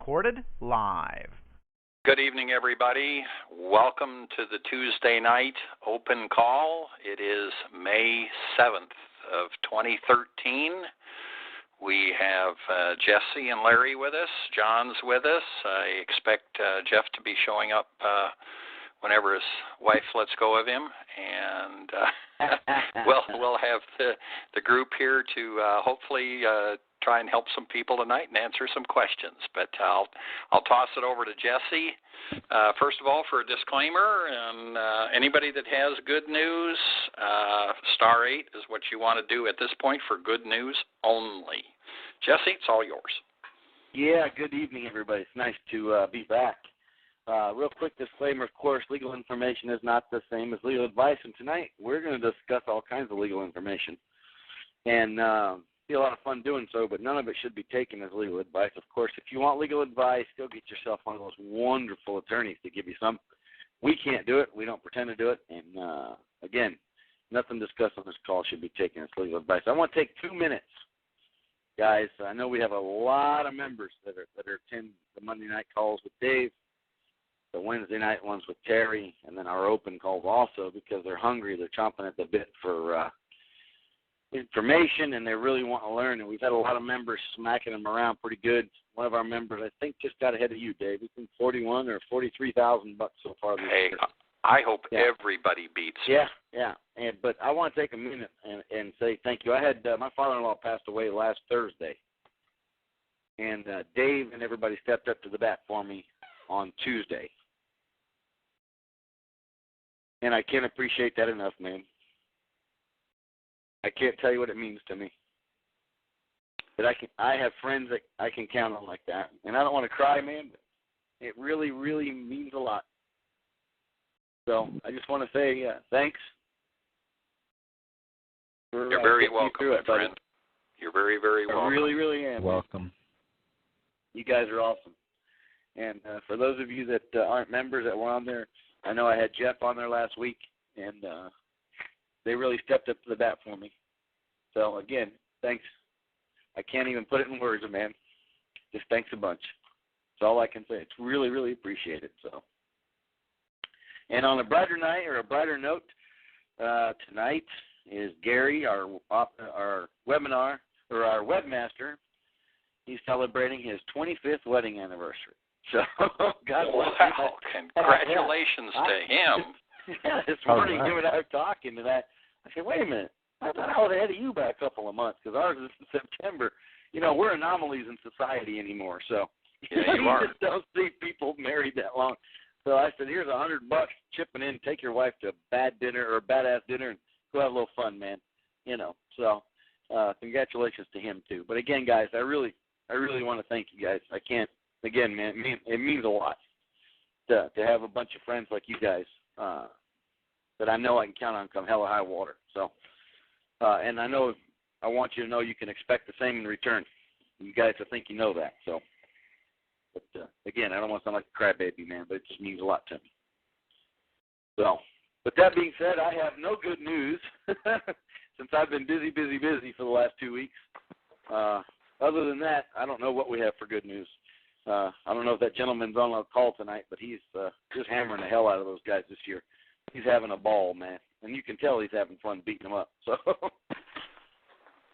recorded live. Good evening, everybody. Welcome to the Tuesday night open call. It is May 7th of 2013. We have Jesse and Larry with us. John's with us. I expect Jeff to be showing up whenever his wife lets go of him, and we'll have the group here to hopefully try and help some people tonight and answer some questions. But I'll toss it over to Jesse. First of all, for a disclaimer, and anybody that has good news, star 8 is what you want to do at this point for good news only. Jesse, it's all yours. Yeah, good evening, everybody. It's nice to be back. Real quick disclaimer, of course, legal information is not the same as legal advice, and tonight we're going to discuss all kinds of legal information. And be a lot of fun doing so, but none of it should be taken as legal advice. Of course, if you want legal advice, go get yourself one of those wonderful attorneys to give you some. We can't do it. We don't pretend to do it. And, again, nothing discussed on this call should be taken as legal advice. I want to take 2 minutes, guys. I know we have a lot of members that attend the Monday night calls with Dave, the Wednesday night ones with Terry, and then our open calls also because they're hungry. They're chomping at the bit for information, and they really want to learn. And we've had a lot of members smacking them around pretty good. One of our members, I think, just got ahead of you, Dave. He's been $41,000 or $43,000 so far this year. I hope everybody beats me. Yeah. But I want to take a minute and say thank you. I had my father-in-law passed away last Thursday, and Dave and everybody stepped up to the bat for me on Tuesday. And I can't appreciate that enough, man. I can't tell you what it means to me. But I have friends that I can count on like that. And I don't want to cry, man, but it really, really means a lot. So I just want to say thanks. You're very welcome, my friend. You're very, very welcome. I really, really am. Welcome. You guys are awesome. And for those of you that aren't members that were on there, I know I had Jeff on there last week, and they really stepped up to the bat for me. So, again, thanks. I can't even put it in words, man. Just thanks a bunch. That's all I can say. It's really, really appreciated. So, and on a brighter night or a brighter note, tonight is Gary, our webinar or our webmaster. He's celebrating his 25th wedding anniversary. So, God bless him. Wow! Congratulations to him. Yeah, this morning him and I were talking, and I said, wait a minute. I thought I was ahead of you by a couple of months because ours is in September. You know, we're anomalies in society anymore, so you just don't see people married that long. So I said, here's $100 chipping in. Take your wife to a bad dinner or a badass dinner and go have a little fun, man. You know, so congratulations to him too. But again, guys, I really want to thank you guys. I can't. Again, man, it means a lot to have a bunch of friends like you guys that I know I can count on come hell or high water. So, and I want you to know you can expect the same in return. You guys, I think you know that. So, but again, I don't want to sound like a crybaby, man, but it just means a lot to me. So, with that being said, I have no good news since I've been busy for the last 2 weeks. Other than that, I don't know what we have for good news. I don't know if that gentleman's on our call tonight, but he's just hammering the hell out of those guys this year. He's having a ball, man. And you can tell he's having fun beating them up. So I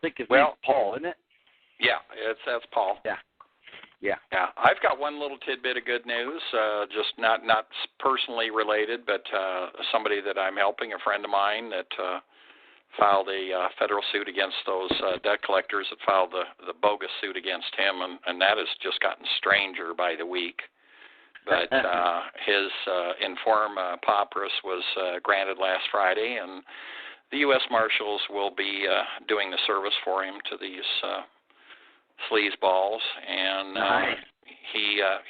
think his name's Paul, isn't it? Yeah, that's Paul. Yeah. I've got one little tidbit of good news, just not personally related, but somebody that I'm helping, a friend of mine that filed a federal suit against those debt collectors that filed the bogus suit against him, and that has just gotten stranger by the week. But his inform papyrus was granted last Friday, and the U.S. Marshals will be doing the service for him to these sleazeballs. And nice.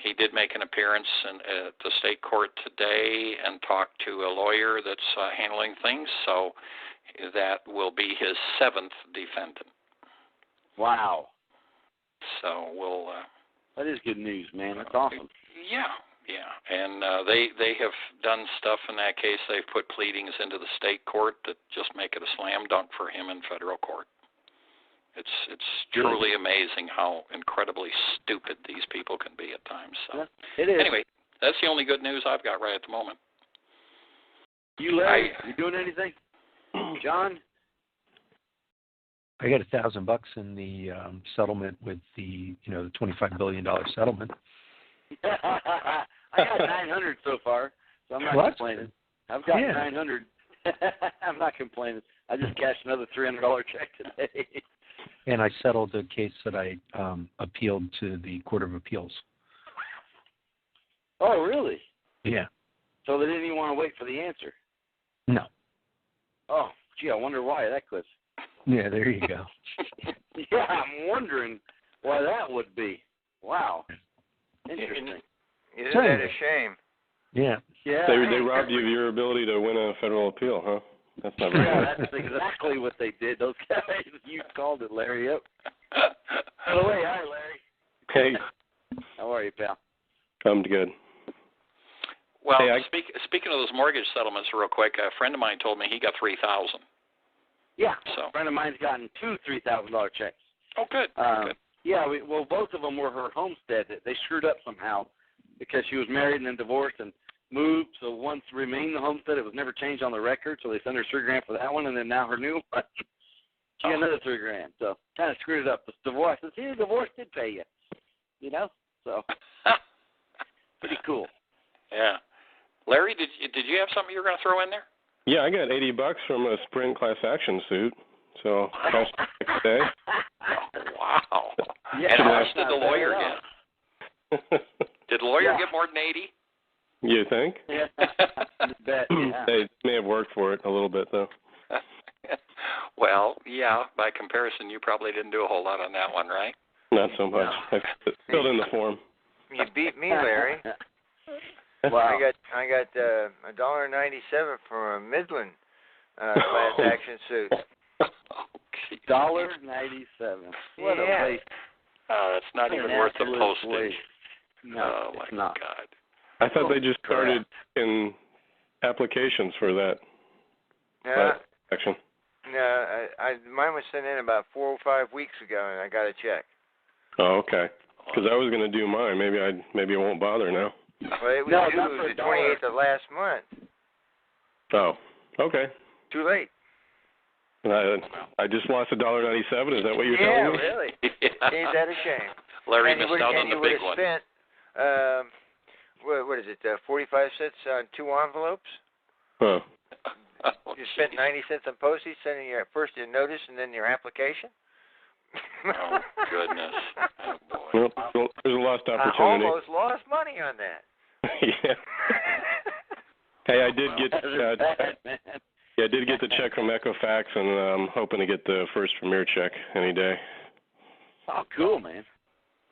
he did make an appearance at the state court today and talk to a lawyer that's handling things, so that will be his 7th defendant. Wow. So we'll... that is good news, man. That's awesome. Yeah. And they have done stuff in that case. They've put pleadings into the state court that just make it a slam dunk for him in federal court. It's truly amazing how incredibly stupid these people can be at times. So yeah, it is. Anyway, that's the only good news I've got right at the moment. You, Larry, you doing anything? John? I got $1,000 in the settlement with the $25 billion settlement. I got 900 so far, so I'm not complaining. I've got 900. I'm not complaining. I just cashed another $300 check today. And I settled a case that I appealed to the Court of Appeals. Oh, really? Yeah. So they didn't even want to wait for the answer? No. Oh, gee, I wonder why that was. Yeah, there you go. Yeah, I'm wondering why that would be. Wow. Interesting. Isn't that a shame? Yeah. Yeah. They robbed you of your ability to win a federal appeal, huh? That's not very Yeah, that's exactly what they did. Those guys, you called it, Larry. Yep. By the way, hi, Larry. Hey. How are you, pal? I'm good. Well, hey, speaking of those mortgage settlements, real quick, a friend of mine told me he got $3,000. Yeah. So. A friend of mine's gotten two $3,000 checks. Oh, good. Good. Yeah. Well, both of them were her homestead. They screwed up somehow because she was married and then divorced and moved. So once remained the homestead, it was never changed on the record. So they sent her $3,000 for that one, and then now her new one, she got another $3,000. So kind of screwed it up. The divorce. See, the divorce did pay you. So pretty cool. Yeah. Larry, did you have something you were going to throw in there? Yeah, I got $80 from a Sprint class action suit. So cashed the next day. Wow. Yeah, and how much did the lawyer get? Did the lawyer get more than 80? You think? Yeah. I bet. Yeah. They may have worked for it a little bit, though. Well, yeah, by comparison, you probably didn't do a whole lot on that one, right? Not so much. No. I filled in the form. You beat me, Larry. Wow. I got $1.97 for a Midland class action suit. $1.97. What a waste. Oh, that's not even worth the postage. Waste. No, oh, my it's not. God. I thought they just started in applications for that Yeah. action. No, mine was sent in about 4 or 5 weeks ago, and I got a check. Oh, okay. Because I was going to do mine. Maybe I won't bother now. Well, it was due the 28th of last month. Oh, okay. Too late. I just lost $1.97. Is that what you're yeah, telling me? Really? Yeah. Ain't that a shame? Larry missed out on the big one. Spent, what is it, 45 cents on 2 envelopes? Huh. You spent 90 cents on postage, sending your first your notice and then your application? Oh, goodness. Oh, boy. Well, there's a lost opportunity. I almost lost money on that. Yeah. Hey, I did get I did get the check from Equifax, and I'm hoping to get the first Premier check any day. Oh, cool, man.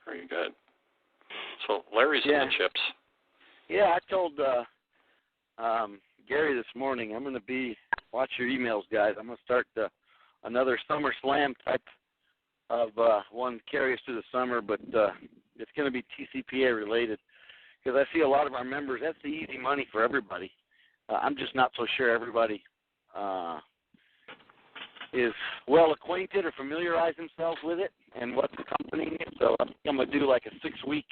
Very good. So Larry's in the chips. Yeah, I told Gary this morning, I'm going to watch your emails, guys. I'm going to start another Summer Slam type of one carry us through the summer, but it's going to be TCPA related because I see a lot of our members, that's the easy money for everybody. I'm just not so sure everybody is well acquainted or familiarize themselves with it and what's accompanying it. So I'm going to do like a 6-week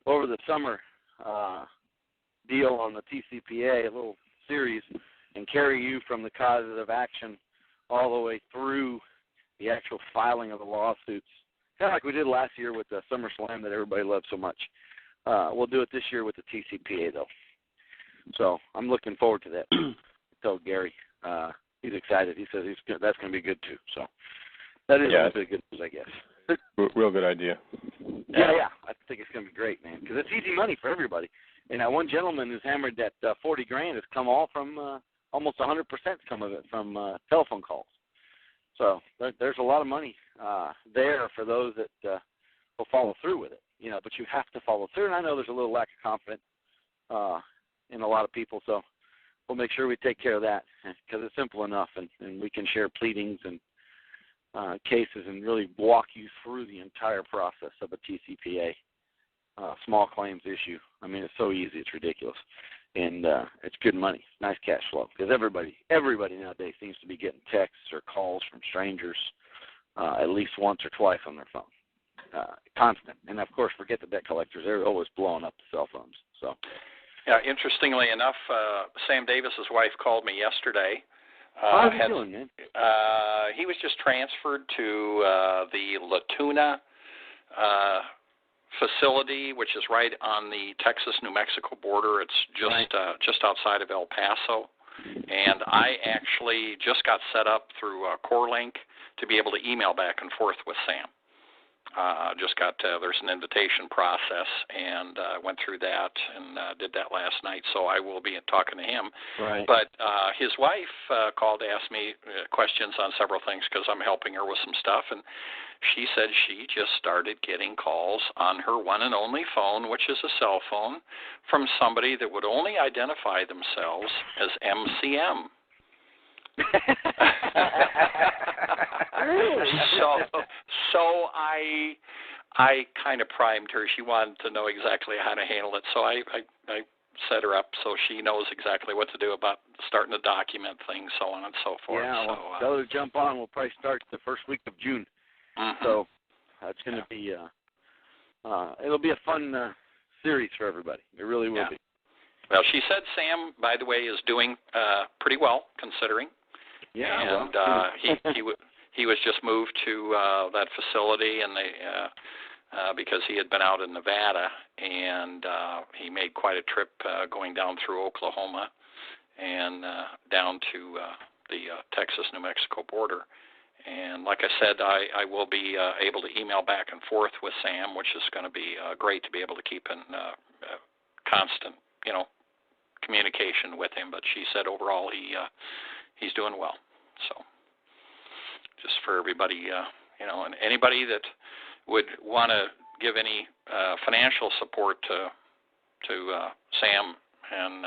over the summer deal on the TCPA, a little series, and carry you from the causes of action all the way through the actual filing of the lawsuits, kind of like we did last year with the Summer Slam that everybody loved so much. We'll do it this year with the TCPA, though. So I'm looking forward to that. I told Gary. He's excited. He says that's going to be good, too. So that is a bit good news, I guess. Real good idea. Yeah. I think it's going to be great, man, because it's easy money for everybody. And one gentleman who's hammered that $40,000 has come all from almost 100% come of it from telephone calls. So there's a lot of money there for those that will follow through with it. But you have to follow through. And I know there's a little lack of confidence in a lot of people, so we'll make sure we take care of that because it's simple enough, and we can share pleadings and cases and really walk you through the entire process of a TCPA small claims issue. I mean, it's so easy, it's ridiculous, and it's good money, nice cash flow because everybody nowadays seems to be getting texts or calls from strangers at least once or twice on their phone. Constant. And, of course, forget the debt collectors. They're always blowing up the cell phones. So. Yeah, interestingly enough, Sam Davis's wife called me yesterday. How's he doing, man? He was just transferred to the La Tuna facility, which is right on the Texas-New Mexico border. It's just outside of El Paso. And I actually just got set up through CoreLink to be able to email back and forth with Sam. Just got there's an invitation process, and went through that and did that last night. So I will be talking to him. Right. But his wife called to ask me questions on several things because I'm helping her with some stuff, and she said she just started getting calls on her one and only phone, which is a cell phone, from somebody that would only identify themselves as MCM. So I kind of primed her. She wanted to know exactly how to handle it, so I set her up so she knows exactly what to do about starting to document things, so on and so forth. Yeah, well, tell her to jump on. We'll probably start the first week of June. Mm-hmm. So it's going to be it'll be a fun series for everybody. It really will be. Well, she said Sam, by the way, is doing pretty well considering. Yeah, and he was just moved to that facility, and they because he had been out in Nevada, and he made quite a trip going down through Oklahoma and down to the Texas-New Mexico border. And like I said, I will be able to email back and forth with Sam, which is going to be great to be able to keep in constant, communication with him. But she said overall he's doing well. So just for everybody, and anybody that would want to give any financial support to Sam and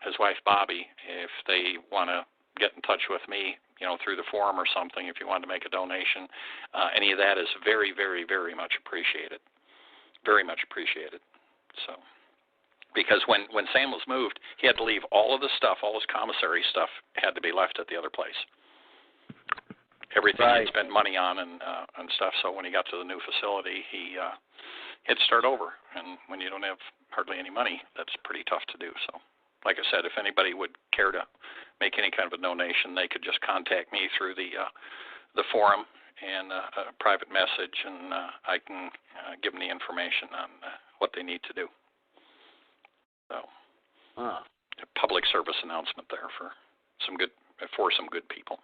his wife Bobby, if they want to get in touch with me, through the forum or something, if you want to make a donation, any of that is very, very, very much appreciated. Very much appreciated. So, because when Sam was moved, he had to leave all of the stuff, all his commissary stuff had to be left at the other place. Everything he'd spent money on and stuff. So when he got to the new facility, he had to start over. And when you don't have hardly any money, that's pretty tough to do. So, like I said, if anybody would care to make any kind of a donation, they could just contact me through the forum and a private message, and I can give them the information on what they need to do. So, a public service announcement there for some good people.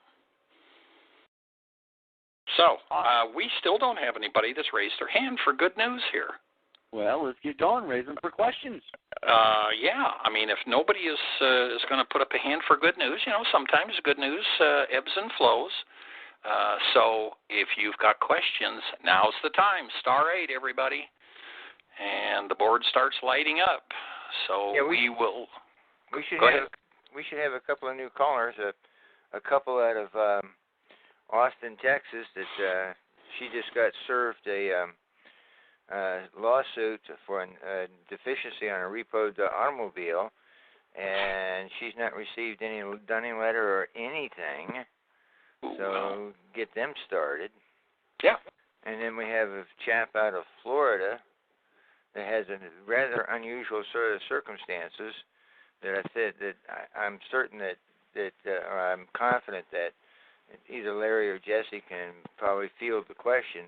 So, we still don't have anybody that's raised their hand for good news here. Well, let's get going. Raise them for questions. Yeah. I mean, if nobody is going to put up a hand for good news, sometimes good news ebbs and flows. So if you've got questions, now's the time. *8, everybody. And the board starts lighting up. So we should have a couple of new callers. A couple out of Austin, Texas, that she just got served a lawsuit for a deficiency on a repoed automobile, and she's not received any dunning letter or anything. So get them started. Yeah. And then we have a chap out of Florida that has a rather unusual sort of circumstances that I said that I'm certain that or I'm confident that either Larry or Jesse can probably field the question.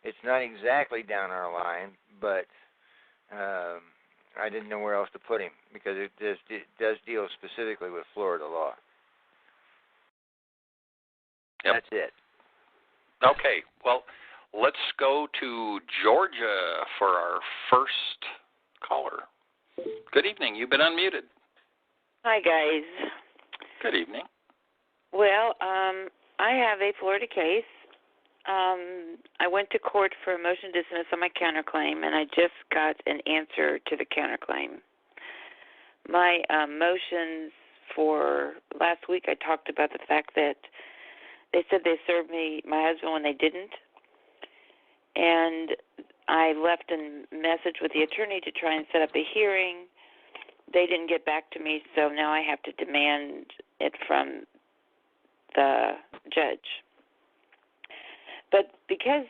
It's not exactly down our line, but I didn't know where else to put him because it does deal specifically with Florida law. Yep. That's it. Okay. Well, let's go to Georgia for our first caller. Good evening. You've been unmuted. Hi, guys. Good evening. Well, I have a Florida case. I went to court for a motion to dismiss on my counterclaim, and I just got an answer to the counterclaim. My motions for last week, I talked about the fact that they said they served my husband when they didn't, and I left a message with the attorney to try and set up a hearing. They didn't get back to me, so now I have to demand it from the judge. But because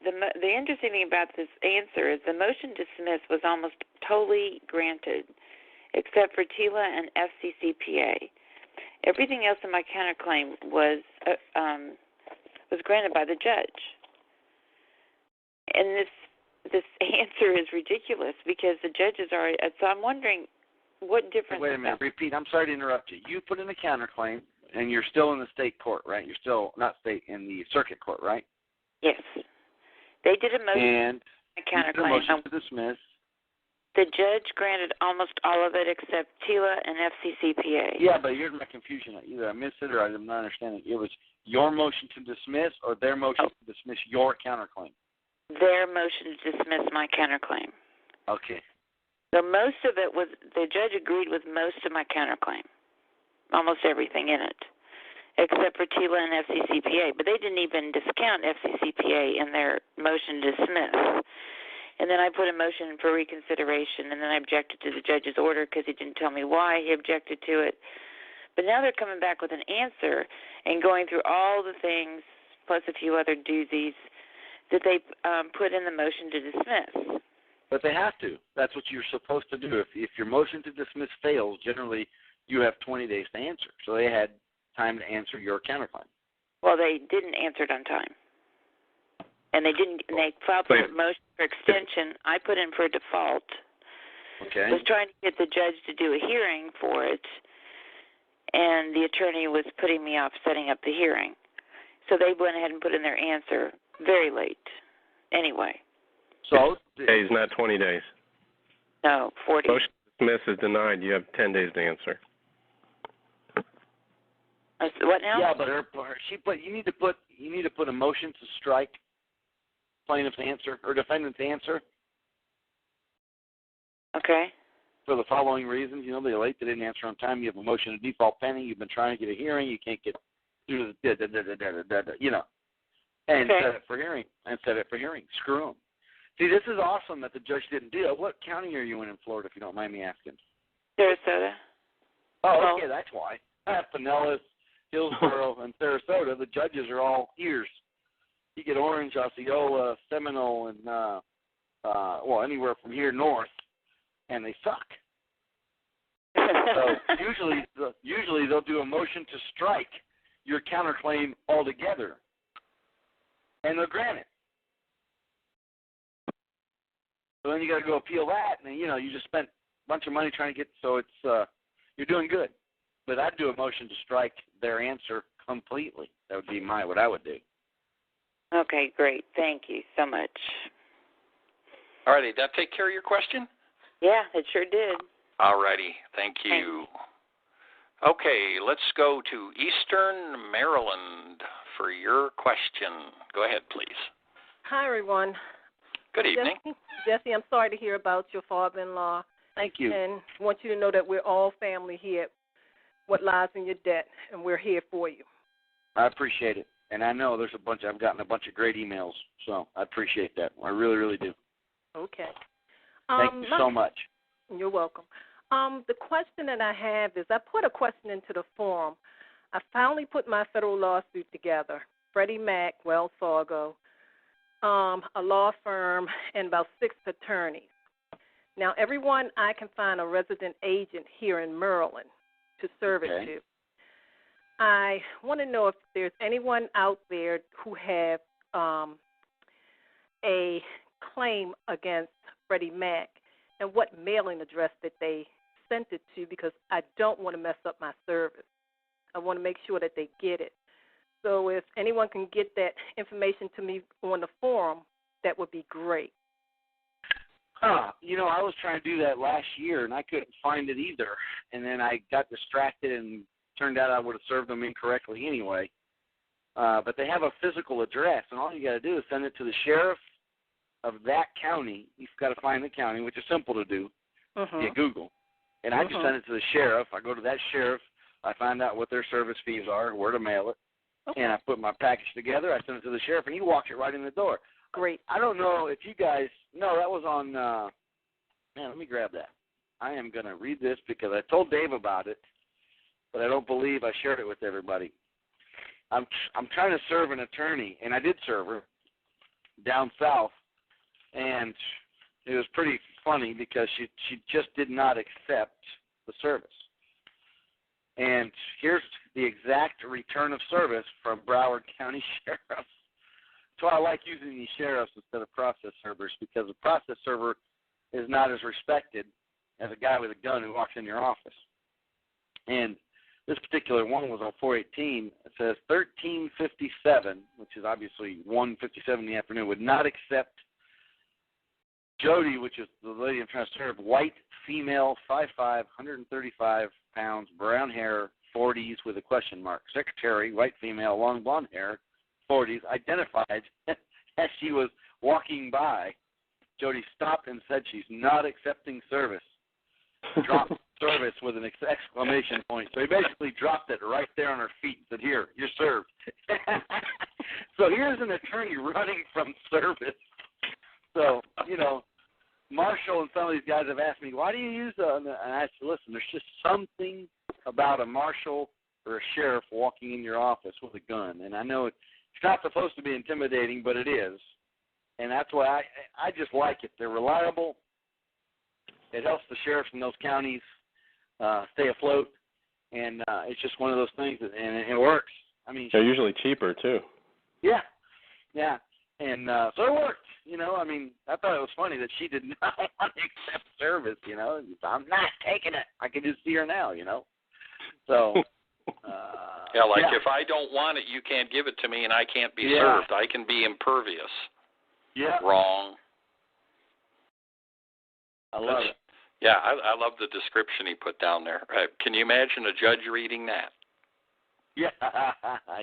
the interesting thing about this answer is the motion to dismiss was almost totally granted, except for TILA and FCCPA. Everything else in my counterclaim was granted by the judge. And this answer is ridiculous because the judges are. So I'm wondering what difference. Wait a minute. Repeat. I'm sorry to interrupt you. You put in a counterclaim, and you're still in the state court, right? You're still not state in the circuit court, right? Yes. They did a motion. And a counterclaim. Motion to dismiss. The judge granted almost all of it except TILA and FCCPA. Yeah, but here's my confusion. Either I missed it or I'm not understanding. It was your motion to dismiss or their motion to dismiss your counterclaim? Their motion to dismiss my counterclaim. Okay. So most of it was, the judge agreed with most of my counterclaim, almost everything in it, except for TILA and FCCPA. But they didn't even discount FCCPA in their motion to dismiss. And then I put a motion for reconsideration, and then I objected to the judge's order because he didn't tell me why he objected to it. But now they're coming back with an answer and going through all the things, plus a few other doozies, that they put in the motion to dismiss. But they have to. That's what you're supposed to do. If your motion to dismiss fails, generally you have 20 days to answer. So they had time to answer your counterclaim. Well, they didn't answer it on time. And they didn't. And they filed for a motion for extension. I put in for a default. Okay. I was trying to get the judge to do a hearing for it, and the attorney was putting me off setting up the hearing. So they went ahead and put in their answer very late. Anyway. So days, not 20 days. No, 40. Motion to dismiss is denied. You have 10 days to answer. What now? Yeah, but you need to put a motion to strike plaintiff's answer or defendant's answer. Okay. For the following reasons, they're late, they didn't answer on time. You have a motion to default pending. You've been trying to get a hearing. You can't get through the and okay. set it for hearing. Screw them. See, this is awesome that the judge didn't do it. What county are you in Florida, if you don't mind me asking? Sarasota. Oh, okay, that's why. Pinellas, Hillsborough, and Sarasota, the judges are all ears. You get Orange, Osceola, Seminole, and anywhere from here north, and they suck. So usually they'll do a motion to strike your counterclaim altogether, and they'll grant it. So then you got to go appeal that, and you just spent a bunch of money trying to get. So it's you're doing good, but I'd do a motion to strike their answer completely. That would be what I would do. Okay, great. Thank you so much. All righty, did that take care of your question? Yeah, it sure did. All righty, thank you. Okay, let's go to Eastern Maryland for your question. Go ahead, please. Hi, everyone. Good evening. Jesse, I'm sorry to hear about your father-in-law. Thank you. And want you to know that we're all family here, what lies in your debt, and we're here for you. I appreciate it. And I know I've gotten a bunch of great emails, so I appreciate that. I really, really do. Okay. Thank you so much. You're welcome. The question that I have is I put a question into the forum. I finally put my federal lawsuit together, Freddie Mac, Wells Fargo, a law firm, and about 6 attorneys. Now, everyone I can find a resident agent here in Maryland to serve it to. I want to know if there's anyone out there who have a claim against Freddie Mac and what mailing address that they sent it to, because I don't want to mess up my service. I want to make sure that they get it. So if anyone can get that information to me on the forum, that would be great. I was trying to do that last year, and I couldn't find it either. And then I got distracted, and turned out I would have served them incorrectly anyway. But they have a physical address, and all you got to do is send it to the sheriff of that county. You've got to find the county, which is simple to do via Google. And I just send it to the sheriff. I go to that sheriff. I find out what their service fees are, where to mail it. Okay. And I put my package together. I send it to the sheriff, and he walks it right in the door. Great. I don't know if you guys – no, that was on let me grab that. I am going to read this because I told Dave about it, but I don't believe I shared it with everybody. I'm trying to serve an attorney, and I did serve her, down south, and it was pretty funny because she just did not accept the service. And here's the exact return of service from Broward County Sheriff. That's why I like using these sheriffs instead of process servers, because a process server is not as respected as a guy with a gun who walks in your office. And this particular one was on 418. It says 1357, which is obviously 1:57 in the afternoon, would not accept Jody, which is the lady I'm trying to serve, white, female, 5'5", 135 pounds, brown hair, 40s with a question mark. Secretary, white female, long blonde hair, 40s, identified as she was walking by. Jody stopped and said she's not accepting service. Dropped service with an exclamation point. So he basically dropped it right there on her feet and said, "Here, you're served." So here's an attorney running from service. So, you know, Marshall and some of these guys have asked me, why do you use and I said, listen, there's just something about a marshal or a sheriff walking in your office with a gun. And I know it's not supposed to be intimidating, but it is. And that's why I just like it. They're reliable. It helps the sheriffs in those counties stay afloat. And it's just one of those things, and it works. I mean, they're usually cheaper, too. Yeah, yeah. And so it worked, you know. I mean, I thought it was funny that she did not want to accept service, you know. I'm not taking it. I can just see her now, you know. So, if I don't want it, you can't give it to me, and I can't be served. I can be impervious. Yeah. Wrong. I love it. Yeah, I love the description he put down there. Can you imagine a judge reading that? Yeah,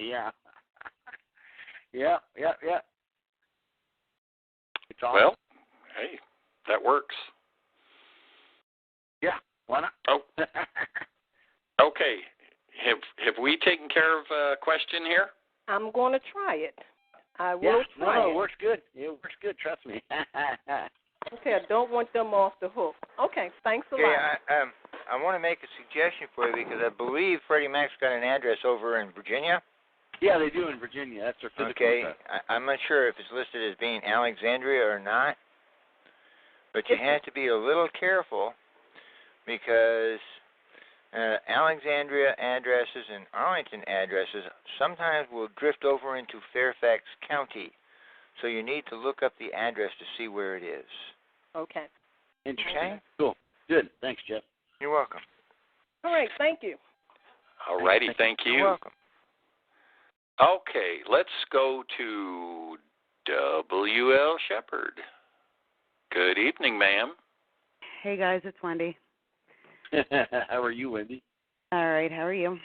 yeah. Yeah. It's awesome. Well, hey, that works. Yeah, why not? Oh. Okay. Have we taken care of a question here? I'm going to try it. I will try it. It works good. It works good, trust me. Okay, I don't want them off the hook. Okay, thanks a lot. I want to make a suggestion for you because I believe Freddie Mac's got an address over in Virginia. Yeah, they do in Virginia. That's their physical address. I'm not sure if it's listed as being Alexandria or not, but you have to be a little careful because Alexandria addresses and Arlington addresses sometimes will drift over into Fairfax County. So you need to look up the address to see where it is. Okay. Interesting. Okay? Cool. Good. Thanks, Jeff. You're welcome. All right, thank you. All righty, thank you. You're welcome. Okay, let's go to W.L. Shepard. Good evening, ma'am. Hey, guys, it's Wendy. How are you, Wendy? All right, how are you?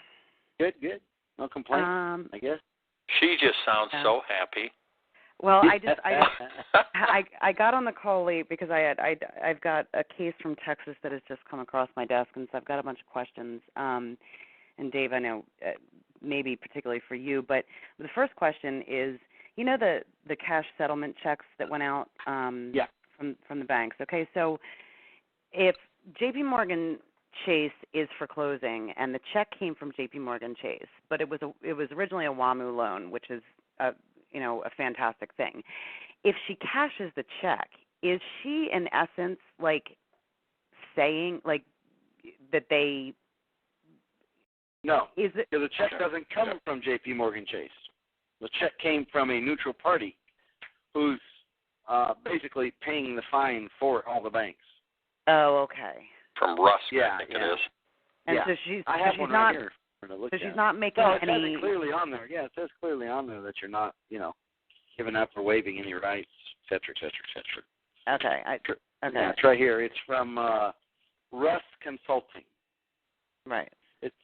Good. No complaints, I guess. She just sounds so happy. Well, I got on the call late because I've got a case from Texas that has just come across my desk, and so I've got a bunch of questions. And Dave, I know maybe particularly for you, but the first question is, you know, the cash settlement checks that went out from the banks. Okay, so if J.P. Morgan Chase is foreclosing, and the check came from J.P. Morgan Chase, but it was originally a WAMU loan, which is a fantastic thing. If she cashes the check, is she in essence like saying like that they? No, is it? Because the check doesn't come from J.P. Morgan Chase. The check came from a neutral party, who's basically paying the fine for all the banks. Oh, okay. From Rusk, I think it is. And so she's not. So she's not making it any. says clearly on there. Yeah, it says clearly on there that you're not, giving up or waiving any rights, et cetera, et cetera, et cetera. Okay. Okay. Yeah, it's right here. It's from Rusk Consulting. Right.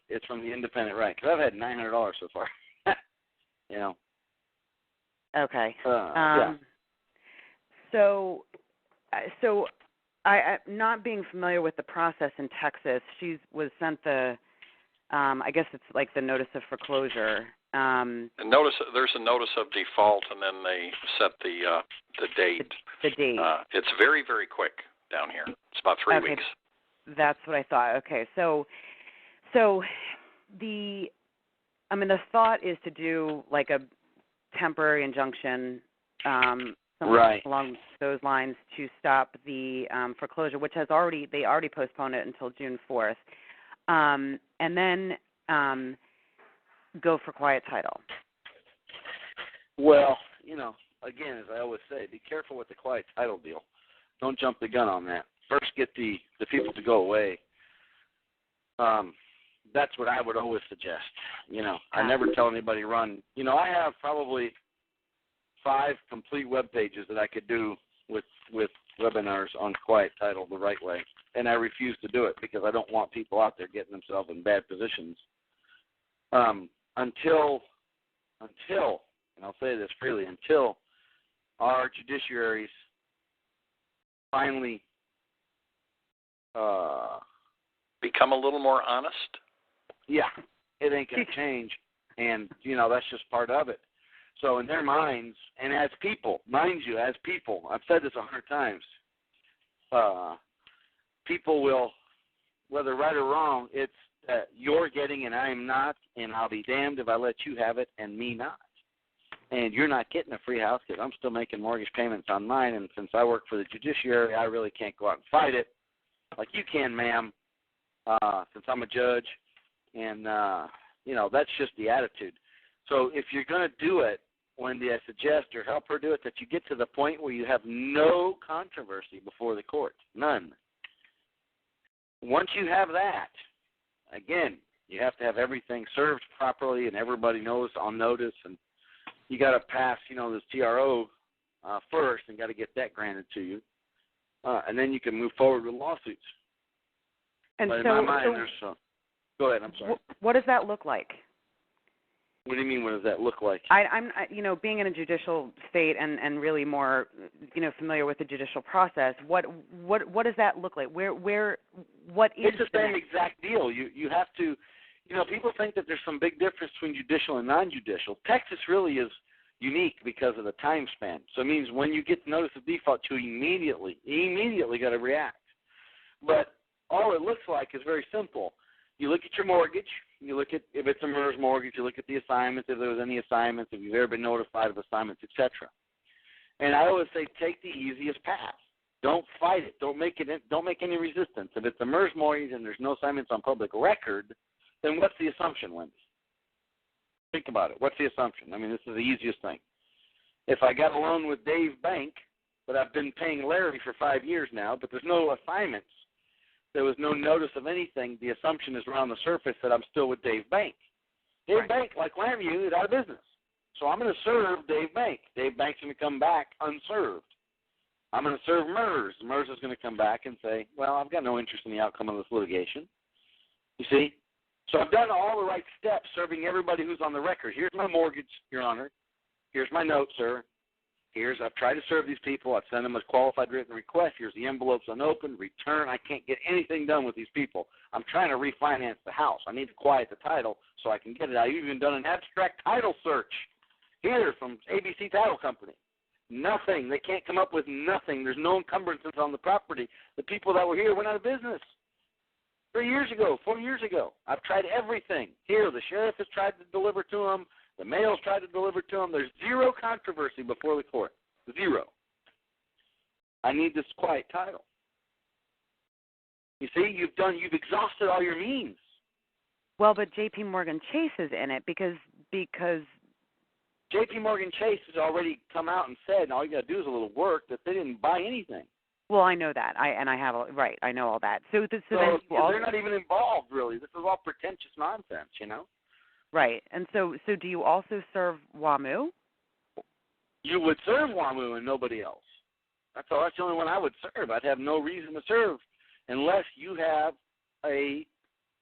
It's from the independent, right? Because I've had $900 so far. Okay. Yeah. So I not being familiar with the process in Texas, she was sent the, I guess it's like the notice of foreclosure. There's a notice of default, and then they set the date. The date. It's very, very quick down here. It's about 3 weeks. That's what I thought. Okay, so the thought is to do like a temporary injunction something along those lines to stop the foreclosure, which they already postponed it until June 4th, and then go for quiet title. Well, again, as I always say, be careful with the quiet title deal. Don't jump the gun on that. First, get the people to go away. That's what I would always suggest. I never tell anybody run. I have probably 5 complete web pages that I could do with webinars on quiet title the right way, and I refuse to do it because I don't want people out there getting themselves in bad positions. Until, and I'll say this freely, until our judiciaries finally become a little more honest. Yeah, it ain't going to change, and, that's just part of it. So in their minds, and as people, mind you, as people, I've said this 100 times, people will, whether right or wrong, it's you're getting and I am not, and I'll be damned if I let you have it and me not. And you're not getting a free house because I'm still making mortgage payments on mine, and since I work for the judiciary, I really can't go out and fight it like you can, ma'am, since I'm a judge. And, that's just the attitude. So if you're going to do it, Wendy, I suggest or help her do it, that you get to the point where you have no controversy before the court. None. Once you have that, again, you have to have everything served properly and everybody knows on notice, and you got to pass, this TRO first and got to get that granted to you. And then you can move forward with lawsuits. And but so, in my mind, go ahead, I'm sorry. What does that look like? What do you mean, what does that look like? I'm being in a judicial state and really more, familiar with the judicial process. What does that look like? What is it's the same exact deal. You have to, people think that there's some big difference between judicial and non-judicial. Texas really is unique because of the time span. So it means when you get the notice of default, you immediately got to react. But all it looks like is very simple. You look at your mortgage. You look at, if it's a MERS mortgage, you look at the assignments, if there was any assignments, if you've ever been notified of assignments, etc. And I always say take the easiest path. Don't fight it. Don't make any resistance. If it's a MERS mortgage and there's no assignments on public record, then what's the assumption, Wendy? Think about it. What's the assumption? I mean, this is the easiest thing. If I got a loan with Dave Bank, but I've been paying Larry for 5 years now, but there's no assignments, there was no notice of anything, the assumption is around the surface that I'm still with Dave Bank. Dave Bank, like Lambview, is out of business. So I'm going to serve Dave Bank. Dave Bank's going to come back unserved. I'm going to serve MERS. MERS is going to come back and say, well, I've got no interest in the outcome of this litigation. You see? So I've done all the right steps serving everybody who's on the record. Here's my mortgage, Your Honor. Here's my note, sir. I've tried to serve these people. I've sent them a qualified written request. Here's the envelopes unopened. Return. I can't get anything done with these people. I'm trying to refinance the house. I need to quiet the title so I can get it. I've even done an abstract title search here from ABC Title Company. Nothing. They can't come up with nothing. There's no encumbrances on the property. The people that were here went out of business 3 years ago, 4 years ago. I've tried everything. Here, the sheriff has tried to deliver to them. The mail's tried to deliver to them. There's zero controversy before the court. Zero. I need this quiet title. You see, you've exhausted all your means. Well, but J.P. Morgan Chase is in it because J.P. Morgan Chase has already come out and said, and all you got to do is a little work, that they didn't buy anything. Well, I know that. I know all that. So they're not even involved, really. This is all pretentious nonsense, Right. And so do you also serve WAMU? You would serve WAMU and nobody else. That's all. That's the only one I would serve. I'd have no reason to serve unless you have a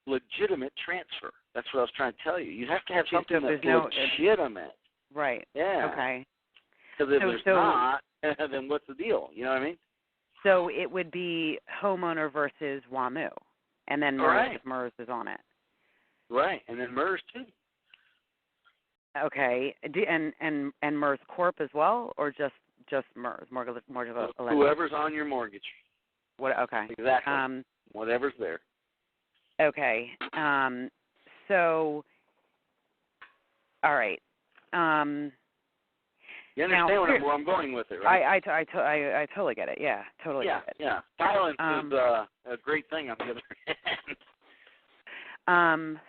legitimate transfer. That's what I was trying to tell you. You have to have something that's legitimate. Right. Yeah. Okay. Because if there's not, then what's the deal? You know what I mean? So it would be homeowner versus WAMU, and then MERS is on it. Right, and then MERS too. Okay, and MERS Corp as well, or just MERS, mortgage whoever's on your mortgage. What? Okay. Exactly. Whatever's there. Okay. So, all right. You understand where I'm going with it, right? I totally get it. Yeah, totally get it. Yeah. Violence is a great thing on the other hand.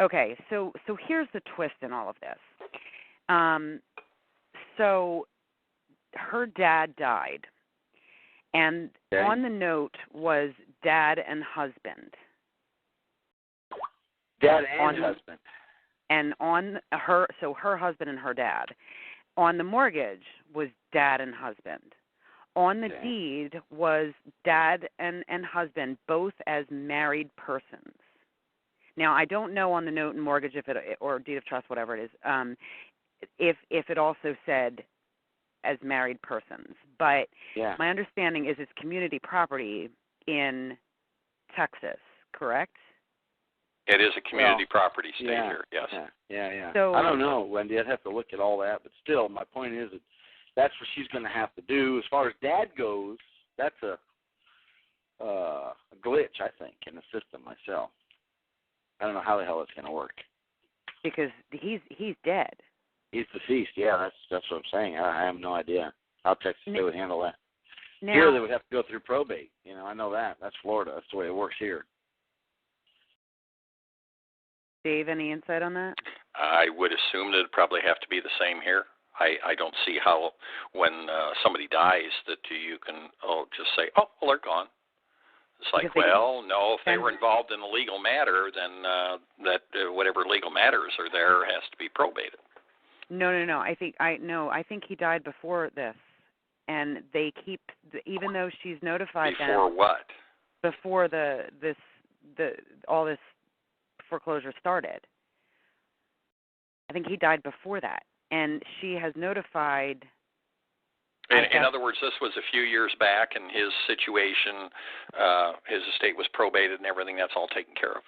Okay, so here's the twist in all of this. So her dad died, and on the note was dad and husband. Dad and husband. And on her, so her husband and her dad. On the mortgage was dad and husband. On the deed was dad and husband, both as married persons. Now, I don't know on the note and mortgage or deed of trust, whatever it is, if it also said as married persons. But my understanding is it's community property in Texas, correct? It is a community property state here, yes. Yeah. So, I don't know, Wendy. I'd have to look at all that. But still, my point is that that's what she's going to have to do. As far as dad goes, that's a glitch, I think, in the system myself. I don't know how the hell it's going to work. Because he's dead. He's deceased, that's what I'm saying. I have no idea how Texas they would handle that. Now, here they would have to go through probate. I know that. That's Florida. That's the way it works here. Dave, any insight on that? I would assume that it'd probably have to be the same here. I don't see how when somebody dies that you can just say, well, they're gone. It's like, no, if they were involved in a legal matter, then whatever legal matters are there has to be probated. No. I think he died before this, and they keep, even though she's notified them. Before what? Before all this foreclosure started. I think he died before that, and she has notified. In other words, this was a few years back, and his situation, his estate was probated and everything. That's all taken care of.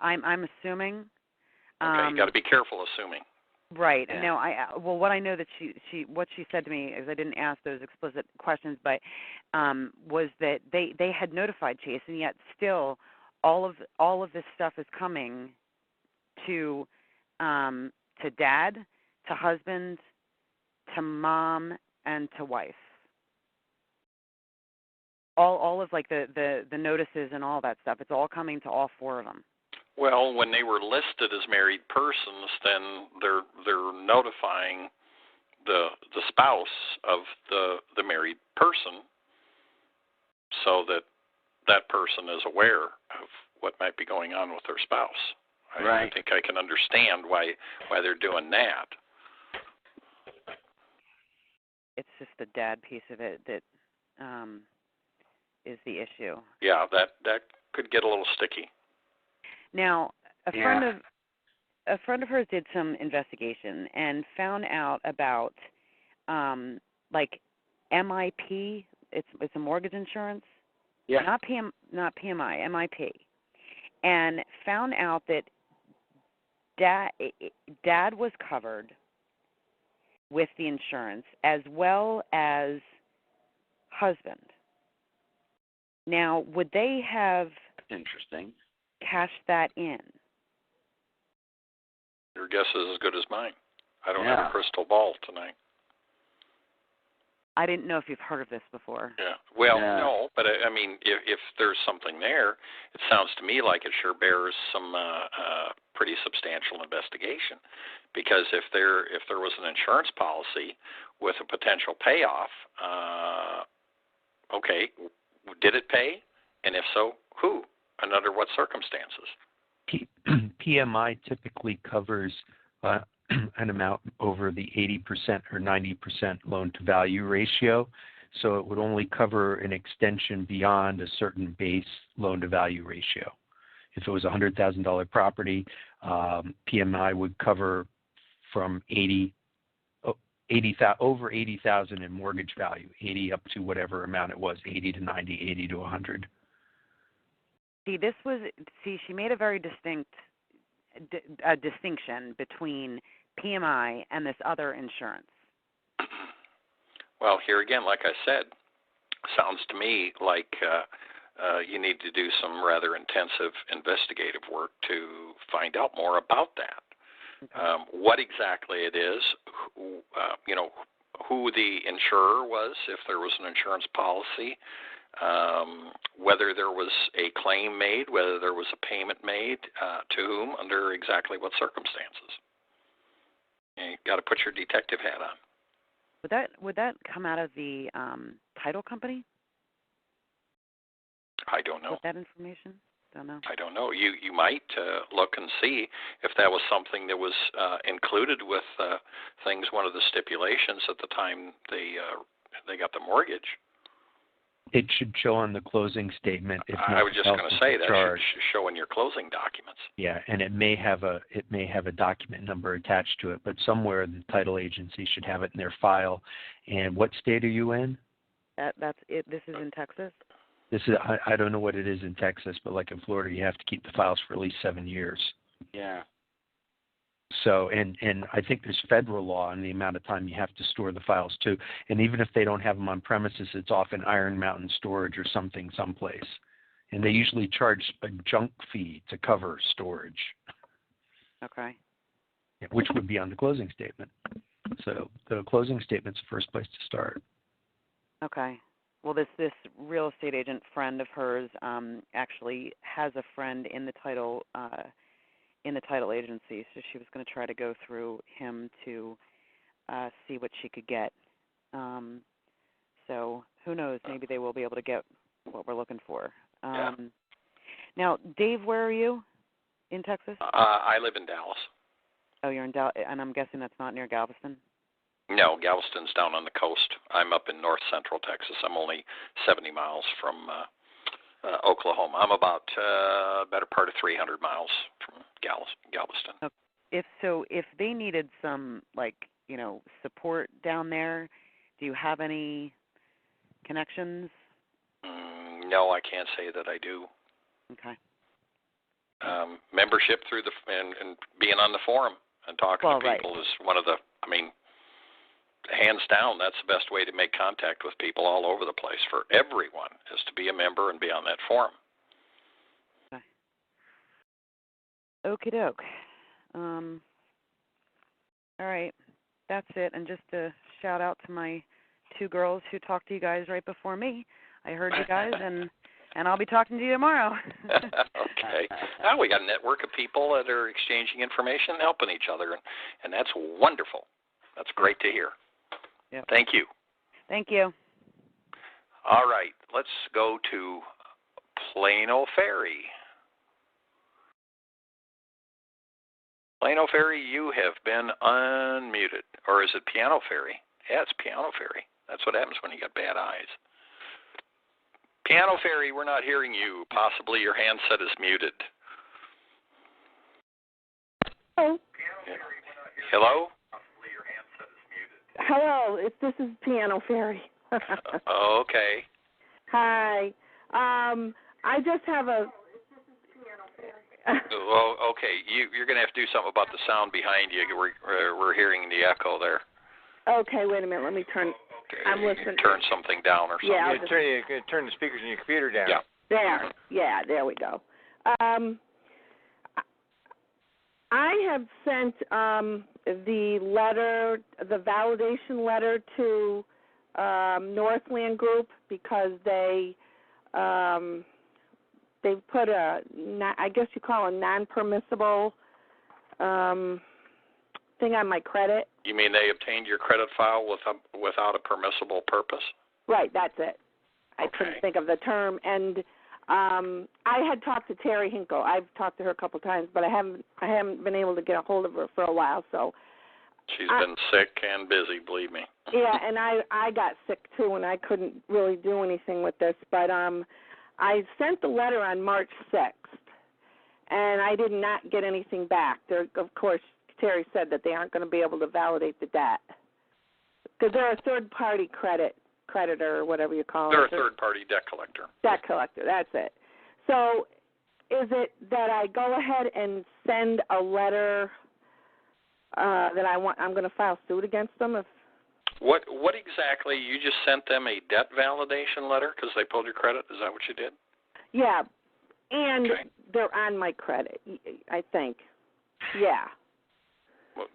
I'm assuming. Okay, you got to be careful assuming. Right. Yeah. No, what I know that what she said to me is, I didn't ask those explicit questions, but was that they had notified Chase, and yet still all of this stuff is coming to dad, to husband, to mom, and to wife. All of like the notices and all that stuff. It's all coming to all four of them. Well, when they were listed as married persons, then they're notifying the spouse of the married person, so that person is aware of what might be going on with their spouse. I think I can understand why they're doing that. It's just the dad piece of it that is the issue. Yeah, that could get a little sticky. Now, a friend of hers did some investigation and found out about like MIP. It's a mortgage insurance. Yeah. Not PMI, MIP, and found out that dad was covered with the insurance as well as husband. Now, would they have cashed that in? Your guess is as good as mine. I don't have a crystal ball tonight. I didn't know if you've heard of this before. Yeah. Well, no, but I mean, if there's something there, it sounds to me like it sure bears some pretty substantial investigation. Because if there was an insurance policy with a potential payoff, okay, did it pay? And if so, who? And under what circumstances? PMI typically covers an amount over the 80% or 90% loan-to-value ratio, so it would only cover an extension beyond a certain base loan-to-value ratio. If it was a $100,000 property, PMI would cover from over 80,000 in mortgage value, 80 up to whatever amount it was, 80 to 90, 80 to 100. She made a very distinct distinction between PMI and this other insurance. Well, here again, like I said, sounds to me like you need to do some rather intensive investigative work to find out more about that. Okay. What exactly it is, who the insurer was, if there was an insurance policy, whether there was a claim made, whether there was a payment made, to whom, under exactly what circumstances. You got to put your detective hat on. Would that come out of the title company? I don't know. With that information? Don't know. I don't know. You might look and see if that was something that was included with things. One of the stipulations at the time they got the mortgage. It should show on the closing statement. If I was just going to say that charge. should show in your closing documents. Yeah, and it may have a document number attached to it, but somewhere the title agency should have it in their file. And what state are you in? That's it. This is in Texas. This is I don't know what it is in Texas, but like in Florida, you have to keep the files for at least 7 years. Yeah. So, and I think there's federal law on the amount of time you have to store the files too. And even if they don't have them on premises, it's often Iron Mountain storage or something someplace. And they usually charge a junk fee to cover storage. Okay. Which would be on the closing statement. So the closing statement's the first place to start. Okay. Well, this real estate agent friend of hers actually has a friend in the title agency, so she was going to try to go through him to see what she could get. So who knows? Maybe they will be able to get what we're looking for. Yeah. Now, Dave, where are you in Texas? I live in Dallas. Oh, you're in Dallas, and I'm guessing that's not near Galveston? No, Galveston's down on the coast. I'm up in north central Texas. I'm only 70 miles from Oklahoma. I'm about better part of 300 miles from Galveston. Okay. If they needed some support down there, do you have any connections? No, I can't say that I do. Okay. Membership through and being on the forum and talking to people is one of the. Hands down, that's the best way to make contact with people all over the place for everyone is to be a member and be on that forum. Okay. Okie doke. All right. That's it. And just a shout out to my 2 girls who talked to you guys right before me. I heard you guys, and I'll be talking to you tomorrow. Okay. Now we got a network of people that are exchanging information and helping each other, and that's wonderful. That's great to hear. Yep. Thank you. Thank you. All right, let's go to Plano Ferry. Plano Ferry, you have been unmuted. Or is it Piano Ferry? Yeah, it's Piano Ferry. That's what happens when you got bad eyes. Piano Ferry, we're not hearing you. Possibly your handset is muted. Hello. Hello? Hello, this is Piano Fairy. Okay. Hi. I just have a... Well, okay. You're going to have to do something about the sound behind you. We're hearing the echo there. Okay, wait a minute. Let me turn... Okay. I'm listening. Turn something down or something. Yeah, You turn the speakers on your computer down. Yeah. There. Yeah, there we go. I have sent the validation letter to Northland Group because they put I guess you call a non-permissible thing on my credit. You mean they obtained your credit file without a permissible purpose? Right, that's it. I Okay. couldn't think of the term, and I had talked to Terry Hinkle. I've talked to her a couple of times, but I haven't been able to get a hold of her for a while. So she's been sick and busy, believe me. Yeah, and I got sick too, and I couldn't really do anything with this. But I sent the letter on March 6th, and I did not get anything back. Of course, Terry said that they aren't going to be able to validate the debt because they're a third-party creditor or whatever you call it. They're a third-party debt collector. Debt collector, that's it. So is it that I go ahead and send a letter that I'm going to file suit against them? What exactly? You just sent them a debt validation letter because they pulled your credit? Is that what you did? Yeah, and okay. They're on my credit, I think. Yeah. Well,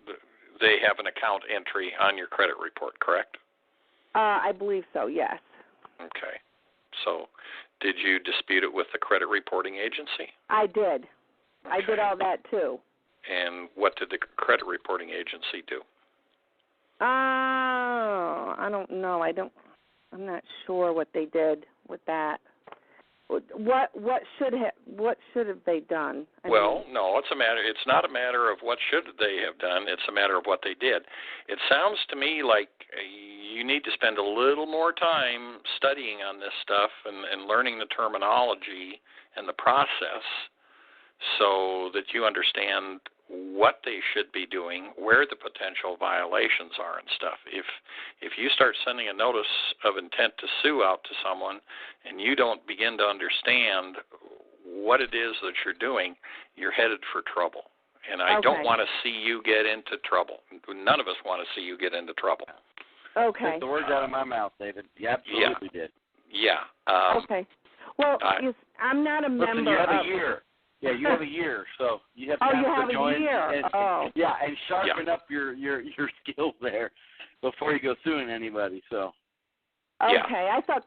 they have an account entry on your credit report, correct? I believe so, yes. Okay. So did you dispute it with the credit reporting agency? I did. Okay. I did all that too. And what did the credit reporting agency do? I don't know. I'm not sure what they did with that. What should have they done? No, it's not a matter of what should they have done. It's a matter of what they did. It sounds to me like you need to spend a little more time studying on this stuff and learning the terminology and the process so that you understand what they should be doing, where the potential violations are and stuff. If you start sending a notice of intent to sue out to someone and you don't begin to understand what it is that you're doing, you're headed for trouble. And I don't want to see you get into trouble. None of us want to see you get into trouble. Okay. Took the words out of my mouth, David. You absolutely did. Yeah. Okay. Well, I'm not a member. Listen, you have a year. Yeah, you have a year, so you have to you have join a year. and sharpen up your skills there before you go suing anybody. So. Okay, I thought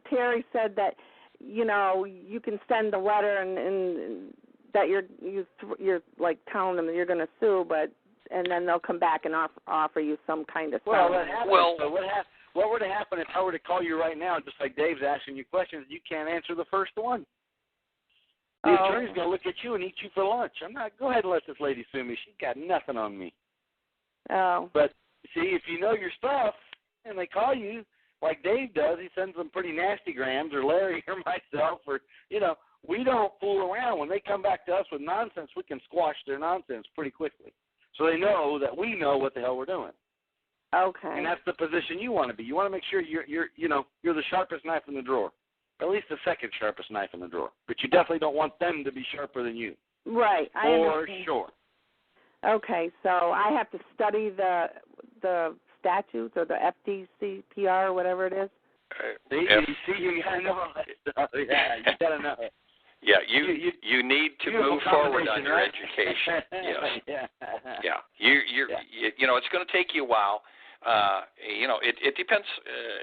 Terry said that, you can send the letter and that you're like telling them that you're going to sue, and then they'll come back and offer you some kind of settlement. What would have happened if I were to call you right now, just like Dave's asking you questions, you can't answer the first one? The attorney's going to look at you and eat you for lunch. Go ahead and let this lady sue me. She's got nothing on me. Oh. But, see, if you know your stuff and they call you, like Dave does, he sends them pretty nasty grams, or Larry or myself, or, we don't fool around. When they come back to us with nonsense, we can squash their nonsense pretty quickly. So they know that we know what the hell we're doing. Okay. And that's the position you want to be. You want to make sure you're the sharpest knife in the drawer. At least the second sharpest knife in the drawer. But you definitely don't want them to be sharper than you. Right. I understand. Sure. Okay, so I have to study the statutes or the FDCPR or whatever it is? You got to know all that stuff. Yeah, you got to know it. Yeah, you need to move forward on your right? education. Yes. Yeah. It's going to take you a while. It depends.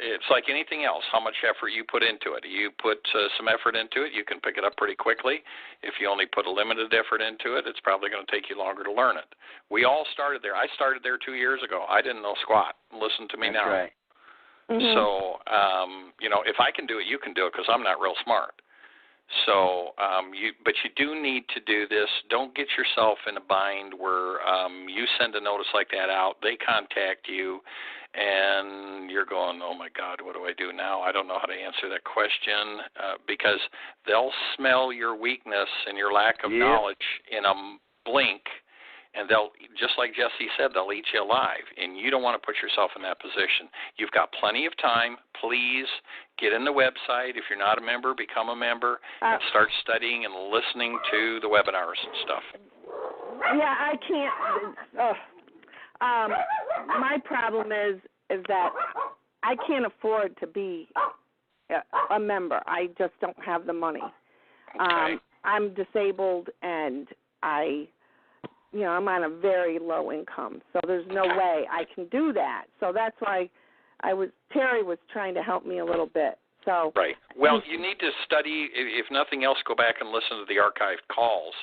It's like anything else, how much effort you put into it. You put some effort into it, you can pick it up pretty quickly. If you only put a limited effort into it, it's probably going to take you longer to learn it. We all started there. I started there 2 years ago. I didn't know squat. Listen to me now. Right. Mm-hmm. So, if I can do it, you can do it, because I'm not real smart. So, but you do need to do this. Don't get yourself in a bind where you send a notice like that out, they contact you, and you're going, oh, my God, what do I do now? I don't know how to answer that question, because they'll smell your weakness and your lack of knowledge in a blink, and they'll, just like Jesse said, they'll eat you alive, and you don't want to put yourself in that position. You've got plenty of time. Please get in the website. If you're not a member, become a member and start studying and listening to the webinars and stuff. Yeah, I can't. My problem is that I can't afford to be a member. I just don't have the money. Okay. I'm disabled, and I'm on a very low income, so there's no way I can do that. So that's why Terry was trying to help me a little bit. So right. Well, you need to study. If nothing else, go back and listen to the archived calls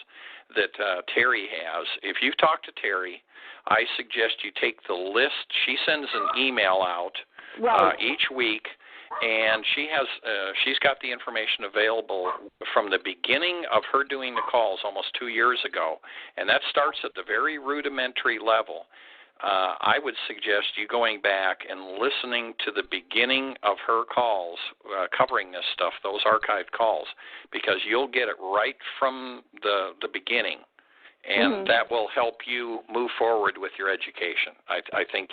that Terry has. If you've talked to Terry, I suggest you take the list. She sends an email out each week, and she's got the information available from the beginning of her doing the calls almost 2 years ago, and that starts at the very rudimentary level. I would suggest you going back and listening to the beginning of her calls covering this stuff, those archived calls, because you'll get it right from the beginning. And that will help you move forward with your education. I think,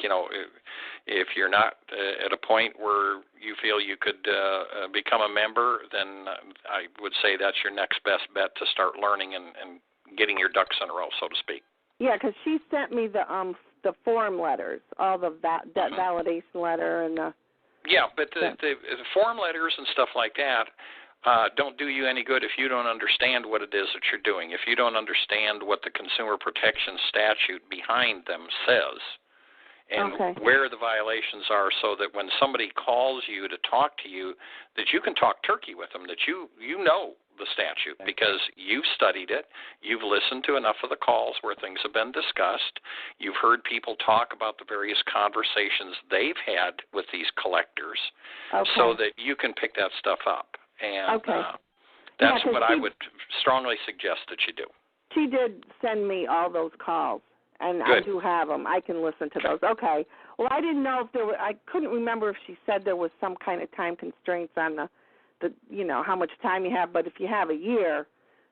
if you're not at a point where you feel you could become a member, then I would say that's your next best bet to start learning and getting your ducks in a row, so to speak. Yeah, because she sent me the form letters, all the debt validation letter and the... Yeah, but the form letters and stuff like that don't do you any good if you don't understand what it is that you're doing, if you don't understand what the Consumer Protection Statute behind them says, and where the violations are, so that when somebody calls you to talk to you, that you can talk turkey with them, that you know the statute because you've studied it, you've listened to enough of the calls where things have been discussed, you've heard people talk about the various conversations they've had with these collectors, so that you can pick that stuff up. And that's what I would strongly suggest that you do. She did send me all those calls. And I do have them. I can listen to those. Okay. Well, I didn't know if there were. I couldn't remember if she said there was some kind of time constraints on the how much time you have. But if you have a year,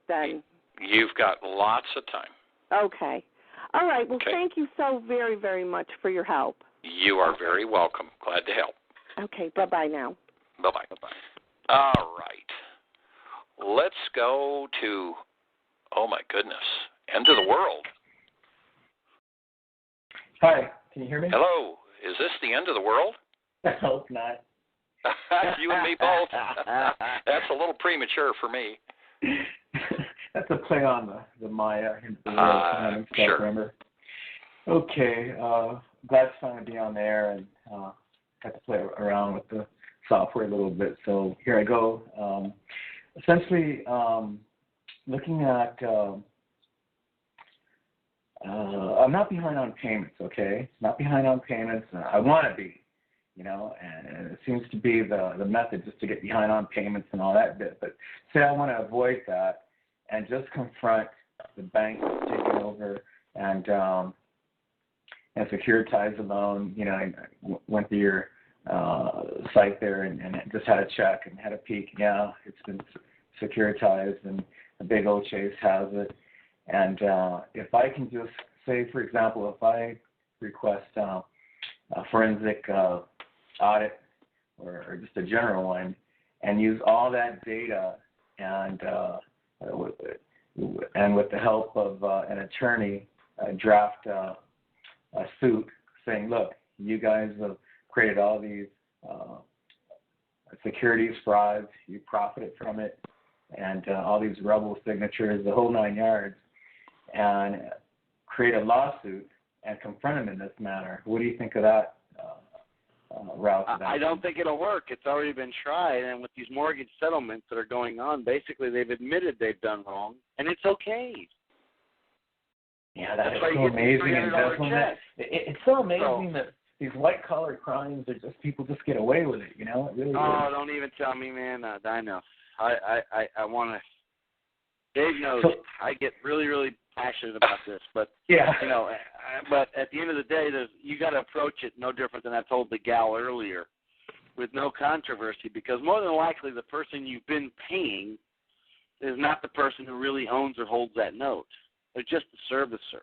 then you've got lots of time. Okay. All right. Well, thank you so very, very much for your help. You are very welcome. Glad to help. Okay. Bye-bye now. Bye-bye. Bye-bye. All right. Let's go to, oh my goodness, end of the world. Hi, can you hear me? Hello. Is this the end of the world? I hope not. You and me both. That's a little premature for me. That's a play on the Maya into the world and stuff, remember? Okay, glad to finally be on there and got to play around with the software a little bit. So here I go. Essentially, looking at I'm not behind on payments, okay? Not behind on payments. I want to be, and it seems to be the method just to get behind on payments and all that bit. But say I want to avoid that and just confront the bank that's taking over and securitize the loan. I went to your site there and just had a check and had a peek. Yeah, it's been securitized and a big old Chase has it. And if I can just say, for example, if I request a forensic audit or just a general one and use all that data and with the help of an attorney, draft a suit saying, look, you guys have created all these securities frauds, you profited from it, and all these rebel signatures, the whole 9 yards, and create a lawsuit and confront him in this manner. What do you think of that route? I don't think it'll work. It's already been tried, and with these mortgage settlements that are going on, basically they've admitted they've done wrong, and it's okay. Yeah, that's so amazing. And it's so amazing that these white-collar crimes are just, people just get away with it, It really is. Don't even tell me, man. I know. I want to. Dave knows I get really, really passionate about this, but but at the end of the day, you got to approach it no different than I told the gal earlier, with no controversy, because more than likely the person you've been paying is not the person who really owns or holds that note. They're just the servicer.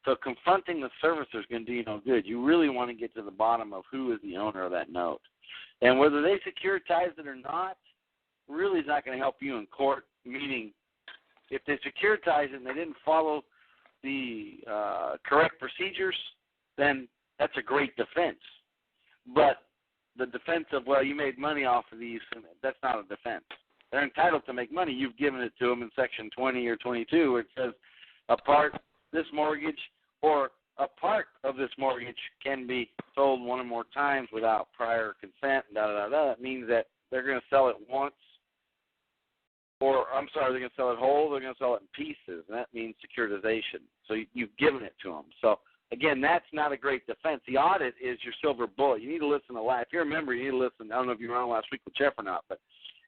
So confronting the servicer is going to do you no good. You really want to get to the bottom of who is the owner of that note, and whether they securitize it or not really is not going to help you in court. Meaning, if they securitize it and they didn't follow the correct procedures, then that's a great defense. But the defense of, well, you made money off of these, that's not a defense. They're entitled to make money. You've given it to them in Section 20 or 22 where it says a part of this mortgage or a part of this mortgage can be sold one or more times without prior consent. That means that they're going to sell it once. Or, they're going to sell it whole, they're going to sell it in pieces, and that means securitization. So you've given it to them. So, again, that's not a great defense. The audit is your silver bullet. You need to listen a lot. If you're a member, you need to listen. I don't know if you were on last week with Jeff or not, but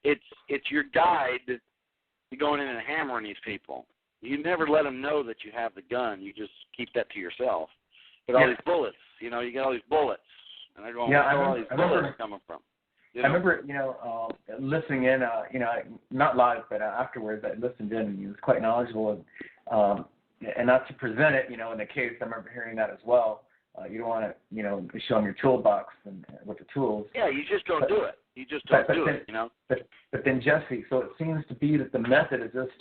it's your guide to going in and hammering these people. You never let them know that you have the gun. You just keep that to yourself. But all these bullets, you get all these bullets, and they're going, where are all these bullets coming from? I remember, listening in, not live, but afterwards, I listened in, and he was quite knowledgeable. And not to present it, in the case, I remember hearing that as well. You don't want to, show them your toolbox and with the tools. Yeah, you just don't do it. You just don't do it, But then, Jesse, so it seems to be that the method is just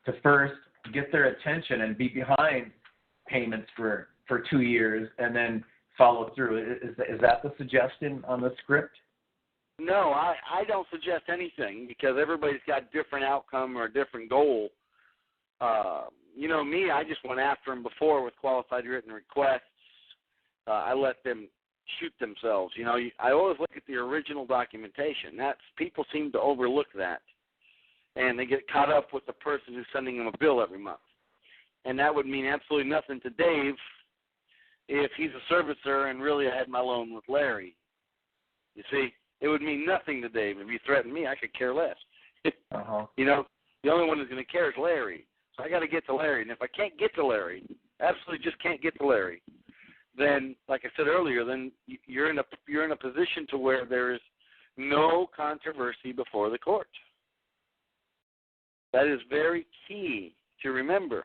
to first get their attention and be behind payments for 2 years and then follow through. Is that the suggestion on the script? No, I don't suggest anything because everybody's got a different outcome or a different goal. You know me, I just went after them before with qualified written requests. I let them shoot themselves. You know, I always look at the original documentation. People seem to overlook that, and they get caught up with the person who's sending them a bill every month. And that would mean absolutely nothing to Dave if he's a servicer and really I had my loan with Larry. You see, it would mean nothing to Dave. If he threatened me, I could care less. You know, the only one who's going to care is Larry. So I got to get to Larry. And if I can't get to Larry, absolutely just can't get to Larry, then, like I said earlier, then you're in a position to where there is no controversy before the court. That is very key to remember.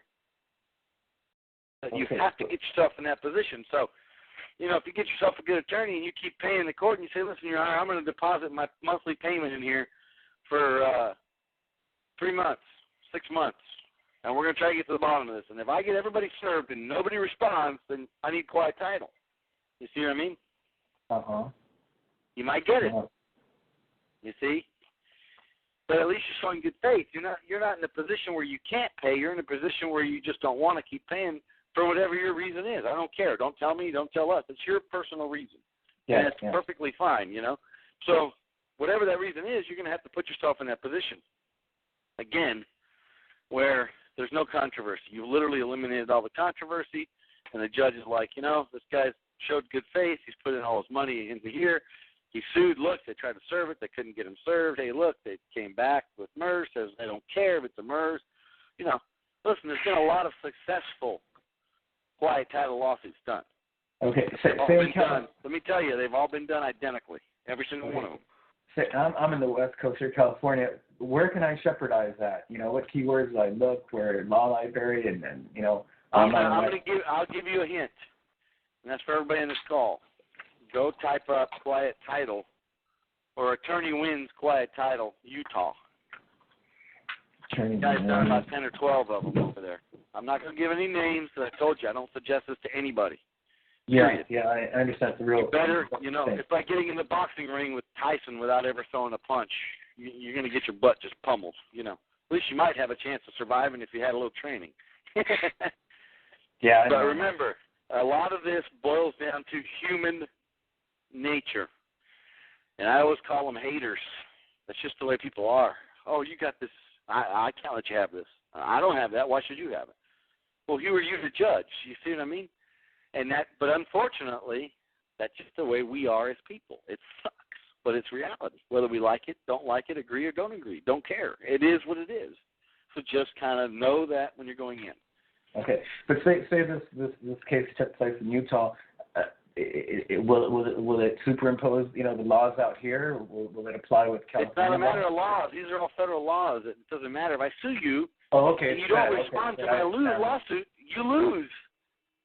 You have to get yourself in that position. So, you know, if you get yourself a good attorney and you keep paying the court and you say, listen, Your Honor, I'm going to deposit my monthly payment in here for 3 months, 6 months, and we're going to try to get to the bottom of this. And if I get everybody served and nobody responds, then I need quiet title. You see what I mean? You might get it. You see? But at least you're showing good faith. You're not in a position where you can't pay. You're in a position where you just don't want to keep paying for whatever your reason is. I don't care. Don't tell me. Don't tell us. It's your personal reason. Yeah, and that's perfectly fine, you know. So whatever that reason is, you're going to have to put yourself in that position, again, where there's no controversy. You literally eliminated all the controversy, and the judge is like, you know, this guy showed good faith. He's put in all his money into here. He sued. Look, they tried to serve it. They couldn't get him served. Hey, look, they came back with MERS. Says they don't care if it's a MERS. You know, listen, there's been a lot of successful quiet title lawsuits done. Okay. Let me tell you, they've all been done identically, every single one of them. I'm in the West Coast here, California. Where can I shepherdize that? You know, what keywords I look, where law library, and then, you know, I'll give you a hint, and that's for everybody in this call. Go type up quiet title or attorney wins quiet title, Utah. You guys done about 10 or 12 of them over there. I'm not going to give any names, because I told you I don't suggest this to anybody. Period. Yeah, I understand the real. You better, you know, it's like getting in the boxing ring with Tyson without ever throwing a punch. You're going to get your butt just pummeled, you know. At least you might have a chance of surviving if you had a little training. Yeah. But remember, a lot of this boils down to human nature. And I always call them haters. That's just the way people are. Oh, you got this. I can't let you have this. I don't have that. Why should you have it? Well, who are you to judge? You see what I mean? But unfortunately, that's just the way we are as people. It sucks, but it's reality. Whether we like it, don't like it, agree or don't agree, don't care. It is what it is. So just kind of know that when you're going in. Okay, but say this case took place in Utah. Will it superimpose, you know, the laws out here? Will it apply with California? It's not a matter of laws. These are all federal laws. It doesn't matter. If I sue you and you don't respond to my lawsuit, you lose.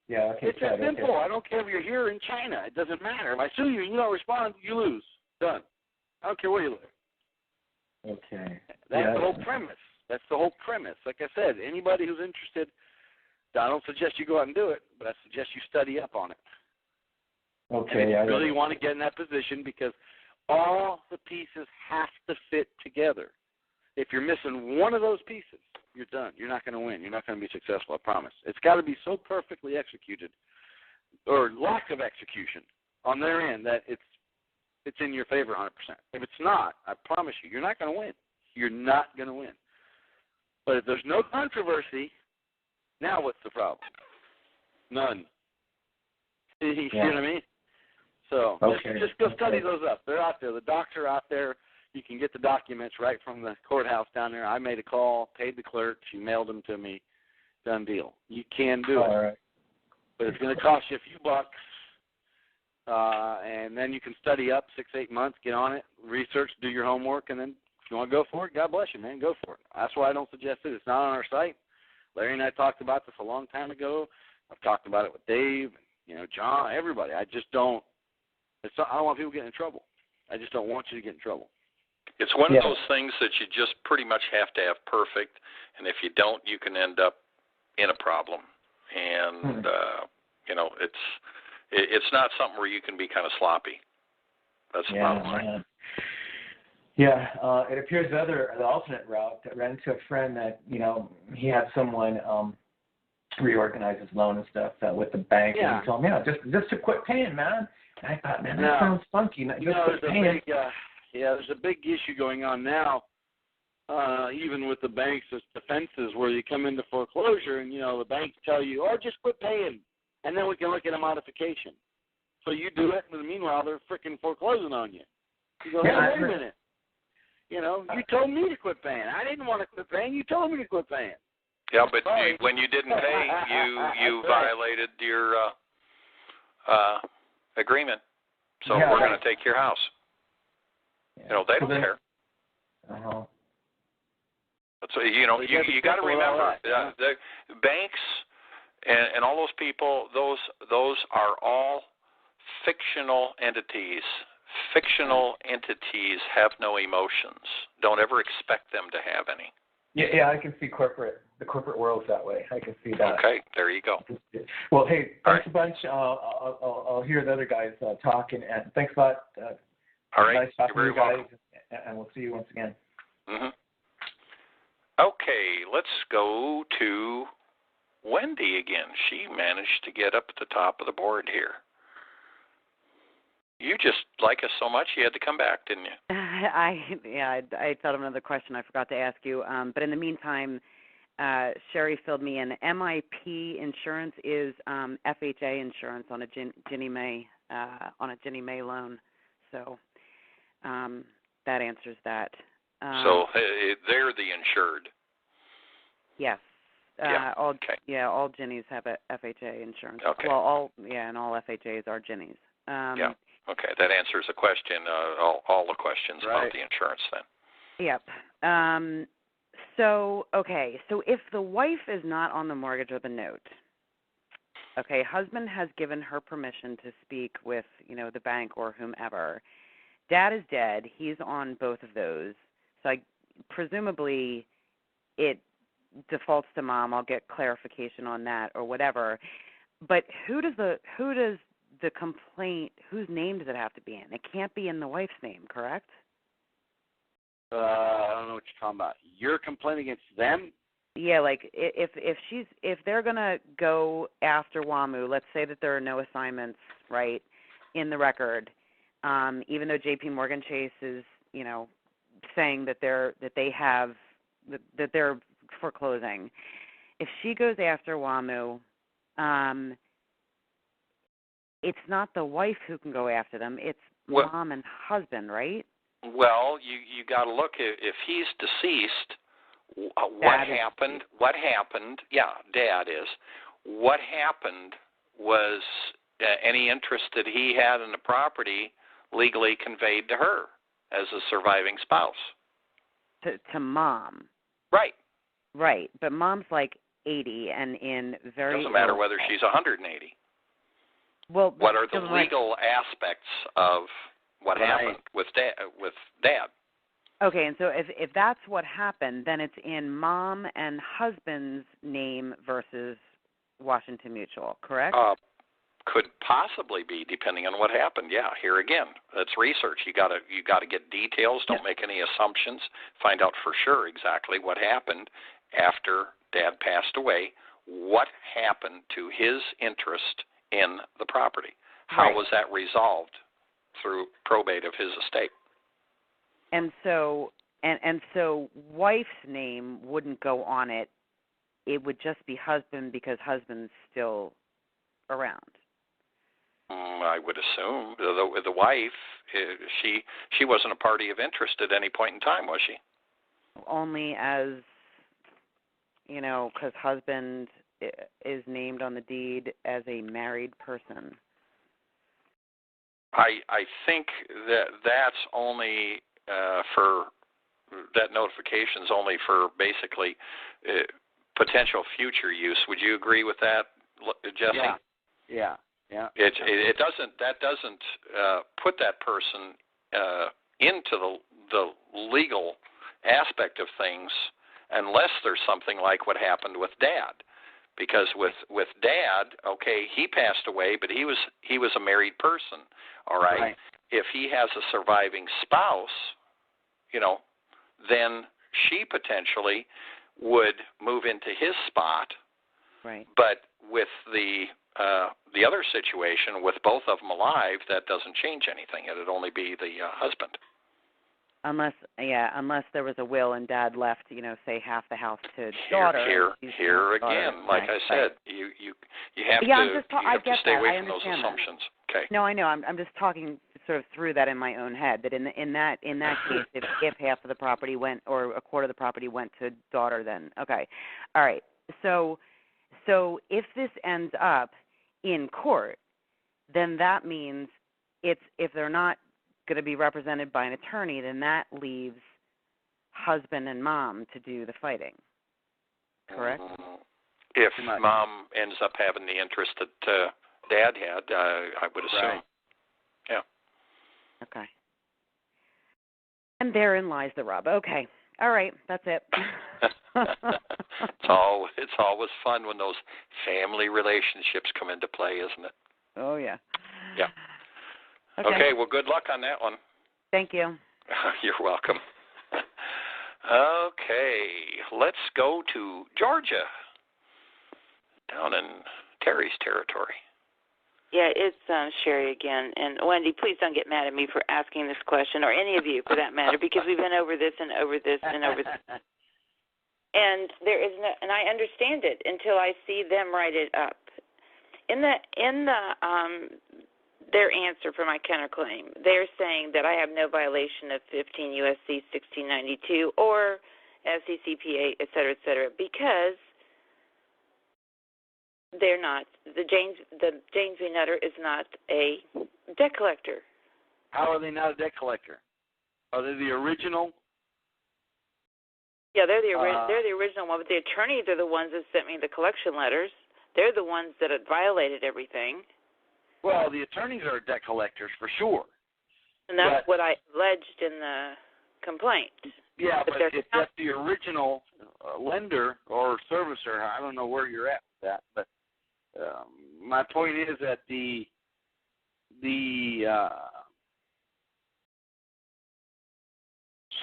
Yeah, okay. It's that simple. I don't care if you're here in China. It doesn't matter. If I sue you and you don't respond, you lose. Done. I don't care where you live. Okay. That's the whole premise. That's the whole premise. Like I said, anybody who's interested, I don't suggest you go out and do it, but I suggest you study up on it. Okay. And you really want to get in that position because all the pieces have to fit together. If you're missing one of those pieces, you're done. You're not going to win. You're not going to be successful, I promise. It's got to be so perfectly executed, or lack of execution on their end, that it's in your favor 100%. If it's not, I promise you, you're not going to win. You're not going to win. But if there's no controversy, now what's the problem? None. You see what I mean? So just go study those up. They're out there. The docs are out there. You can get the documents right from the courthouse down there. I made a call, paid the clerk. She mailed them to me. Done deal. You can do it. All right. But it's going to cost you a few bucks. And then you can study up 6-8 months, get on it, research, do your homework, and then if you want to go for it, God bless you, man, go for it. That's why I don't suggest it. It's not on our site. Larry and I talked about this a long time ago. I've talked about it with Dave, you know, John, everybody. I just don't. I don't want people getting in trouble. I just don't want you to get in trouble. It's one of those things that you just pretty much have to have perfect, and if you don't, you can end up in a problem. And you know, it's not something where you can be kind of sloppy. That's the bottom line. Yeah, it appears the alternate route that ran into a friend that, he had someone reorganize his loan and stuff with the bank, and he told me, just to quit paying, man. And I thought, man, that sounds funky. There's a big issue going on now, even with the banks, it's defenses where you come into foreclosure and, the banks tell you, just quit paying, and then we can look at a modification. So you do it, and meanwhile, they're freaking foreclosing on you. You go, hey, wait a minute. You told me to quit paying. I didn't want to quit paying. You told me to quit paying. Yeah, but when you didn't pay, you violated your agreement. So we're going to take your house. Yeah. They don't care. Uh-huh. So you got to remember, the banks and all those people, those are all fictional entities. Fictional entities have no emotions. Don't ever expect them to have any. Yeah, I can see the corporate world's that way. I can see that. Okay, there you go. Well, hey, thanks a bunch. I'll hear the other guys talk, and thanks a lot. All right, nice talking you're very to you guys, welcome. and we'll see you once again. Mm-hmm. Okay, let's go to Wendy again. She managed to get up at the top of the board here. You just like us so much you had to come back, didn't you? I thought of another question I forgot to ask you. But in the meantime, Sherry filled me in. MIP insurance is FHA insurance on a Ginnie Mae loan. So that answers that. So they're the insured. Yes. All Ginnies have a FHA insurance. Okay. Well, all FHAs are Ginnies. Yeah. Okay, that answers the question. All the questions about the insurance then. Yep. So if the wife is not on the mortgage or the note, husband has given her permission to speak with, the bank or whomever. Dad is dead. He's on both of those. So presumably it defaults to mom. I'll get clarification on that or whatever. But who does the complaint, whose name does it have to be in? It can't be in the wife's name, correct? I don't know what you're talking about. Your complaint against them? Yeah, like if they're gonna go after WAMU, let's say that there are no assignments, right, in the record, even though JP Morgan Chase is, saying that they're foreclosing. If she goes after WAMU, it's not the wife who can go after them. It's mom and husband, right? Well, you got to look if he's deceased. What happened? What happened? Yeah, Dad is. What happened was any interest that he had in the property legally conveyed to her as a surviving spouse. To mom. Right. Right, but mom's like 80 and in very. Doesn't matter whether she's 180. Well, what are the legal aspects of what happened with Dad? Okay, and so if that's what happened, then it's in mom and husband's name versus Washington Mutual, correct? Could possibly be, depending on what happened. Yeah, here again, that's research. You got to get details. Don't make any assumptions. Find out for sure exactly what happened after Dad passed away. What happened to his interest in the property? How was that resolved through probate of his estate? And so wife's name wouldn't go on it. It would just be husband because husband's still around. I would assume the wife, she wasn't a party of interest at any point in time, was she? Only as, because husband is named on the deed as a married person. I think that's only for that notification's only for basically potential future use. Would you agree with that, Jesse? Yeah. It doesn't put that person into the legal aspect of things unless there's something like what happened with Dad. Because with Dad, okay, he passed away, but he was a married person, all right? If he has a surviving spouse, then she potentially would move into his spot. Right. But with the other situation, with both of them alive, that doesn't change anything. It'd only be the husband. Unless there was a will and Dad left, say half the house to daughter. Here again, like I said, you have to stay away from those assumptions. Okay. No, I know. I'm just talking sort of through that in my own head. That in that case, if half of the property went or a quarter of the property went to daughter, then okay, all right. So if this ends up in court, then that means if they're not going to be represented by an attorney, then that leaves husband and mom to do the fighting. Correct? If mom ends up having the interest that Dad had, I would assume. Right. Yeah. Okay. And therein lies the rub. Okay. All right. That's it. It's always fun when those family relationships come into play, isn't it? Oh, yeah. Yeah. Okay, well, good luck on that one. Thank you. You're welcome. Okay, let's go to Georgia, down in Terry's territory. Yeah, it's Sherry again. And Wendy, please don't get mad at me for asking this question, or any of you for that matter, because we've been over this and over this and over this. And there is no, and I understand it until I see them write it up. In the their answer for my counterclaim, they're saying that I have no violation of 15 U.S.C. 1692 or FCCPA, et cetera, because they're not. The James V. Nutter is not a debt collector. How are they not a debt collector? Are they the original? Yeah, they're the original one, but the attorneys are the ones that sent me the collection letters. They're the ones that had violated everything. Well, the attorneys are debt collectors for sure. And that's what I alleged in the complaint. Yeah, but if that's the original lender or servicer, I don't know where you're at with that, but my point is that the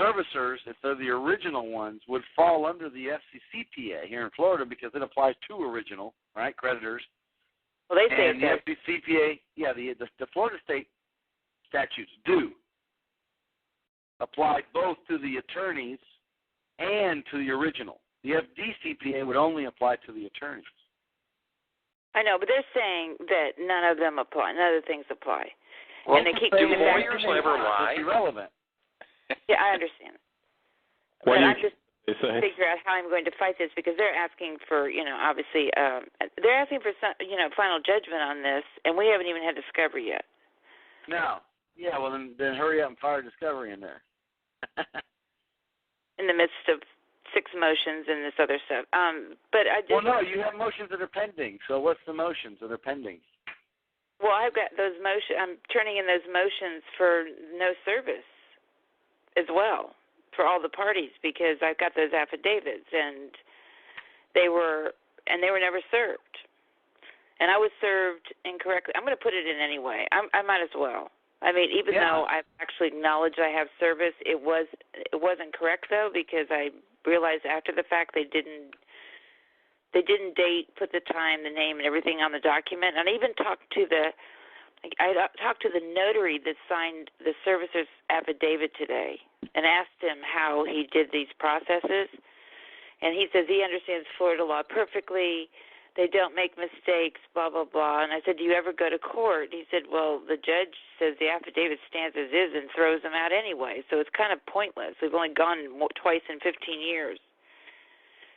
servicers, if they're the original ones, would fall under the FCCPA here in Florida because it applies to original, right, creditors. Well, they say and the FCCPA, yeah, the Florida state statutes do apply both to the attorneys and to the original. The FDCPA would only apply to the attorneys. I know, but they're saying that none of them apply. None of the things apply. Well, and they keep do lawyers never lie? It's irrelevant. Yeah, I understand. But I'm just figure out how I'm going to fight this because they're asking for, obviously, they're asking for some, final judgment on this, and we haven't even had discovery yet. No. Yeah, well, then hurry up and fire discovery in there. In the midst of 6 motions and this other stuff. But I just... Well, no, you have motions that are pending. So what's the motions that are pending? Well, I've got those motions. I'm turning in those motions for no service as well for all the parties because I've got those affidavits and they were never served. And I was served incorrectly. I'm going to put it in anyway. I might as well. I mean, even though I've actually acknowledged I have service, it wasn't correct though because I realized after the fact they didn't date, put the time, the name, and everything on the document. And I even talked to the notary that signed the servicer's affidavit today and asked him how he did these processes. And he says he understands Florida law perfectly. They don't make mistakes, blah, blah, blah. And I said, do you ever go to court? He said, well, the judge says the affidavit stands as is and throws them out anyway, so it's kind of pointless. We've only gone twice in 15 years.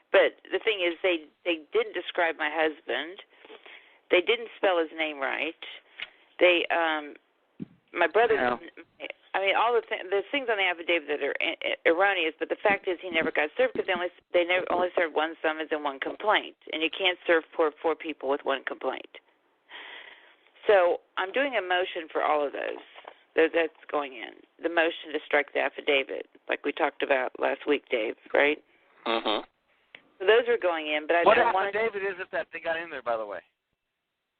But the thing is, they didn't describe my husband. They didn't spell his name right. They, my brother, I mean, all there's things on the affidavit that are erroneous, but the fact is he never got served because they only served one summons and one complaint, and you can't serve four people with one complaint. So I'm doing a motion for all of those. That's going in. The motion to strike the affidavit, like we talked about last week, Dave, right? Mm-hmm. So those are going in, but what affidavit is it that they got in there, by the way?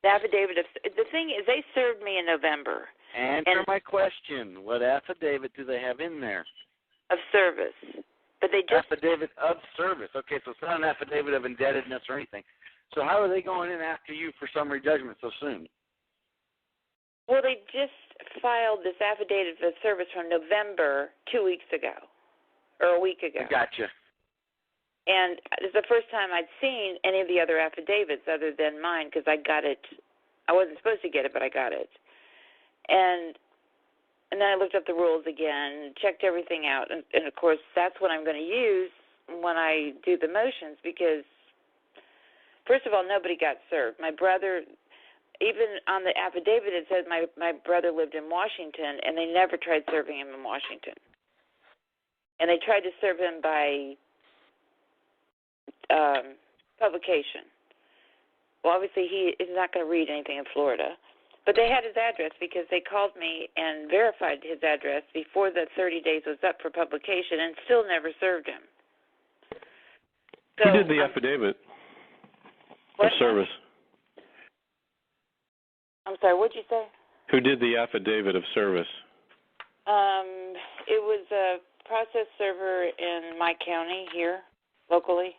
The affidavit the thing is, they served me in November. Answer my question. What affidavit do they have in there? of service. But they just affidavit of service. Okay, so it's not an affidavit of indebtedness or anything. So how are they going in after you for summary judgment so soon? Well, they just filed this affidavit of service from November 2 weeks ago, or a week ago. Gotcha. And it's the first time I'd seen any of the other affidavits other than mine because I got it. I wasn't supposed to get it, but I got it. And then I looked up the rules again, checked everything out, and of course that's what I'm going to use when I do the motions because, first of all, nobody got served. My brother, even on the affidavit, it says my brother lived in Washington, and they never tried serving him in Washington. And they tried to serve him by publication. Well, obviously he is not going to read anything in Florida. But they had his address because they called me and verified his address before the 30 days was up for publication and still never served him. So, who did the affidavit of service? I'm sorry, what'd you say? Who did the affidavit of service? It was a process server in my county here, locally.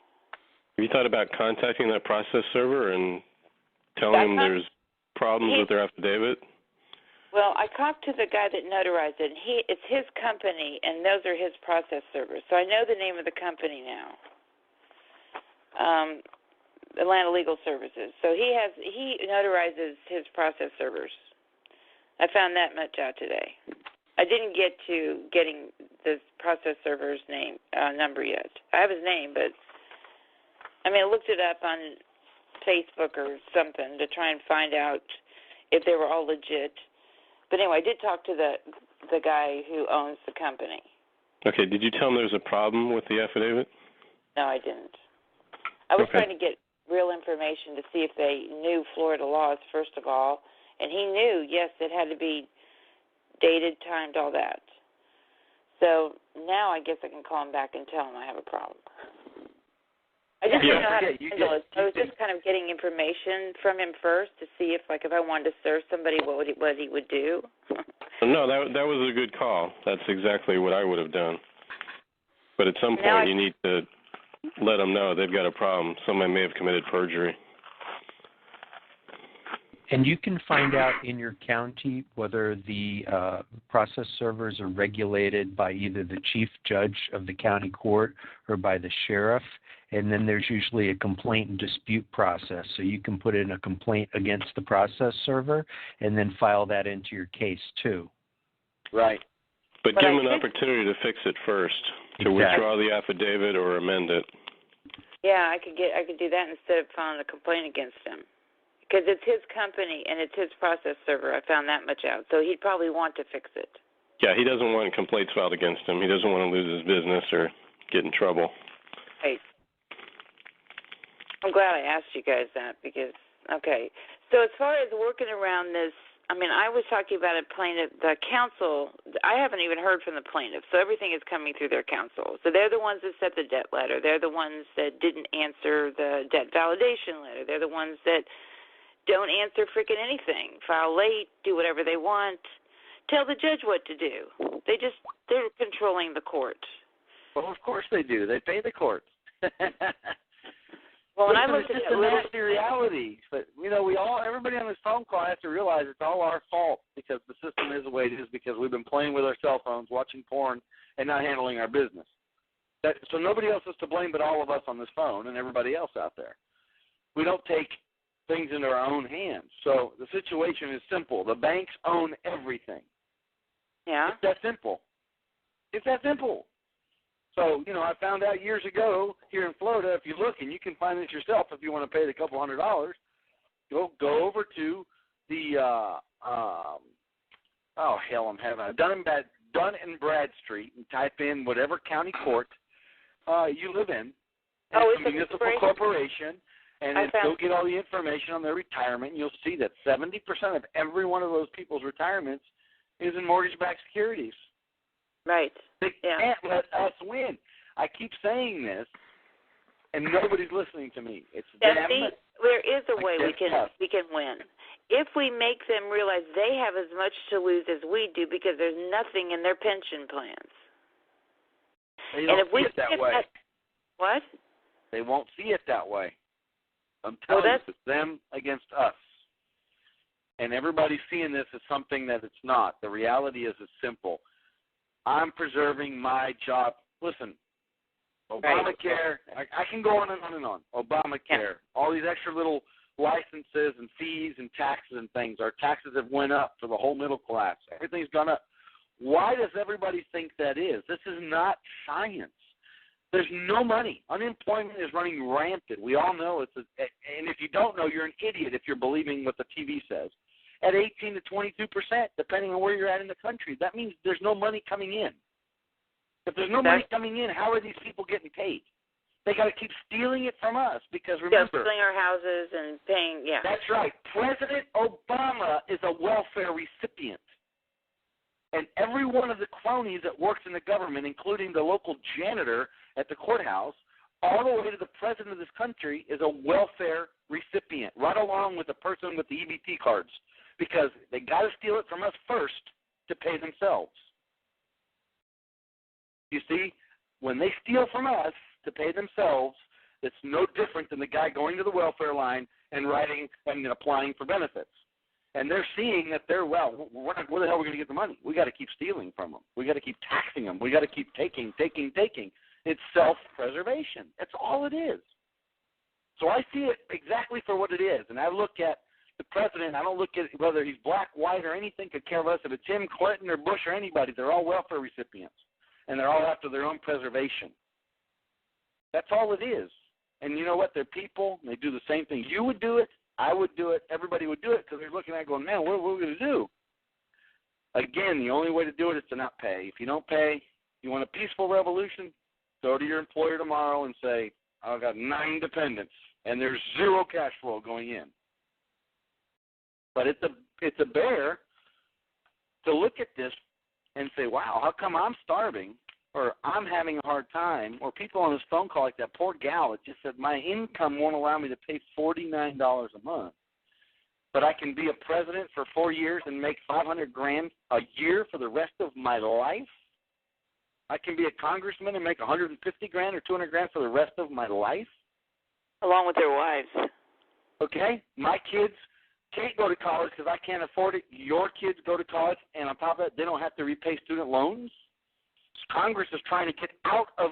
Have you thought about contacting that process server and telling them there's problems with their affidavit? Well, I talked to the guy that notarized it, and it's his company, and those are his process servers. So I know the name of the company now, Atlanta Legal Services. So he notarizes his process servers. I found that much out today. I didn't get to getting the process server's name number yet. I have his name, but I looked it up on Facebook or something to try and find out if they were all legit. But anyway, I did talk to the guy who owns the company. Okay, did you tell him there was a problem with the affidavit? No, I didn't. I was trying to get real information to see if they knew Florida laws, first of all. And he knew, yes, it had to be dated, timed, all that. So now I guess I can call him back and tell him I have a problem. I just didn't know how to handle it. I was just kind of getting information from him first to see if I wanted to serve somebody, what he would do. No, that was a good call. That's exactly what I would have done. But at some point, you need to let them know they've got a problem. Somebody may have committed perjury. And you can find out in your county whether the process servers are regulated by either the chief judge of the county court or by the sheriff. And then there's usually a complaint and dispute process. So you can put in a complaint against the process server and then file that into your case too. Right. But give them an opportunity to fix it first, to withdraw the affidavit or amend it. Yeah, I could do that instead of filing a complaint against him. Because it's his company and it's his process server. I found that much out. So he'd probably want to fix it. Yeah, he doesn't want complaints filed against him. He doesn't want to lose his business or get in trouble. Right. I'm glad I asked you guys that because, okay. So as far as working around this, I was talking about a plaintiff, the counsel. I haven't even heard from the plaintiff, so everything is coming through their counsel. So they're the ones that sent the debt letter. They're the ones that didn't answer the debt validation letter. They're the ones that don't answer freaking anything, file late, do whatever they want, tell the judge what to do. They're controlling the court. Well, of course they do. They pay the courts. Well, when I looked at it's just a nasty reality. But, everybody on this phone call has to realize it's all our fault because the system is the way it is because we've been playing with our cell phones, watching porn, and not handling our business. So nobody else is to blame but all of us on this phone and everybody else out there. We don't take things into our own hands. So the situation is simple. The banks own everything. Yeah. It's that simple. It's that simple. So, I found out years ago here in Florida, if you look, and you can find it yourself if you want to pay the couple $100, go over to the, Dun and Bradstreet and type in whatever county court you live in. It's a municipal corporation. And then go get all the information on their retirement, and you'll see that 70% of every one of those people's retirements is in mortgage-backed securities. Right. They can't let us win. I keep saying this, and nobody's listening to me. It's them. There is a way we can win. If we make them realize they have as much to lose as we do because there's nothing in their pension plans. They don't see it that way. What? They won't see it that way. I'm telling you, it's them against us. And everybody's seeing this as something that it's not. The reality is it's simple. I'm preserving my job. Listen, Obamacare, I can go on and on and on. Obamacare, all these extra little licenses and fees and taxes and things. Our taxes have went up for the whole middle class. Everything's gone up. Why does everybody think that is? This is not science. There's no money. Unemployment is running rampant. We all know it's and if you don't know, you're an idiot if you're believing what the TV says. At 18 to 22%, depending on where you're at in the country. That means there's no money coming in. If there's no money coming in, how are these people getting paid? They got to keep stealing it from us because remember, stealing our houses and paying. Yeah, that's right. President Obama is a welfare recipient. And every one of the cronies that works in the government, including the local janitor at the courthouse, all the way to the president of this country, is a welfare recipient, right along with the person with the EBT cards, because they got to steal it from us first to pay themselves. You see, when they steal from us to pay themselves, it's no different than the guy going to the welfare line and writing and applying for benefits. And they're seeing that where the hell are we going to get the money? We got to keep stealing from them. We got to keep taxing them. We got to keep taking. It's self-preservation. That's all it is. So I see it exactly for what it is. And I look at the president. I don't look at whether he's black, white, or anything. Could care less if it's him, Clinton, or Bush, or anybody. They're all welfare recipients, and they're all after their own preservation. That's all it is. And you know what? They're people. And they do the same thing. You would do it. I would do it. Everybody would do it because they're looking at it going, man, what are we going to do? Again, the only way to do it is to not pay. If you don't pay, you want a peaceful revolution, go to your employer tomorrow and say, I've got 9 dependents, and there's 0 cash flow going in. But it's a bear to look at this and say, wow, how come I'm starving or I'm having a hard time, or people on this phone call like that poor gal that just said my income won't allow me to pay $49 a month, but I can be a president for 4 years and make $500,000 a year for the rest of my life? I can be a congressman and make $150,000 or $200,000 for the rest of my life? Along with their wives. Okay? My kids can't go to college because I can't afford it. Your kids go to college, and on top of that, they don't have to repay student loans. Congress is trying to get out of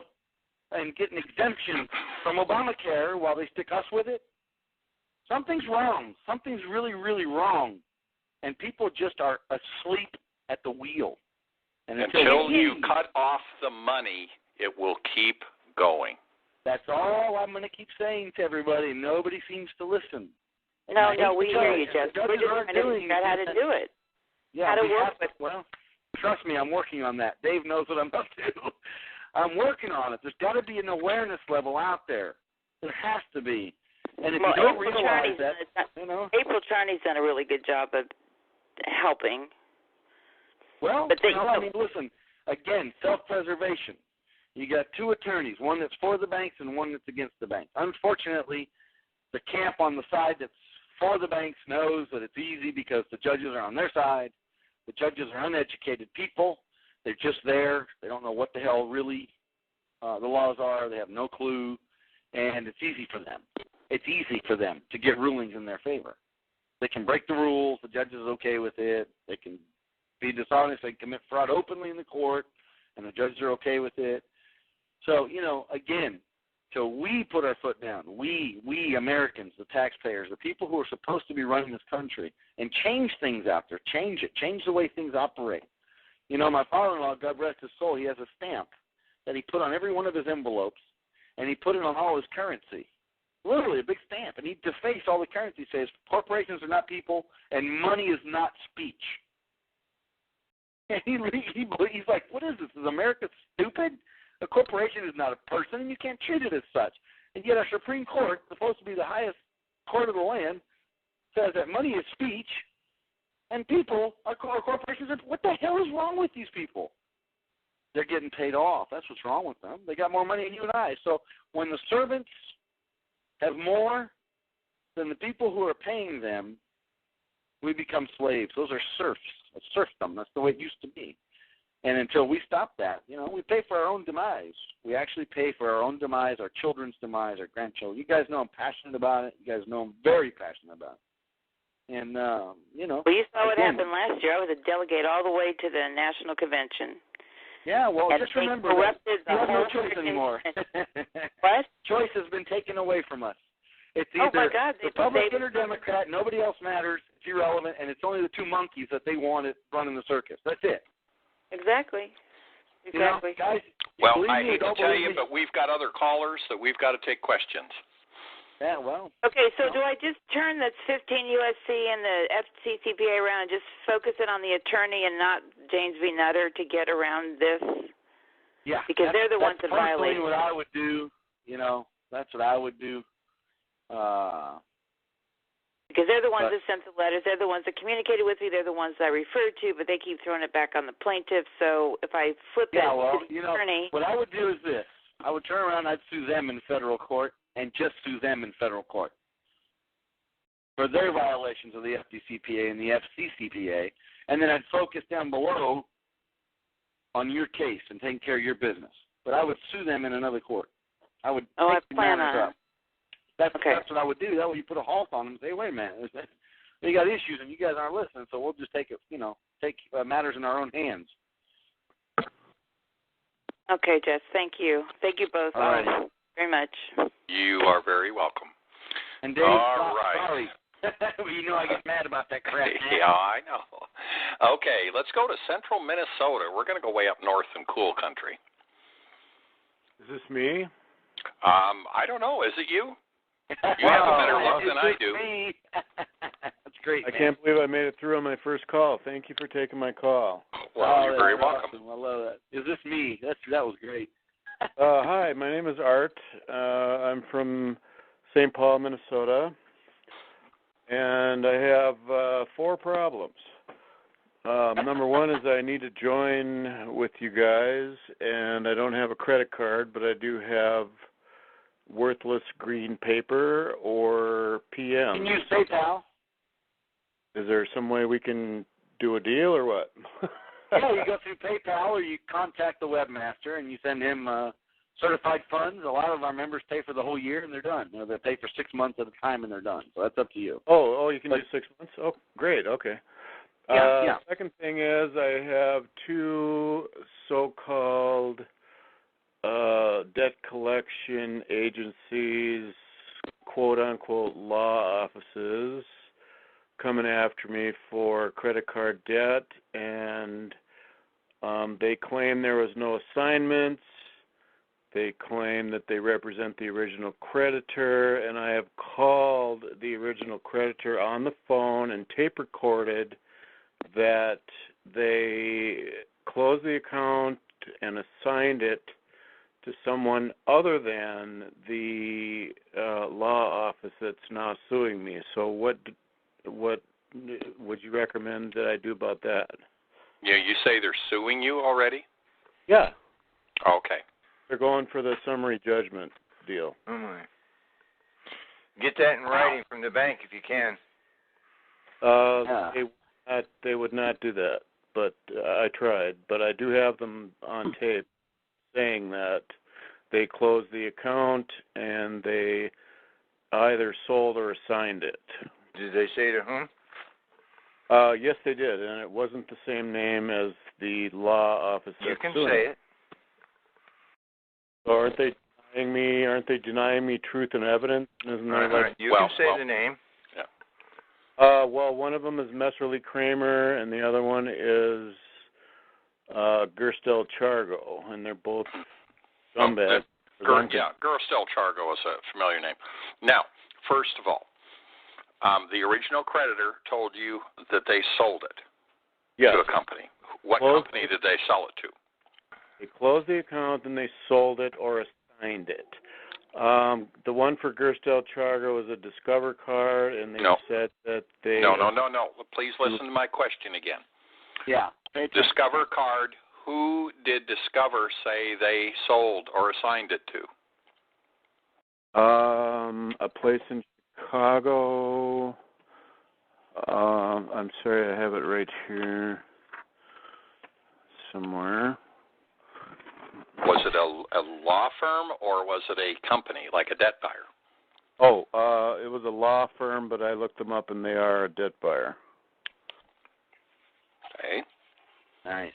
and get an exemption from Obamacare while they stick us with it. Something's wrong. Something's really, really wrong. And people just are asleep at the wheel. And until you cut off the money, it will keep going. That's all I'm going to keep saying to everybody. Nobody seems to listen. No, we hear you, Jeff. We're just trying to figure out how to do it. Yeah, how to work with it. Well, trust me, I'm working on that. Dave knows what I'm up to. I'm working on it. There's got to be an awareness level out there. There has to be. And if you don't realize that, April Charney's done a really good job of helping. Well, listen, again, self-preservation. You got 2 attorneys, one that's for the banks and one that's against the banks. Unfortunately, the camp on the side that's for the banks knows that it's easy because the judges are on their side. The judges are uneducated people. They're just there. They don't know what the hell really the laws are. They have no clue, and it's easy for them. It's easy for them to get rulings in their favor. They can break the rules. The judge is okay with it. They can be dishonest. They can commit fraud openly in the court, and the judges are okay with it. So, again, till we put our foot down, we Americans, the taxpayers, the people who are supposed to be running this country, and change things out there, change the way things operate. My father-in-law, God rest his soul, he has a stamp that he put on every one of his envelopes, and he put it on all his currency. Literally a big stamp, and he defaced all the currency. He says corporations are not people, and money is not speech. And he's like, what is this? Is America stupid? A corporation is not a person, and you can't treat it as such. And yet our Supreme Court, supposed to be the highest court of the land, says that money is speech, and people are corporations. What the hell is wrong with these people? They're getting paid off. That's what's wrong with them. They got more money than you and I. So when the servants have more than the people who are paying them, we become slaves. Those are serfs. It's serfdom. That's the way it used to be. And until we stop that, we pay for our own demise. We actually pay for our own demise, our children's demise, our grandchildren. You guys know I'm passionate about it. You guys know I'm very passionate about it. And, Well, you saw what happened last year. I was a delegate all the way to the National Convention. Yeah, well, and just remember, we have no choice anymore. What? Choice has been taken away from us. It's oh, either my God, Republican or Democrat. Nobody else matters. It's irrelevant, and it's only the two monkeys that they want running the circus. That's it. Exactly. Guys, well, I hate to tell you, but we've got other callers that we've got to take questions. Yeah, well. Okay, so do I just turn that's 15 USC and the FCCPA around and just focus it on the attorney and not James V. Nutter to get around this? Yeah. Because they're the ones that violate. That's what I would do. That's what I would do. Because they're the ones that sent the letters. They're the ones that communicated with me. They're the ones that I referred to, but they keep throwing it back on the plaintiff. So if I flip it to the attorney. What I would do is this. I would turn around and I'd sue them in federal court and just sue them in federal court for their violations of the FDCPA and the FCCPA, and then I'd focus down below on your case and taking care of your business. But I would sue them in another court. I would I plan on it. That's what I would do. That way you put a halt on them and say, wait a minute, you got issues and you guys aren't listening, so we'll just take matters in our own hands. Okay, Jess, thank you. Thank you both very much. You are very welcome. And Dave, sorry. I get mad about that crap. Yeah, I know. Okay, let's go to central Minnesota. We're going to go way up north in cool country. Is this me? I don't know. Is it you? You have a better luck than I do. Me. That's great. I can't believe I made it through on my first call. Thank you for taking my call. Well, you're very welcome. Awesome. I love that. Is this me? That was great. Hi, my name is Art. I'm from St. Paul, Minnesota, and I have 4 problems. Number 1 is I need to join with you guys, and I don't have a credit card, but I do have worthless green paper or PM. Can you use PayPal? Is there some way we can do a deal or what? Yeah, you go through PayPal or you contact the webmaster and you send him certified funds. A lot of our members pay for the whole year and they're done. They pay for 6 months at a time and they're done. So that's up to you. Oh, you can do 6 months? Oh, great. Okay. Yeah. Second thing is I have 2 so-called debt collection agencies, quote-unquote law offices, coming after me for credit card debt, and they claim there was no assignments. They claim that they represent the original creditor, and I have called the original creditor on the phone and tape recorded that they closed the account and assigned it to someone other than the law office that's now suing me. So what would you recommend that I do about that? Yeah, you say they're suing you already? Yeah. Okay. They're going for the summary judgment deal. Oh my. Get that in writing from the bank if you can. They would not do that, but I tried. But I do have them on tape saying that they closed the account and they either sold or assigned it. Did they say to whom? Yes, they did, and it wasn't the same name as the law office. You can say it. So aren't they denying me truth and evidence? Isn't that like, you can say the name. Yeah. Well, one of them is Messerly Kramer, and the other one is Gerstel Chargo, and they're both scumbags. Gerstel Chargo is a familiar name. Now, first of all, the original creditor told you that they sold it to a company. What company did they sell it to? They closed the account and they sold it or assigned it. The one for Gerstel Chargo was a Discover card, and they said that they... No. Please listen to my question again. Yeah. Discover card, who did Discover say they sold or assigned it to? A place in Chicago. I'm sorry, I have it right here. somewhere. Was it a law firm or was it a company, like a debt buyer? Oh, it was a law firm, but I looked them up, and they are a debt buyer. Okay. Nice.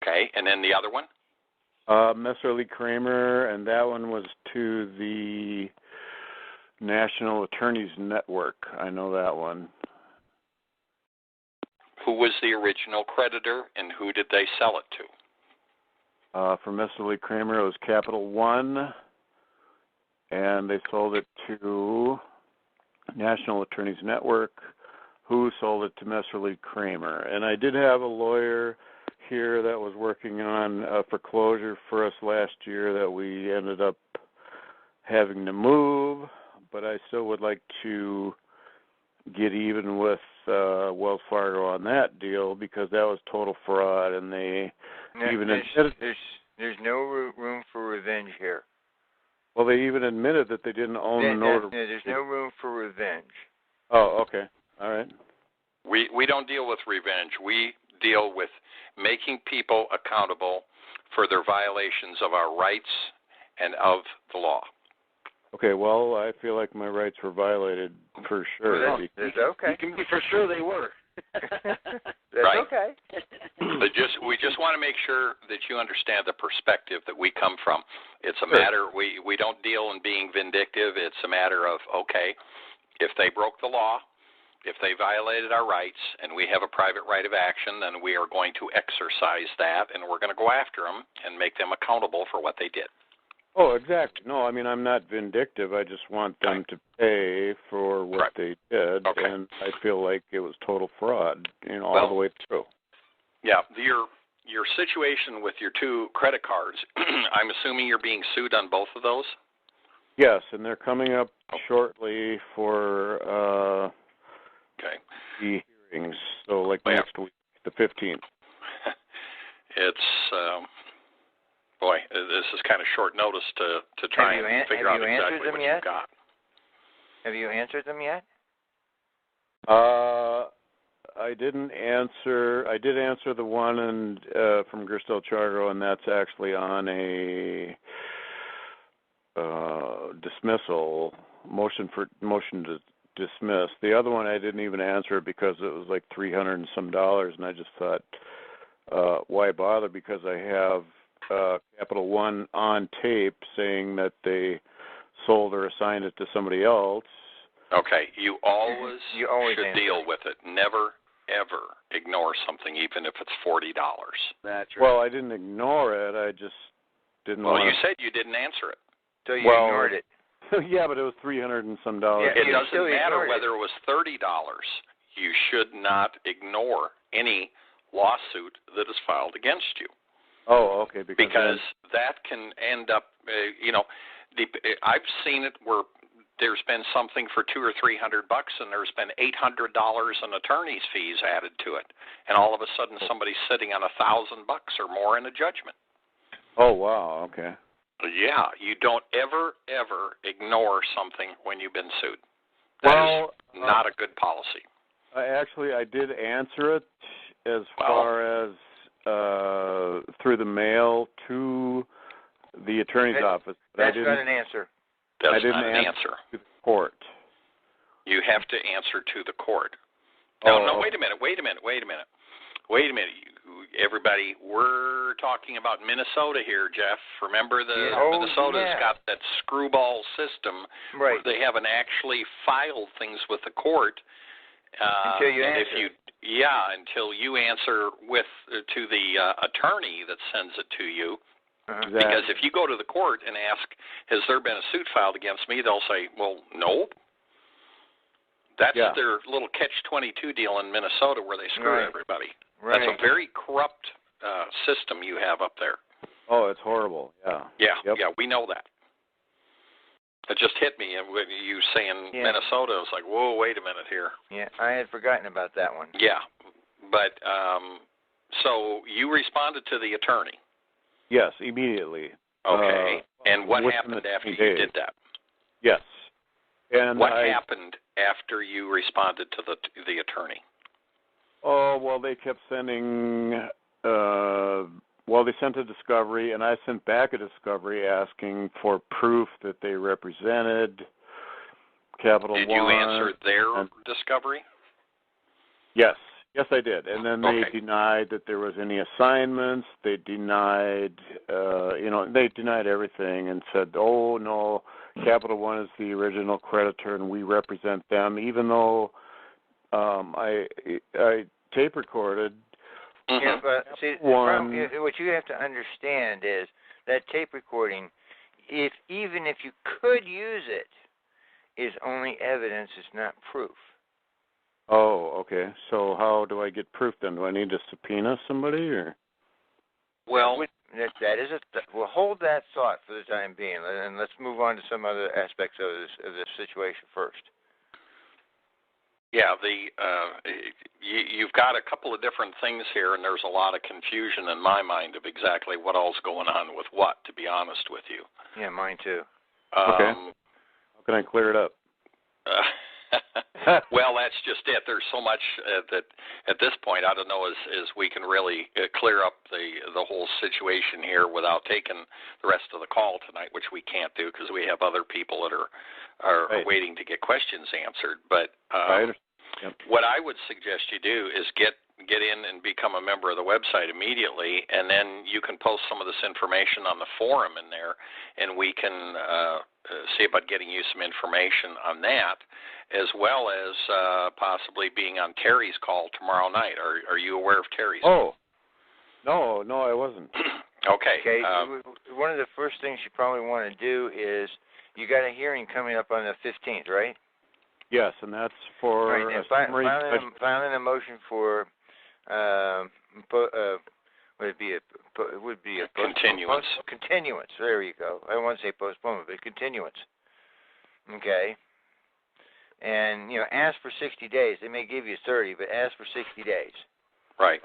Okay, and then the other one? Messerly Kramer, and that one was to the National Attorneys Network. I know that one. Who was the original creditor, and who did they sell it to? For Messerly Kramer, it was Capital One, and they sold it to National Attorneys Network, who sold it to Messerly Kramer. And I did have a lawyer here that was working on a foreclosure for us last year that we ended up having to move, but I still would like to get even with Wells Fargo on that deal because that was total fraud, and they there's no room for revenge here. Well, they even admitted that they didn't own the note. There's no room for revenge. Oh, okay. All right. We don't deal with revenge. We deal with making people accountable for their violations of our rights and of the law. Okay, well, I feel like my rights were violated for sure. Well, that's okay. You can be for sure they were. That's right? okay. We just want to make sure that you understand the perspective that we come from. It's a matter, we don't deal in being vindictive. It's a matter of, okay, if they broke the law, if they violated our rights, and we have a private right of action, then we are going to exercise that, and we're going to go after them and make them accountable for what they did. Oh, exactly. No, I mean, I'm not vindictive. I just want them to pay for what they did, and I feel like it was total fraud, all the way through. Yeah, your situation with your two credit cards, I'm assuming you're being sued on both of those? Yes, and they're coming up shortly for the hearings, so like next week, the 15th. It's... Boy, this is kind of short notice to try and figure out exactly what you've got. Have you answered them yet? I didn't answer. I did answer the one from Gristel Chargo, and that's actually on a dismissal motion to dismiss. The other one I didn't even answer because it was like $300 and some, and I just thought, why bother? Because I have Capital One on tape saying that they sold or assigned it to somebody else. Okay, you always should answer. deal with it. Never, ever ignore something, even if it's $40. That's right. Well, I didn't ignore it. I just didn't want to... you said you didn't answer it. So you ignored it. Yeah, but it was $300 and some. It doesn't matter whether it was $30. You should not ignore any lawsuit that is filed against you. Oh, okay. Because that can end up, I've seen it where there's been something for $200 or $300, and there's been $800 in attorney's fees added to it, and all of a sudden somebody's sitting on $1,000 or more in a judgment. Oh, wow. Okay. Yeah, you don't ever ignore something when you've been sued. That is not a good policy. I did answer it as far as through the mail to the attorney's office. But That's not an answer. That's not an answer. To the court. You have to answer to the court. No, wait a minute. Everybody, we're talking about Minnesota here, Jeff. Remember Minnesota's got that screwball system where they haven't actually filed things with the court. Until you answer. Until you answer to the attorney that sends it to you. Exactly. Because if you go to the court and ask, has there been a suit filed against me, they'll say, well, no. That's their little catch-22 deal in Minnesota where they screw everybody. Right. That's a very corrupt system you have up there. Oh, it's horrible. Yeah. Yeah, we know that. It just hit me when you saying Minnesota. I was like, whoa, wait a minute here. Yeah, I had forgotten about that one. Yeah, but so you responded to the attorney. Yes, immediately. Okay, and what happened after you did that? Yes. And what happened after you responded to the attorney? Oh, well, they kept sending well, they sent a discovery, and I sent back a discovery asking for proof that they represented Capital One. Did you answer their discovery? Yes. Yes, I did. And then they denied that there was any assignments. They denied, they denied everything and said, oh, no, Capital One is the original creditor and we represent them, even though I tape recorded. Yeah, but see, what you have to understand is that tape recording, even if you could use it, is only evidence, it's not proof. Oh, okay. So how do I get proof then? Do I need to subpoena somebody or? Well, that is we'll hold that thought for the time being, and let's move on to some other aspects of this situation first. Yeah, you've got a couple of different things here, and there's a lot of confusion in my mind of exactly what all's going on with what, to be honest with you. Yeah, mine too. Okay. How can I clear it up? Well, that's just it. There's so much that at this point I don't know as we can really clear up the whole situation here without taking the rest of the call tonight, which we can't do because we have other people that are waiting to get questions answered. But what I would suggest you do is get in and become a member of the website immediately, and then you can post some of this information on the forum in there, and we can see about getting you some information on that, as well as possibly being on Terry's call tomorrow night. Are you aware of Terry's call? No, I wasn't. Okay. One of the first things you probably want to do is you got a hearing coming up on the 15th, right? Yes, and that's for filing a motion for would be a continuance. Continuance. There you go. I don't want to say postponement, but continuance. Okay. And ask for 60 days. They may give you 30, but ask for 60 days. Right.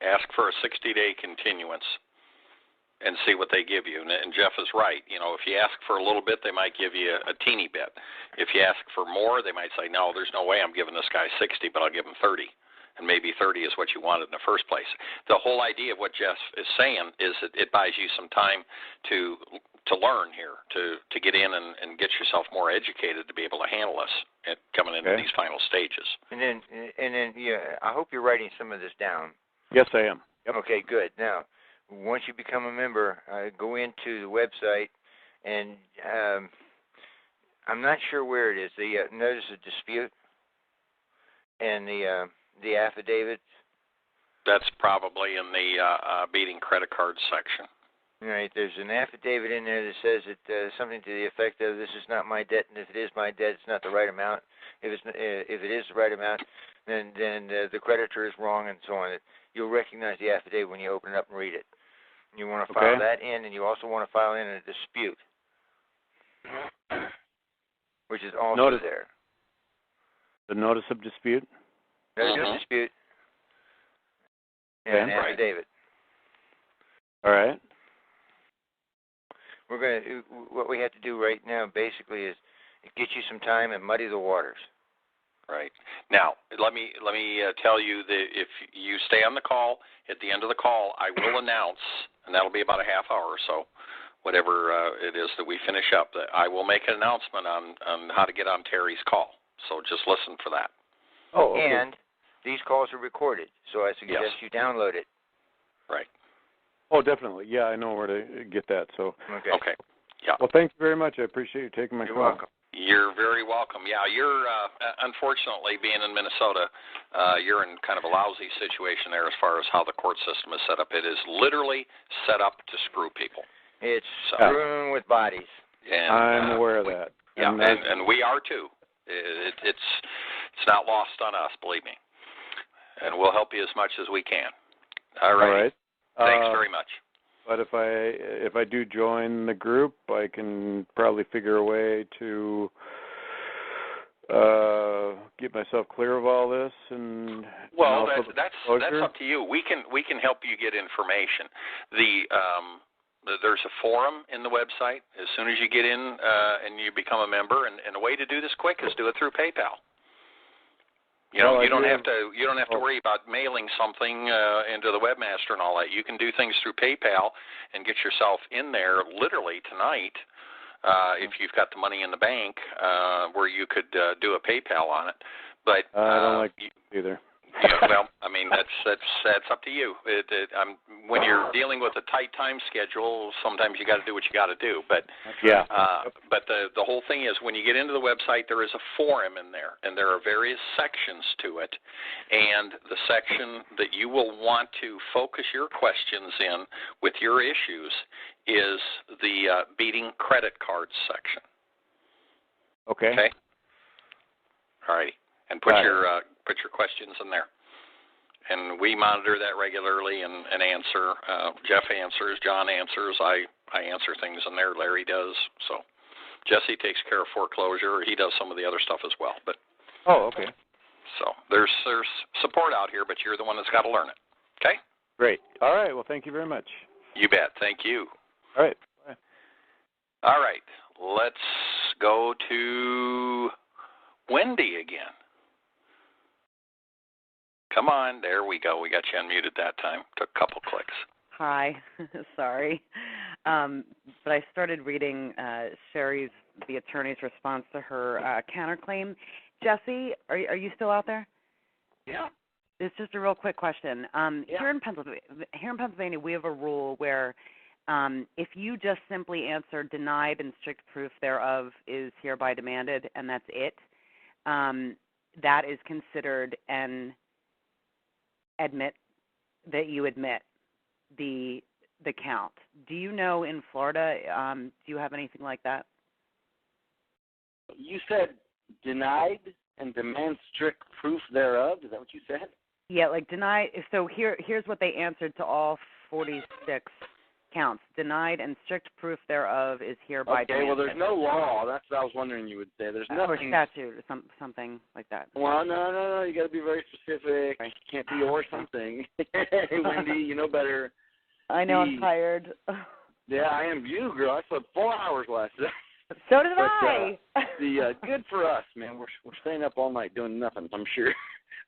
Ask for a 60-day continuance and see what they give you. And Jeff is right. If you ask for a little bit, they might give you a teeny bit. If you ask for more, they might say, no, there's no way I'm giving this guy 60, but I'll give him 30. And maybe 30 is what you wanted in the first place. The whole idea of what Jeff is saying is that it buys you some time to learn here, to get in and get yourself more educated to be able to handle this coming into these final stages. And then, I hope you're writing some of this down. Yes, I am. Yep. Okay, good. Now, once you become a member, go into the website, and I'm not sure where it is. The notice of dispute and the affidavit. That's probably in the beating credit cards section. Right. There's an affidavit in there that says that something to the effect of "This is not my debt, and if it is my debt, it's not the right amount. If it is the right amount, then the creditor is wrong," and so on. You'll recognize the affidavit when you open it up and read it. You want to file that in, and you also want to file in a dispute, which is also there. The notice of dispute? Notice of dispute and an affidavit. All right. What we have to do right now basically is get you some time and muddy the waters. Right. Now, let me tell you that if you stay on the call, at the end of the call, I will announce, and that'll be about a half hour or so, whatever it is that we finish up, that I will make an announcement on how to get on Terry's call. So just listen for that. Oh, okay. And these calls are recorded, so I suggest you download it. Right. Oh, definitely. Yeah, I know where to get that. So. Okay. Yeah. Well, thank you very much. I appreciate you taking my call. You're welcome. You're very welcome. Yeah, you're unfortunately being in Minnesota, you're in kind of a lousy situation there as far as how the court system is set up. It is literally set up to screw people. It's strewn with bodies. And, I'm aware of that. Yeah, and we are too. It's not lost on us, believe me. And we'll help you as much as we can. All right. Thanks very much. But if I do join the group, I can probably figure a way to get myself clear of all this. And well, that's up to you. We can help you get information. There's a forum in the website. As soon as you get in and you become a member, and a way to do this quick is do it through PayPal. You know, you don't have to worry about mailing something into the webmaster and all that. You can do things through PayPal and get yourself in there literally tonight if you've got the money in the bank where you could do a PayPal on it. But I don't like either. Yeah, well, I mean that's up to you. When you're dealing with a tight time schedule, sometimes you got to do what you got to do. But yeah. But the whole thing is, when you get into the website, there is a forum in there, and there are various sections to it. And the section that you will want to focus your questions in with your issues is the beating credit cards section. Okay. Okay. All righty, and put your questions in there. And we monitor that regularly and answer. Jeff answers, John answers, I answer things in there, Larry does. So Jesse takes care of foreclosure. He does some of the other stuff as well. But okay. So there's support out here, but you're the one that's got to learn it. Okay? Great. All right. Well, thank you very much. You bet. Thank you. All right. Bye. All right. Let's go to Wendy again. Come on, there we go. We got you unmuted that time. Took a couple clicks. Hi, sorry. But I started reading Sherry's, the attorney's response to her counterclaim. Jesse, are you still out there? Yeah. It's just a real quick question. Yeah. Here in Pennsylvania, we have a rule where if you just simply answer denied and strict proof thereof is hereby demanded, and that's it, that is considered an admit that you admit the count. Do you know in Florida, do you have anything like that? You said denied and demand strict proof thereof. Is that what you said? Yeah, like denied. So here's what they answered to all 46 counts. Denied and strict proof thereof is hereby demanded. Okay, well, there's no law. That's what I was wondering you would say. There's nothing. Or statute or something like that. Well, no. You got to be very specific. Right. Can't be or something. Hey, Wendy, you know better. I know, I'm tired. Yeah, I am you, girl. I slept 4 hours last night. So did I. Good for us, man. We're staying up all night doing nothing, I'm sure.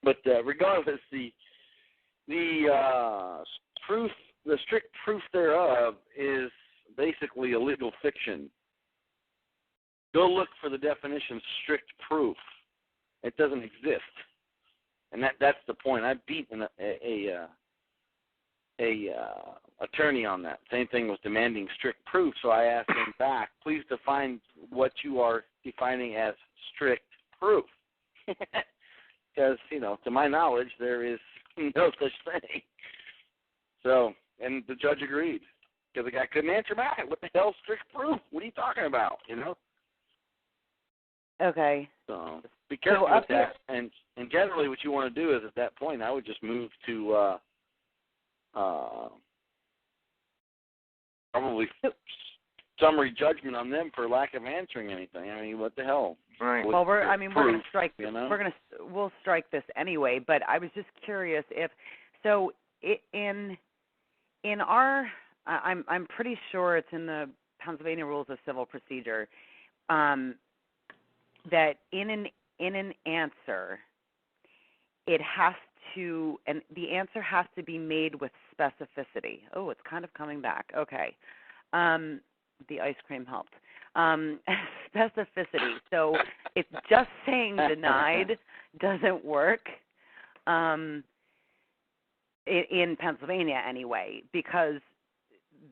But regardless, the strict proof thereof is basically a legal fiction. Go look for the definition strict proof. It doesn't exist, and that's the point. I've beaten a attorney on that. Same thing was demanding strict proof. So I asked him back, please define what you are defining as strict proof, because to my knowledge, there is no such thing. So. And the judge agreed, because the guy couldn't answer back. What the hell, strict proof? What are you talking about, Okay. So be careful with that. And generally what you want to do is at that point, I would just move to probably summary judgment on them for lack of answering anything. I mean, what the hell? Right. Well, we're going to strike. Proof, We'll strike this anyway. But I was just curious if so. In our, I'm pretty sure it's in the Pennsylvania Rules of Civil Procedure that in an answer, it has to, and the answer has to be made with specificity. Oh, it's kind of coming back. Okay, the ice cream helped. Specificity. So if just saying denied doesn't work. In Pennsylvania anyway, because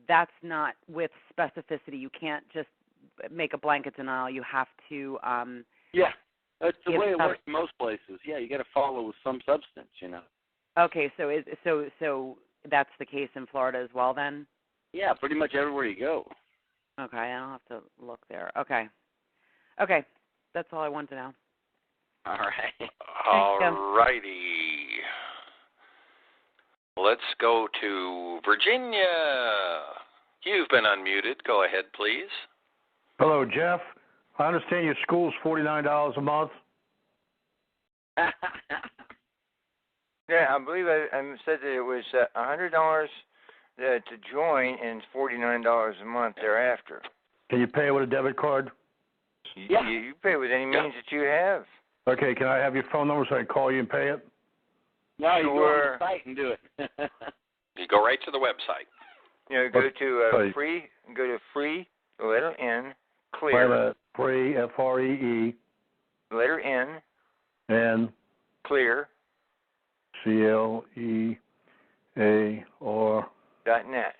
that's not with specificity. You can't just make a blanket denial. You have to yeah, that's the way it works in most places. Yeah, you got to follow with some substance, Okay, so that's the case in Florida as well then? Yeah, pretty much everywhere you go. Okay, I'll have to look there. Okay, that's all I want to know. All right. All righty. Let's go to Virginia. You've been unmuted. Go ahead, please. Hello, Jeff. I understand your school's $49 a month. Yeah, I believe I said that it was $100 to join and $49 a month thereafter. Can you pay with a debit card? You pay with any means that you have. Okay, can I have your phone number so I can call you and pay it? No, you go on the site and do it. You go right to the website. Go to free, letter N, clear. Free, F-R-E-E. Letter N. N. Clear. C-L-E-A-R. .net.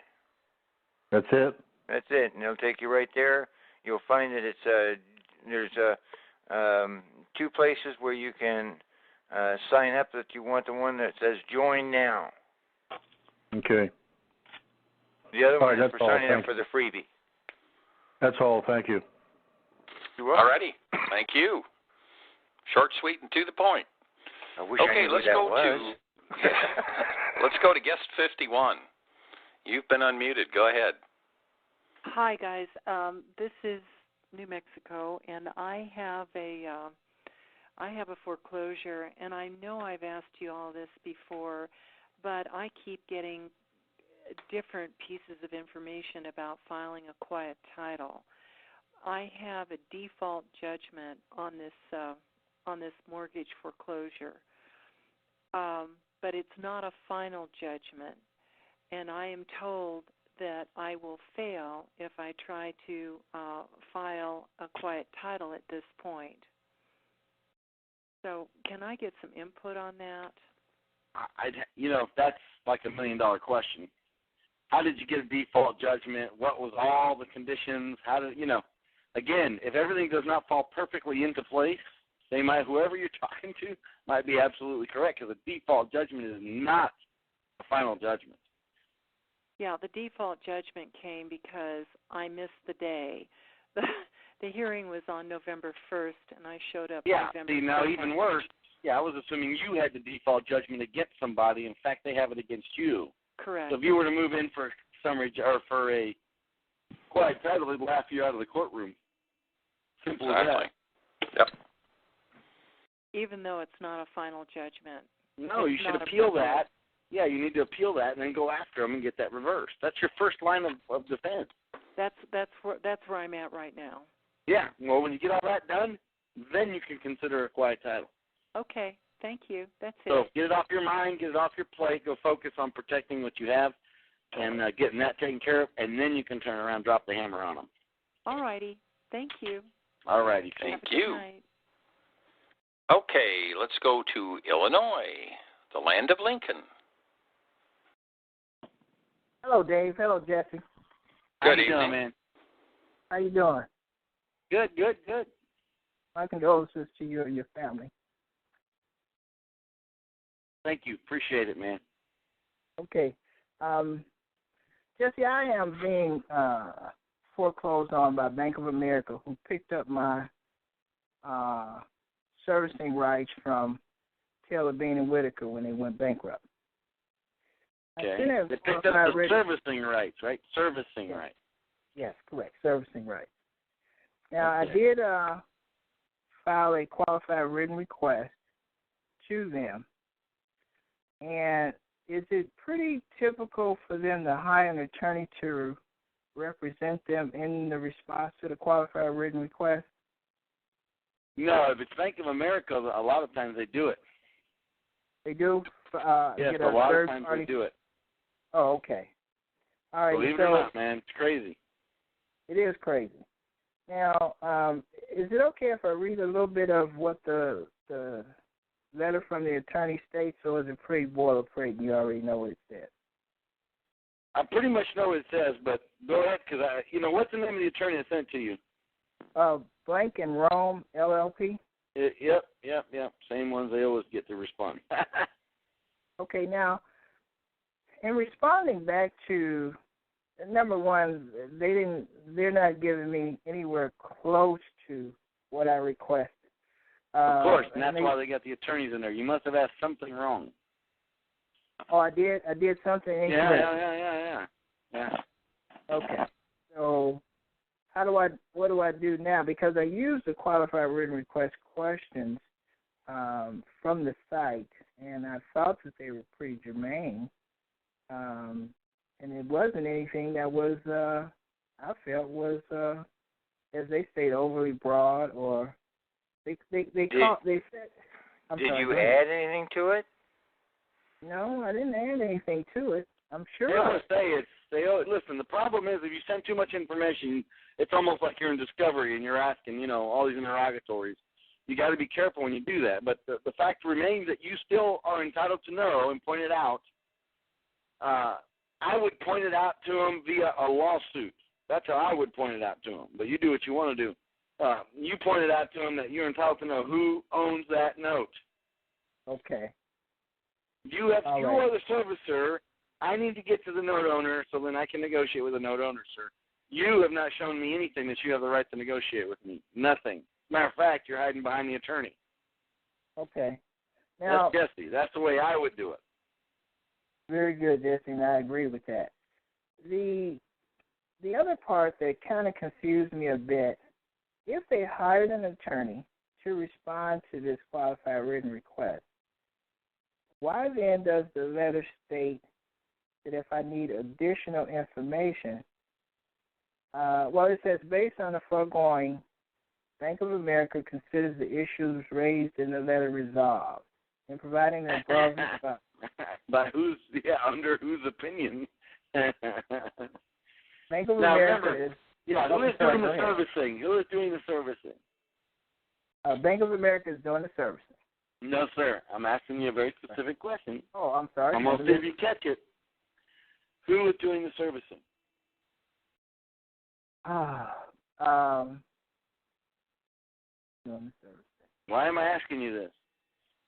That's it? That's it, and it'll take you right there. You'll find that it's there's two places where you can sign up that you want the one that says join now. Okay. The other one right, is for signing up for the freebie. That's all. Thank you. All righty. Thank you. Short, sweet, and to the point. I wish I knew let's that go was. to let's go to guest 51. You've been unmuted. Go ahead. Hi guys. This is New Mexico, and I have a foreclosure, and I know I've asked you all this before, but I keep getting different pieces of information about filing a quiet title. I have a default judgment on this mortgage foreclosure, but it's not a final judgment, and I am told that I will fail if I try to file a quiet title at this point. So can I get some input on that? That's like $1 million question. How did you get a default judgment? What was all the conditions? How did, again, if everything does not fall perfectly into place, whoever you're talking to might be absolutely correct, because a default judgment is not a final judgment. Yeah, the default judgment came because I missed the day. The hearing was on November 1st, and I showed up November 2nd. Now even worse, I was assuming you had the default judgment against somebody. In fact, they have it against you. Correct. So if you were to move in for for a quiet title, they'd laugh you out of the courtroom. Simple as that. Yep. Even though it's not a final judgment. No, you should appeal that. Yeah, you need to appeal that and then go after them and get that reversed. That's your first line of defense. That's where I'm at right now. Yeah. Well, when you get all that done, then you can consider a quiet title. Okay. Thank you. That's it. So get it off your mind, get it off your plate, go focus on protecting what you have and getting that taken care of, and then you can turn around and drop the hammer on them. All righty. Thank you. All righty. Thank you. you. Okay, let's go to Illinois, the land of Lincoln. Hello, Dave. Hello, Jesse. Good evening, man. How you doing? Good. My condolences to you and your family. Thank you. Appreciate it, man. Okay. Jesse, I am being foreclosed on by Bank of America, who picked up my servicing rights from Taylor, Bean & Whitaker when they went bankrupt. Okay. They picked up the servicing rights, right? Servicing rights. Yes, correct. Servicing rights. Now, I did file a qualified written request to them. And is it pretty typical for them to hire an attorney to represent them in the response to the qualified written request? No, if it's Bank of America, a lot of times they do it. They do? Yes, a lot of times they do it. Oh, okay. All right. Believe it or not, man, it's crazy. It is crazy. Now, is it okay if I read a little bit of what the letter from the attorney states, or is it pretty boilerplate and you already know what it says? I pretty much know what it says, but go ahead, because what's the name of the attorney that sent it to you? Blank and Rome, LLP. Yep. Same ones they always get to respond. Okay, now, in responding back to number one, they're not giving me anywhere close to what I requested. Of course, and that's why they got the attorneys in there. You must have asked something wrong. Oh, I did something incorrect. Yeah. Okay. So what do I do now? Because I used the qualified written request questions from the site, and I thought that they were pretty germane. And it wasn't anything that was, I felt was, as they state, overly broad or They Did said. Did you add anything to it? No, I didn't add anything to it. I'm sure. They always say listen, the problem is if you send too much information, it's almost like you're in discovery and you're asking, all these interrogatories. You got to be careful when you do that. But the fact remains that you still are entitled to know and point it out. I would point it out to them via a lawsuit. That's how I would point it out to them. But you do what you want to do. You pointed out to them that you're entitled to know who owns that note. Okay. You are the servicer. I need to get to the note owner so then I can negotiate with the note owner, sir. You have not shown me anything that you have the right to negotiate with me. Nothing. Matter of fact, you're hiding behind the attorney. Okay. Now, that's Jesse. That's the way I would do it. Very good, Jesse, and I agree with that. The other part that kind of confused me a bit, if they hired an attorney to respond to this qualified written request, why then does the letter state that if I need additional information, it says, based on the foregoing, Bank of America considers the issues raised in the letter resolved in providing the above response. Under whose opinion? Bank of now, America remember, is... who is doing the servicing? Who is doing the servicing? Bank of America is doing the servicing. No, sir. I'm asking you a very specific question. Oh, I'm sorry. I'm going to see if you catch it. Who is doing the servicing? Doing the servicing. Why am I asking you this?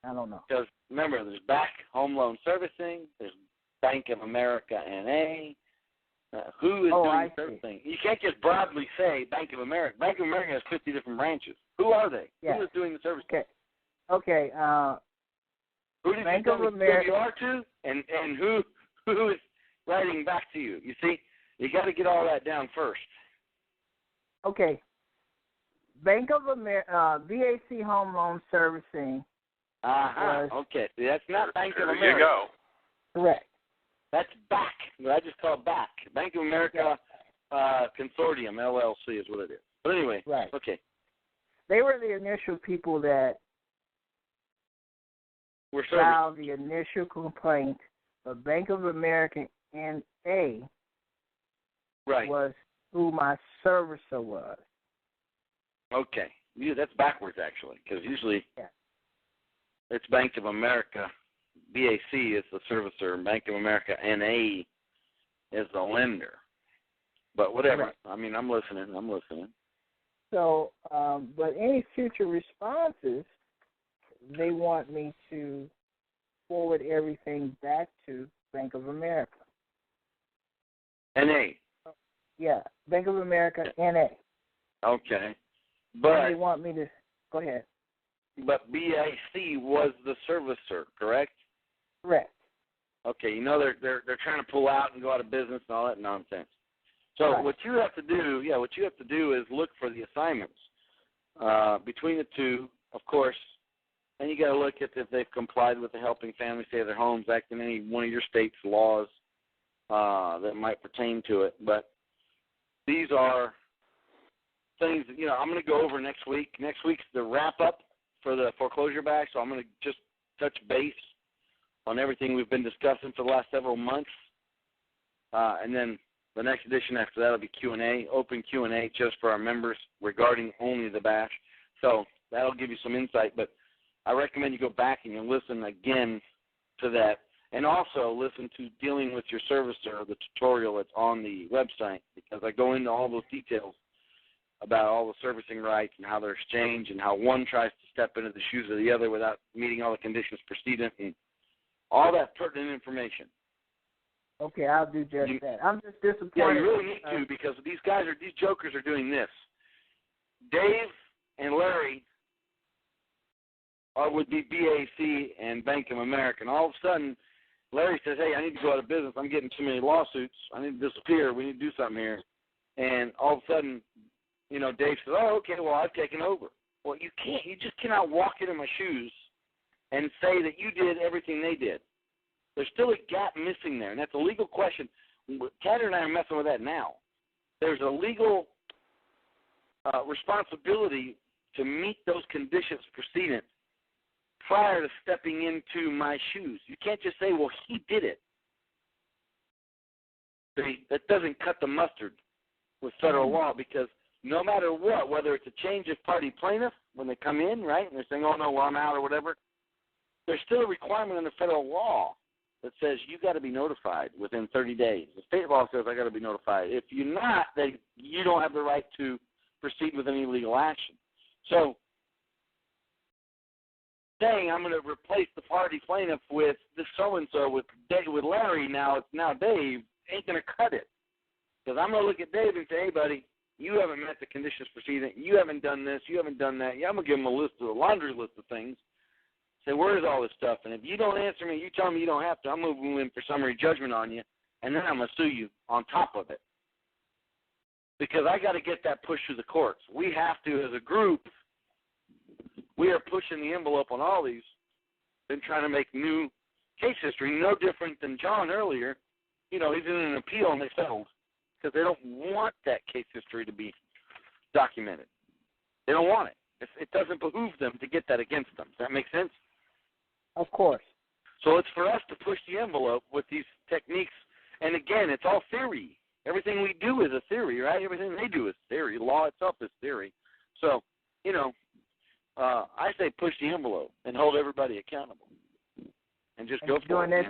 I don't know. Because, remember, there's BAC Home Loan Servicing. There's Bank of America N.A. Who is doing the servicing? You can't just broadly say Bank of America. Bank of America has 50 different branches. Who are they? Yeah. Who is doing the servicing? Okay. Who did Bank you of America WR to? And who is writing back to you? You see, you got to get all that down first. Okay. Bank of America, BAC Home Loan Servicing. Okay. See, that's not Bank of America. There you go. Correct. That's BAC. What I just call BAC. Bank of America Consortium, LLC is what it is. But anyway, right. Okay. They were the initial people that filed the initial complaint, but Bank of America N.A. was who my servicer was. Okay. That's backwards, actually, because usually it's Bank of America. BAC is the servicer, and Bank of America N.A. is the lender. But whatever. Right. I mean, I'm listening. So, but any future responses, they want me to forward everything back to Bank of America. N.A. Yeah, Bank of America N.A. Okay. But and they want me to go ahead. But BAC was the servicer, correct? Correct. Okay, they're trying to pull out and go out of business and all that nonsense. So what you have to do, is look for the assignments between the two, of course, and you got to look at if they've complied with the Helping Families Save Their Homes Act and any one of your state's laws that might pertain to it. But these are things that, I'm going to go over next week. Next week's the wrap-up for the foreclosure back, so I'm going to just touch base on everything we've been discussing for the last several months. And then the next edition after that will be Q&A, open Q&A just for our members regarding only the bash. So that'll give you some insight, but I recommend you go back and you listen again to that. And also listen to Dealing with Your Servicer, the tutorial that's on the website, because I go into all those details about all the servicing rights and how they're exchanged and how one tries to step into the shoes of the other without meeting all the conditions precedent and all that pertinent information. Okay, I'll do just that. I'm just disappointed. Yeah, you really need to, because these jokers are doing this. Dave and Larry would be BAC and Bank of America, and all of a sudden, Larry says, hey, I need to go out of business. I'm getting too many lawsuits. I need to disappear. We need to do something here. And all of a sudden, Dave says, oh, okay, well, I've taken over. Well, you can't. You just cannot walk into my shoes and say that you did everything they did. There's still a gap missing there, and that's a legal question. Kat and I are messing with that now. There's a legal responsibility to meet those conditions precedent prior to stepping into my shoes. You can't just say, well, he did it. See, that doesn't cut the mustard with federal law, because no matter what, whether it's a change of party plaintiff when they come in, right, and they're saying, oh, no, well, I'm out or whatever, there's still a requirement under federal law that says you got to be notified within 30 days. The state law says I got to be notified. If you're not, then you don't have the right to proceed with any legal action. So saying I'm going to replace the party plaintiff with this so-and-so with Larry now, it's now Dave, ain't going to cut it. Because I'm going to look at Dave and say, hey, buddy, you haven't met the conditions precedent. You haven't done this. You haven't done that. Yeah, I'm going to give him a laundry list of things. Say, where's all this stuff? And if you don't answer me, you tell me you don't have to, I'm going to move in for summary judgment on you, and then I'm going to sue you on top of it. Because I got to get that push through the courts. We have to, as a group, we are pushing the envelope on all these and trying to make new case history, no different than John earlier. You know, he's in an appeal and they settled because they don't want that case history to be documented. They don't want it. It doesn't behoove them to get that against them. Does that make sense? Of course. So it's for us to push the envelope with these techniques. And again, it's all theory. Everything we do is a theory, right? Everything they do is theory. Law itself is theory. So, you know, I say push the envelope and hold everybody accountable. And just go for it.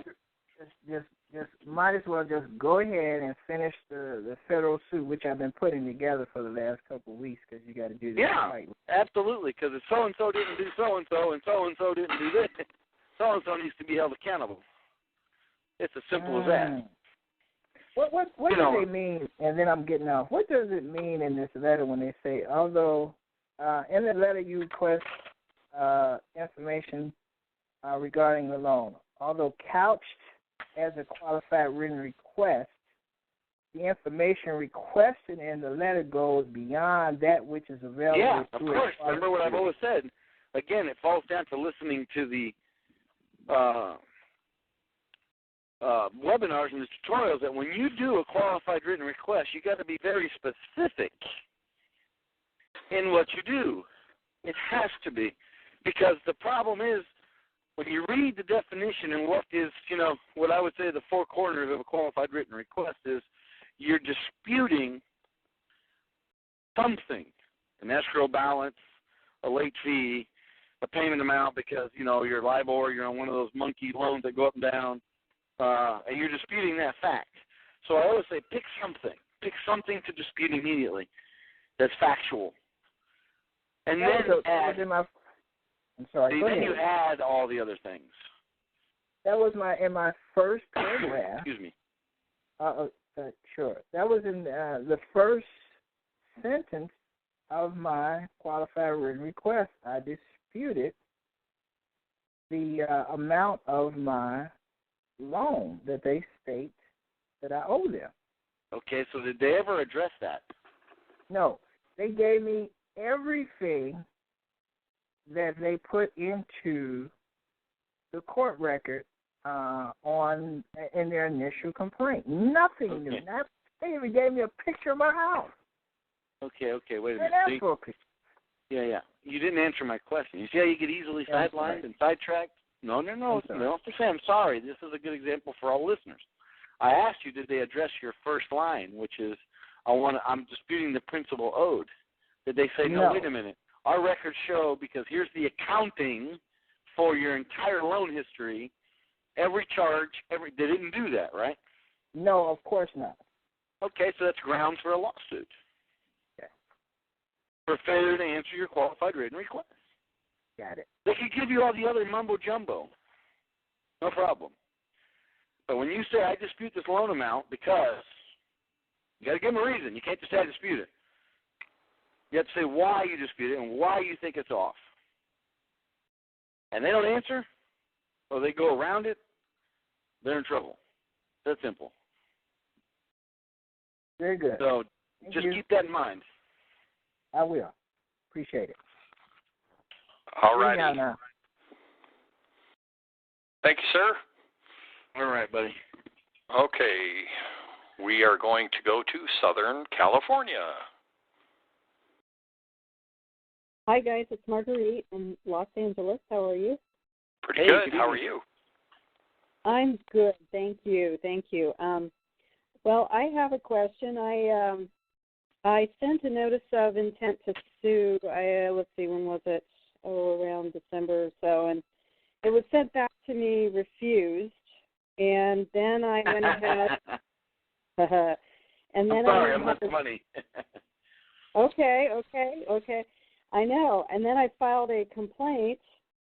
Just might as well just go ahead and finish the federal suit, which I've been putting together for the last couple of weeks, because you got to do this right. Absolutely, because if so-and-so didn't do so-and-so and so-and-so didn't do this, so-and-so needs to be held accountable. It's as simple as that. What do they mean, and then I'm getting off, what does it mean in this letter when they say, although in the letter you request information regarding the loan, although couched as a qualified written request, the information requested in the letter goes beyond that which is available. Yeah, of course. Remember what I've always said. Again, it falls down to listening to the webinars and the tutorials that when you do a qualified written request, you got to be very specific in what you do. It has to be, because the problem is, when you read the definition and what is, you know, what I would say the four corners of a qualified written request is, you're disputing something, an escrow balance, a late fee, a payment amount because, you know, you're LIBOR, you're on one of those monkey loans that go up and down, and you're disputing that fact. So I always say pick something to dispute immediately that's factual. And then add... I'm sorry. Then you add all the other things. That was in my first paragraph. Excuse me. Sure. That was in the first sentence of my qualified written request. I disputed the amount of my loan that they state that I owe them. Okay, so did they ever address that? No. They gave me everything that they put into the court record in their initial complaint. Nothing new. They even gave me a picture of my house. Okay, wait a minute. Yeah. You didn't answer my question. You see how you get easily sidelined and sidetracked? No. You don't have to say I'm sorry. This is a good example for all listeners. I asked you, did they address your first line, which is, I'm disputing the principal owed. Did they say, no, wait a minute. Our records show, because here's the accounting for your entire loan history, every charge, they didn't do that, right? No, of course not. Okay, so that's grounds for a lawsuit. Okay. For failure to answer your qualified written request. Got it. They could give you all the other mumbo-jumbo. No problem. But when you say, I dispute this loan amount because, you got to give them a reason. You can't just say I dispute it. You have to say why you dispute it and why you think it's off. And they don't answer, or they go around it, they're in trouble. That's simple. Very good. So just keep that in mind. I will. Appreciate it. All righty. Thank you, sir. All right, buddy. Okay. We are going to go to Southern California. Hi, guys. It's Marguerite in Los Angeles. How are you? Pretty good. How are you? I'm good. Thank you. Well, I have a question. I sent a notice of intent to sue. Let's see, when was it? Around December or so, and it was sent back to me refused. And then I went ahead. And then I'm not money. Okay. I know. And then I filed a complaint,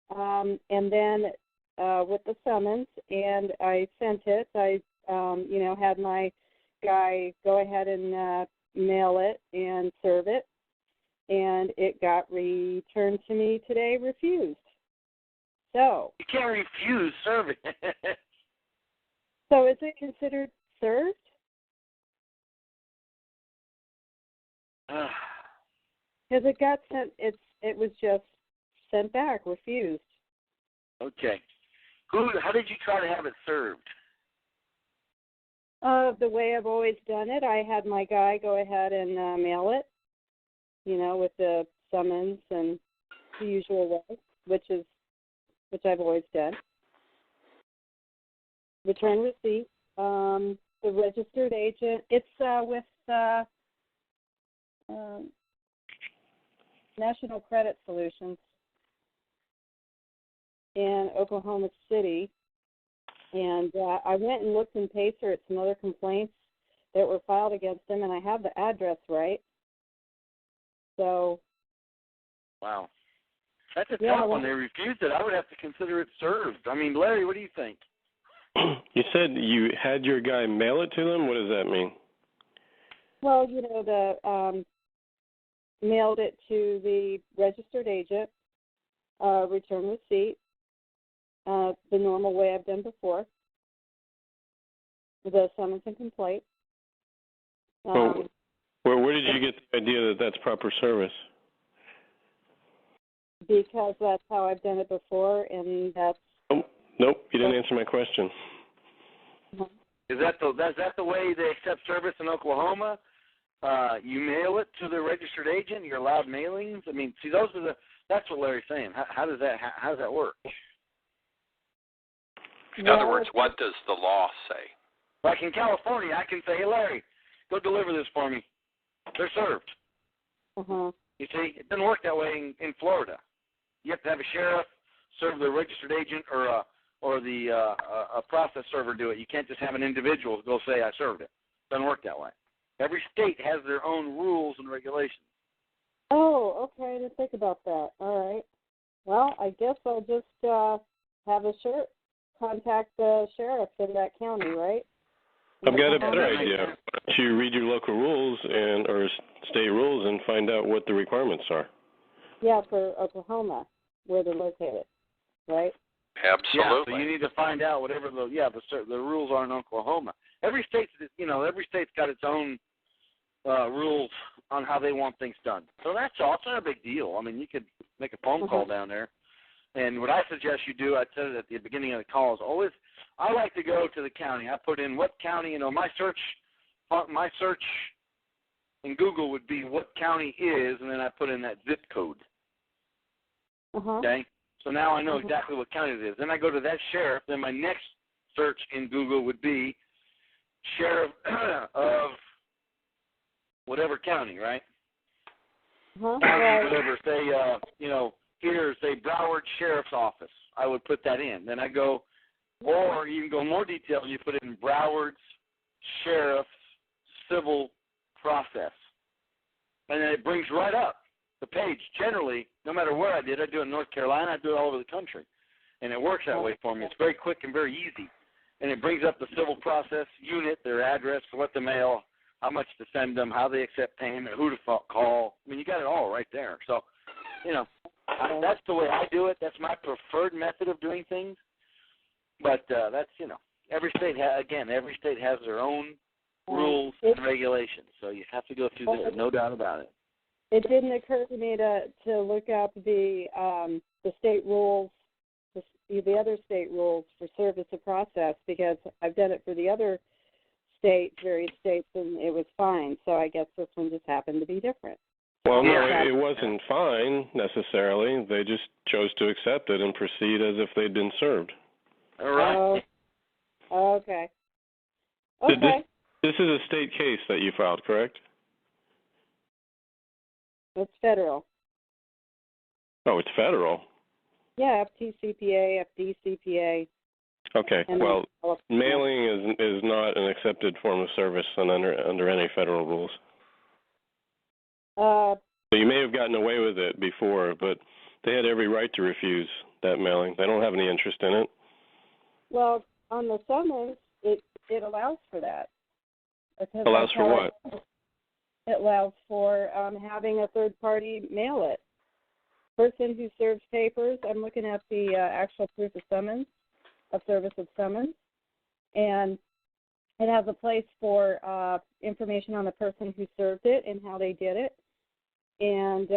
and then with the summons, and I sent it. I, had my guy go ahead and mail it and serve it, and it got returned to me today, refused. So you can't refuse serving. So is it considered served? Because it got sent. It was just sent back, refused. Okay. How did you try to have it served? The way I've always done it, I had my guy go ahead and mail it, with the summons and the usual way, which I've always done. Return receipt. The registered agent. It's with National Credit Solutions in Oklahoma City. And I went and looked in Pacer at some other complaints that were filed against him, and I have the address right. So. Wow. That's a tough one. They refused it. I would have to consider it served. I mean, Larry, what do you think? You said you had your guy mail it to them? What does that mean? Well, mailed it to the registered agent, return receipt, the normal way I've done before, the summons and complaint. Where did you get the idea that that's proper service? Because that's how I've done it before, and that's... Nope, you didn't answer my question. Is that the way they accept service in Oklahoma? You mail it to the registered agent. You're allowed mailings. I mean, see, that's what Larry's saying. How does that work? In other words, what does the law say? Like in California, I can say, "Hey, Larry, go deliver this for me." They're served. Uh-huh. You see, it doesn't work that way in Florida. You have to have a sheriff serve the registered agent or a process server do it. You can't just have an individual go say, "I served it." It doesn't work that way. Every state has their own rules and regulations. Oh, okay. I didn't think about that. All right. Well, I guess I'll just have a contact the sheriff in that county, right? I've got a better idea. Why don't you read your local rules or state rules and find out what the requirements are? Yeah, for Oklahoma, where they're located, right? Absolutely. Yeah, so you need to find out whatever the rules are in Oklahoma. Every state's got its own rules on how they want things done. So that's all. It's not a big deal. I mean, you could make a phone call down there. And what I suggest you do, I said it at the beginning of the call, is always, I like to go to the county. I put in what county, my search in Google would be what county is, and then I put in that zip code. Okay? So now I know exactly what county it is. Then I go to that sheriff. Then my next search in Google would be sheriff of whatever county, right? Whatever, say, here, say Broward Sheriff's Office. I would put that in. Then I go, or you can go more detailed, you put in Broward's Sheriff's Civil Process. And then it brings right up the page. Generally, no matter where I do it in North Carolina, I do it all over the country. And it works that way for me. It's very quick and very easy. And it brings up the civil process unit, their address, what to mail, how much to send them, how they accept payment, who to call. I mean, you got it all right there. So, that's the way I do it. That's my preferred method of doing things. But that's, every state has their own rules and regulations. So you have to go through this, no doubt about it. It didn't occur to me to look up the state rules, the other state rules for service of process, because I've done it for the other various states, and it was fine. So I guess this one just happened to be different. Well, no, it wasn't fine necessarily. They just chose to accept it and proceed as if they'd been served. All right. Okay. This is a state case that you filed, correct? It's federal. Oh, it's federal. Yeah, FTCPA, FDCPA. Okay. Well, mailing is not an accepted form of service under any federal rules. So you may have gotten away with it before, but they had every right to refuse that mailing. They don't have any interest in it. Well, on the summons, it allows for that. Allows for what? It allows for having a third party mail it. Person who serves papers, I'm looking at the actual proof of summons, of service of summons, and it has a place for information on the person who served it and how they did it. And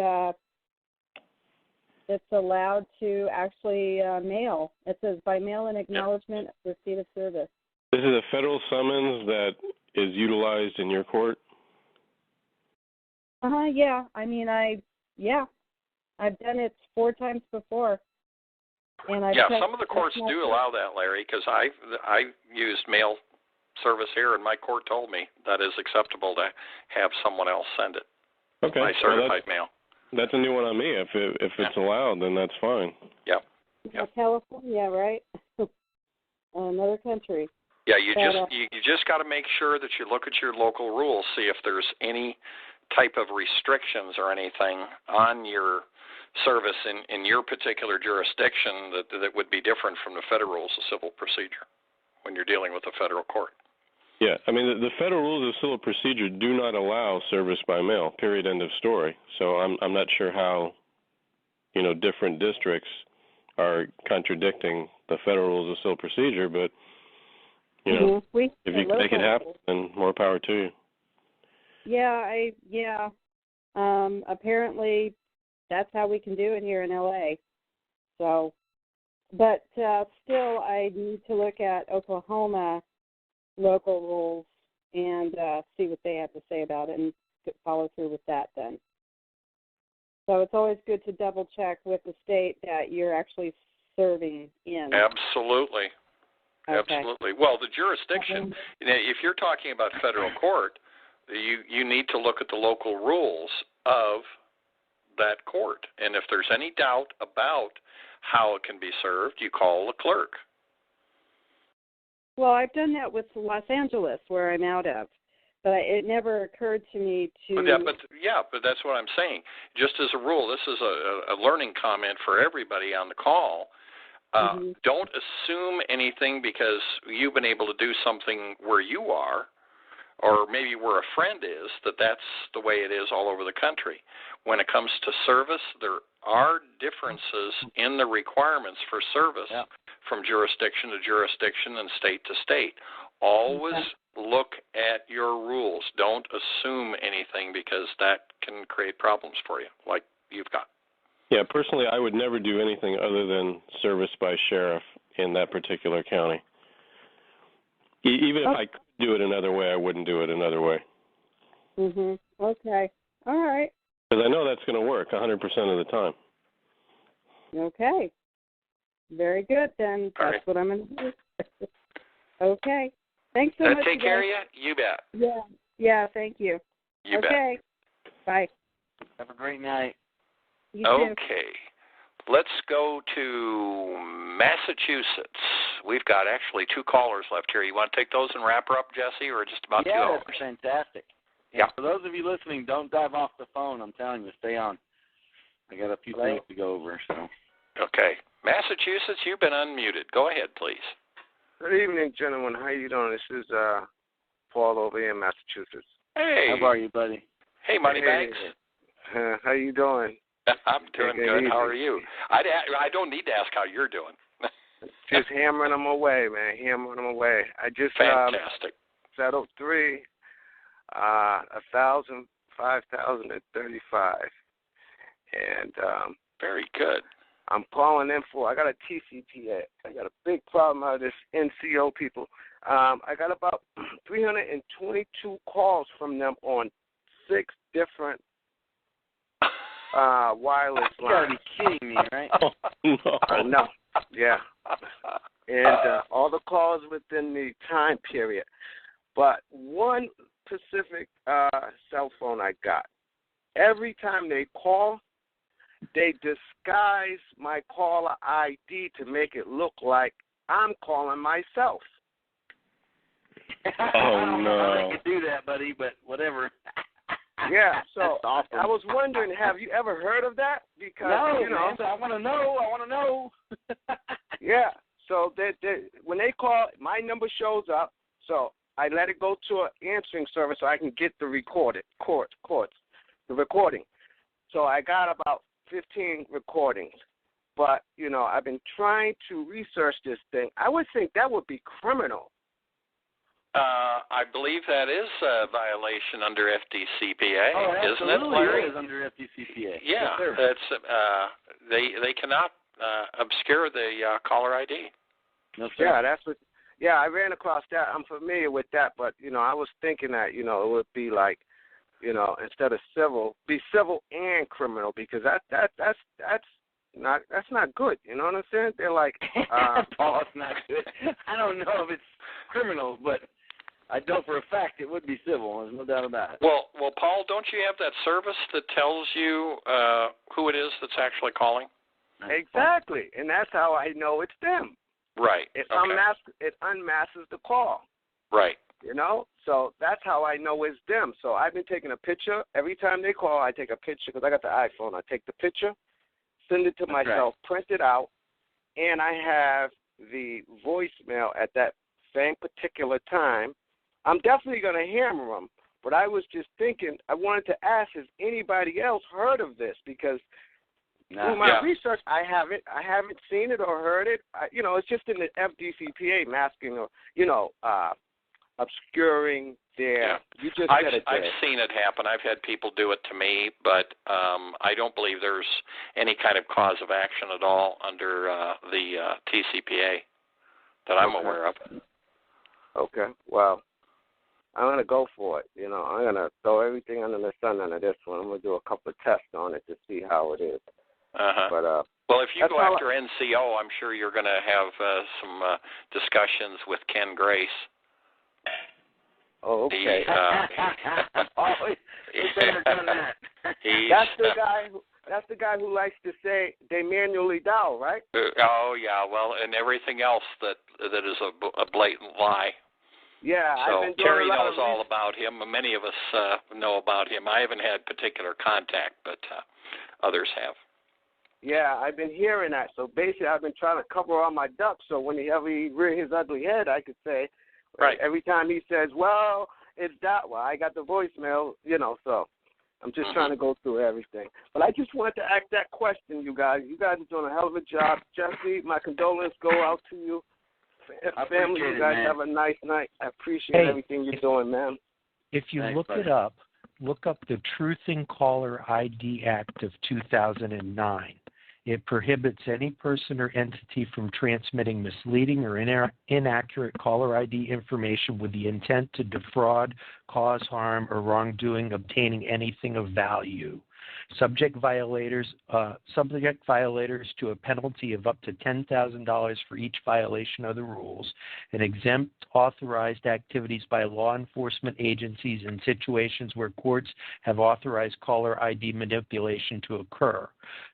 it's allowed to actually mail. It says by mail and acknowledgement of receipt of service. This is a federal summons that is utilized in your court? Yeah. I mean, I've done it 4 times before. And some of the courts do allow that, Larry, because I used mail service here, and my court told me that is acceptable to have someone else send it. Okay. By certified mail. That's a new one on me. If it's allowed, then that's fine. Yeah. California, right? Another country. Yeah, you just got to make sure that you look at your local rules, see if there's any type of restrictions or anything on your service in your particular jurisdiction that would be different from the federal rules of civil procedure when you're dealing with a federal court. Yeah, I mean, the federal rules of civil procedure do not allow service by mail, period, end of story. So I'm not sure how, different districts are contradicting the federal rules of civil procedure, but, if you can make it happen, then more power to you. Yeah, apparently that's how we can do it here in LA. So, but still I need to look at Oklahoma local rules and see what they have to say about it and follow through with that then. So it's always good to double check with the state that you're actually serving in. Absolutely. Okay. Absolutely. Well, the jurisdiction, if you're talking about federal court, you need to look at the local rules of that court. And if there's any doubt about how it can be served, you call the clerk. Well, I've done that with Los Angeles, where I'm out of, but it never occurred to me to. But that's what I'm saying. Just as a rule, this is a learning comment for everybody on the call. Don't assume anything because you've been able to do something where you are, or maybe where a friend is, that's the way it is all over the country. When it comes to service, there are differences in the requirements for service from jurisdiction to jurisdiction and state to state. Always look at your rules. Don't assume anything because that can create problems for you, like you've got. Yeah, personally, I would never do anything other than service by sheriff in that particular county. Even if I could do it another way, I wouldn't do it another way. Okay. All right. Because I know that's going to work 100% of the time. Okay. Very good, then. That's what I'm going to do. Okay. Thanks so much. Take care of you? You bet. Yeah, thank you. You bet. Okay. Bye. Have a great night. You too. Okay. Let's go to Massachusetts. We've got actually 2 callers left here. You want to take those and wrap her up, Jesse, or just about 2 hours? Yeah, that's fantastic. Yeah. For those of you listening, don't dive off the phone. I'm telling you, stay on. I got a few things to go over. So. Okay. Massachusetts, you've been unmuted. Go ahead, please. Good evening, gentlemen. How you doing? This is Paul over here in Massachusetts. Hey. How are you, buddy? Hey, Moneybags. How you doing? I'm doing good. How are you? I don't need to ask how you're doing. Just hammering them away, man. Hammering them away. I just fantastic. Settled 3, 1,000, 5,000, and 35, and very good. I'm calling in for. I got a TCPA. I got a big problem out of this NCO people. I got about 322 calls from them on 6 different wireless You gotta line. be kidding me, right? No. Yeah. And all the calls within the time period. But one specific cell phone I got, every time they call, they disguise my caller ID to make it look like I'm calling myself. I don't know how they could do that, buddy, but whatever. Yeah, so awesome. I was wondering, have you ever heard of that? Because no, you know, man, I want to know. I want to know. Yeah, so when they call, my number shows up. So I let it go to an answering service so I can get the recording. So I got about 15 recordings. But, you know, I've been trying to research this thing. I would think that would be criminal. I believe that is a violation under FDCPA, isn't it, absolutely Larry? it is under FDCPA. Yeah, yes, that's they cannot obscure the caller ID. No, sir. Yeah, that's what. Yeah, I ran across that. I'm familiar with that, but you know, I was thinking that it would be like, instead of civil, be civil and criminal, because that's not good. You know what I'm saying? They're like, Paul, it's not good. I don't know if it's criminal, but I know for a fact it would be civil. There's no doubt about it. Well, Paul, don't you have that service that tells you who it is that's actually calling? Exactly, and that's how I know it's them. Right. It unmasks the call. Right. So that's how I know it's them. So I've been taking a picture every time they call. I take a picture because I got the iPhone. I take the picture, send it to myself, print it out, and I have the voicemail at that same particular time. I'm definitely going to hammer them, but I was just thinking, I wanted to ask, has anybody else heard of this? Because through my research, I haven't seen it or heard it. It's just in the FDCPA masking or, obscuring their. Yeah. You just I've said it there. I've seen it happen. I've had people do it to me, but I don't believe there's any kind of cause of action at all under the TCPA that I'm aware of. Okay. Well, I'm going to go for it. I'm going to throw everything under the sun under this one. I'm going to do a couple of tests on it to see how it is. Uh-huh. But well, if you go after NCO, I'm sure you're going to have some discussions with Ken Grace. Oh, okay. That's the guy who likes to say they manually dial, right? Oh yeah, well, and everything else that is a blatant lie. Yeah, so I've been doing Terry a lot knows all about him. Many of us know about him. I haven't had particular contact, but others have. Yeah, I've been hearing that. So basically, I've been trying to cover all my ducks. So whenever he rear his ugly head, I could say, right. Every time he says, "Well, it's that," well, I got the voicemail, So I'm just trying to go through everything. But I just wanted to ask that question, you guys. You guys are doing a hell of a job. Jesse, my condolences go out to you. Family, you guys have a nice night. I appreciate everything you're doing, man. If you look up the Truth in Caller ID Act of 2009. It prohibits any person or entity from transmitting misleading or inaccurate caller ID information with the intent to defraud, cause harm, or wrongdoing, obtaining anything of value. Subject violators to a penalty of up to $10,000 for each violation of the rules, and exempt authorized activities by law enforcement agencies in situations where courts have authorized caller ID manipulation to occur.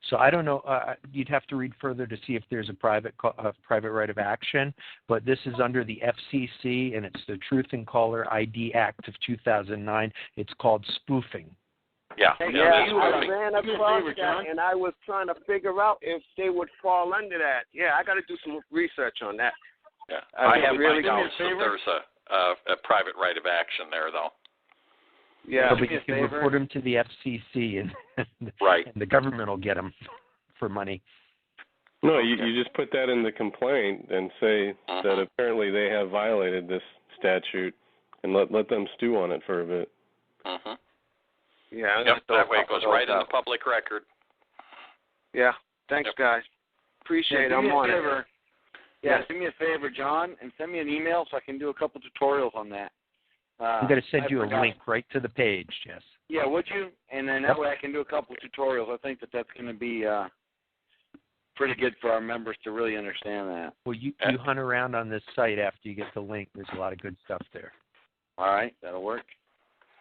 So I don't know. You'd have to read further to see if there's a private right of action, but this is under the FCC, and it's the Truth in Caller ID Act of 2009. It's called spoofing. Yeah, I ran across that, and I was trying to figure out if they would fall under that. Yeah, I got to do some research on that. Yeah, I have my doubts that there's a private right of action there, though. Yeah, but you can report them to the FCC, and the government will get them for money. No, you just put that in the complaint and say that apparently they have violated this statute, and let them stew on it for a bit. Mm-hmm. Yeah, that way it goes right in the public record. Yeah, thanks, guys. Appreciate it. I'm on it. Yeah, do me a favor, John, and send me an email so I can do a couple tutorials on that. I'm going to send you a link right to the page, Jess. Yeah, would you? And then that way I can do a couple of tutorials. I think that's going to be pretty good for our members to really understand that. Well, you hunt around on this site after you get the link. There's a lot of good stuff there. All right, that'll work.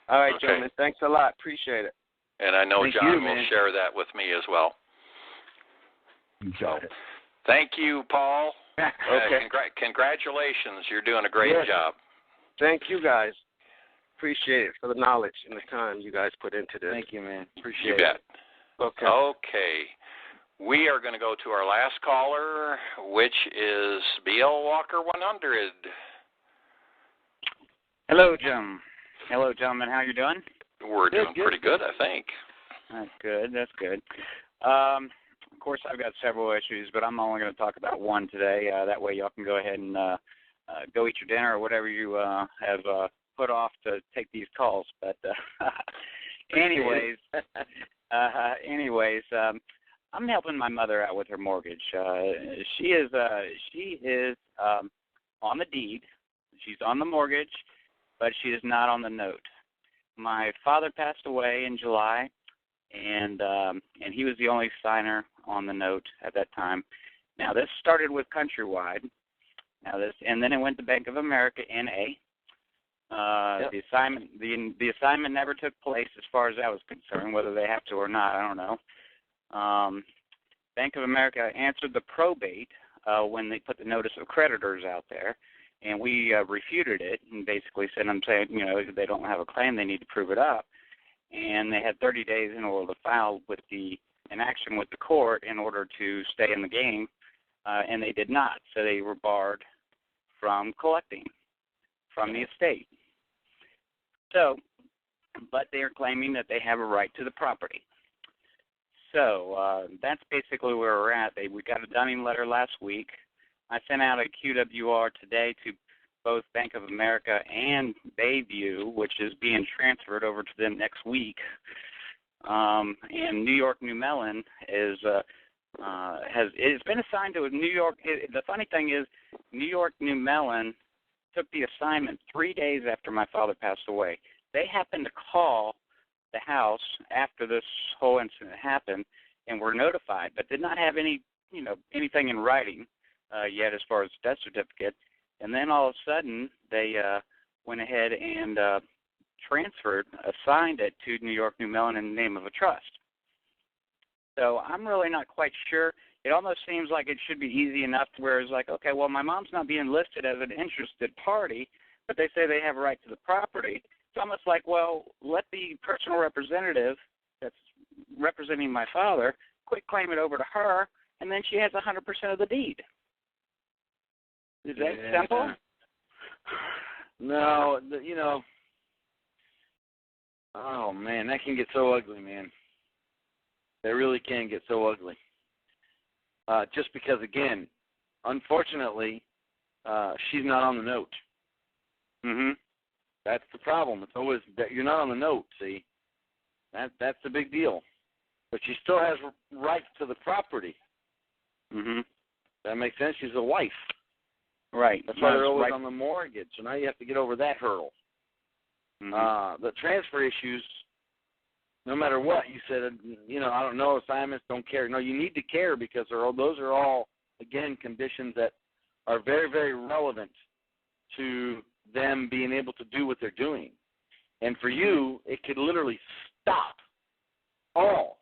All right, gentlemen. Thanks a lot. Appreciate it. And I know John will share that with me as well. You got it. Thank you, Paul. Okay. Congratulations. You're doing a great job. Thank you, guys. Appreciate it for the knowledge and the time you guys put into this. Thank you, man. Appreciate it. You bet. Okay. Okay. We are going to go to our last caller, which is BL Walker 100. Hello, Jim. Hello, gentlemen. How you doing? We're doing pretty good, I think. That's good. That's good. Of course, I've got several issues, but I'm only going to talk about one today. That way y'all can go ahead and go eat your dinner or whatever you have put off to take these calls. But anyways, I'm helping my mother out with her mortgage. She is on the deed. She's on the mortgage, but she is not on the note. My father passed away in July, and he was the only signer on the note at that time. Now this started with Countrywide. And then it went to Bank of America NA. The assignment never took place as far as that was concerned, whether they have to or not, I don't know. Bank of America answered the probate when they put the notice of creditors out there, and we refuted it and basically said, I'm saying, they don't have a claim, they need to prove it up. And they had 30 days in order to file an action with the court in order to stay in the game, and they did not. So they were barred from collecting from the estate. So, but they are claiming that they have a right to the property. So that's basically where we're at. We got a dunning letter last week. I sent out a QWR today to both Bank of America and Bayview, which is being transferred over to them next week. And New York New Mellon is it's been assigned to New York. The funny thing is, New York New Mellon took the assignment 3 days after my father passed away. They happened to call the house after this whole incident happened and were notified, but did not have anything in writing yet as far as death certificate. And then all of a sudden they went ahead and assigned it to New York New Mellon in the name of a trust. So I'm really not quite sure. It almost seems like it should be easy enough to where it's like, okay, well, my mom's not being listed as an interested party, but they say they have a right to the property. It's almost like, well, let the personal representative that's representing my father quit claim it over to her, and then she has 100% of the deed. Is that simple? No, oh, man, that can get so ugly, man. They really can get so ugly. Just because, again, unfortunately, she's not on the note. Mm-hmm. That's the problem. It's always that you're not on the note, see? That's the big deal. But she still has rights to the property. Mm-hmm. That makes sense? She's a wife. Right. That's why they're always on the mortgage. So now you have to get over that hurdle. Mm-hmm. The transfer issues, no matter what, you said, I don't know, assignments, don't care. No, you need to care because those are all, again, conditions that are very, very relevant to them being able to do what they're doing. And for you, it could literally stop all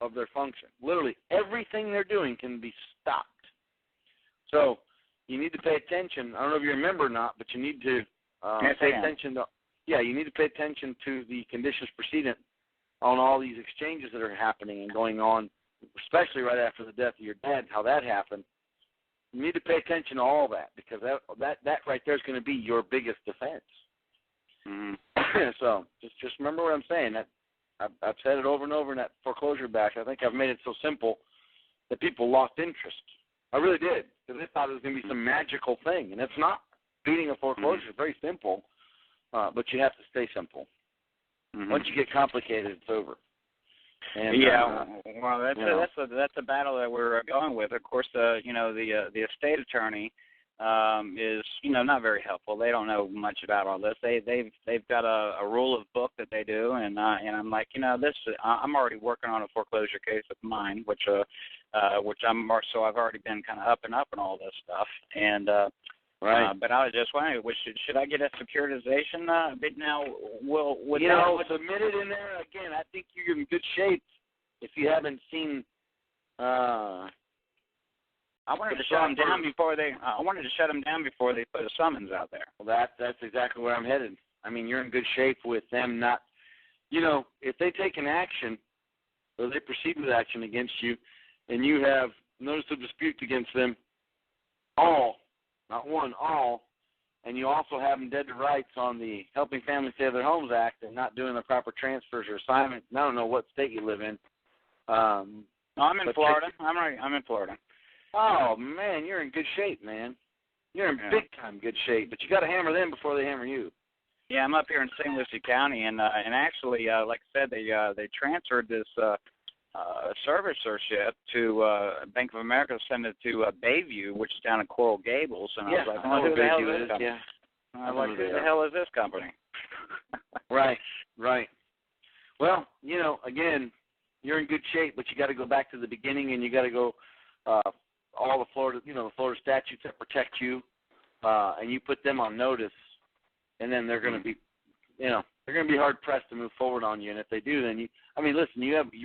of their function. Literally everything they're doing can be stopped. So you need to pay attention. I don't know if you remember or not, but you need to pay attention to, you need to pay attention to the conditions precedent on all these exchanges that are happening and going on, especially right after the death of your dad, how that happened. You need to pay attention to all that because that right there is going to be your biggest defense. Mm-hmm. So just remember what I'm saying. That I've said it over and over in that foreclosure bash. I think I've made it so simple that people lost interest. I really did because they thought it was going to be some magical thing, and it's not. Beating a foreclosure is very simple, but you have to stay simple. Mm-hmm. Once you get complicated, it's over. And, well, that's a battle that we're going with. Of course, the estate attorney is, not very helpful. They don't know much about all this. They've got a rule of book that they do, and I'm like, I'm already working on a foreclosure case of mine, which I'm so I've already been kind of up and all this stuff, and right. But I was just wondering, should I get a securitization bid now? Submit it in there again. I think you're in good shape if you haven't seen. I wanted to shut them down before they. I wanted to shut them down before they put a summons out there. Well, that's exactly where I'm headed. I mean, you're in good shape with them not. If they take an action, or they proceed with action against you, and you have notice of dispute against them, all, not one, all, and you also have them dead to rights on the Helping Families Save Their Homes Act and not doing the proper transfers or assignments. I don't know what state you live in. No, I'm in Florida. I'm in Florida. Oh, man, you're in good shape, man. You're in big-time good shape, but you got to hammer them before they hammer you. Yeah, I'm up here in St. Lucie County, and actually, like I said, they transferred this servicership to Bank of America, sent it to Bayview, which is down in Coral Gables, and I was like, who the hell is this company? Yeah. I was like, who the hell is this company? Right. Well, again, you're in good shape, but you got to go back to the beginning, and you got to go all the Florida, the Florida statutes that protect you, and you put them on notice, and then they're going to be, they're going to be hard pressed to move forward on you. And if they do, then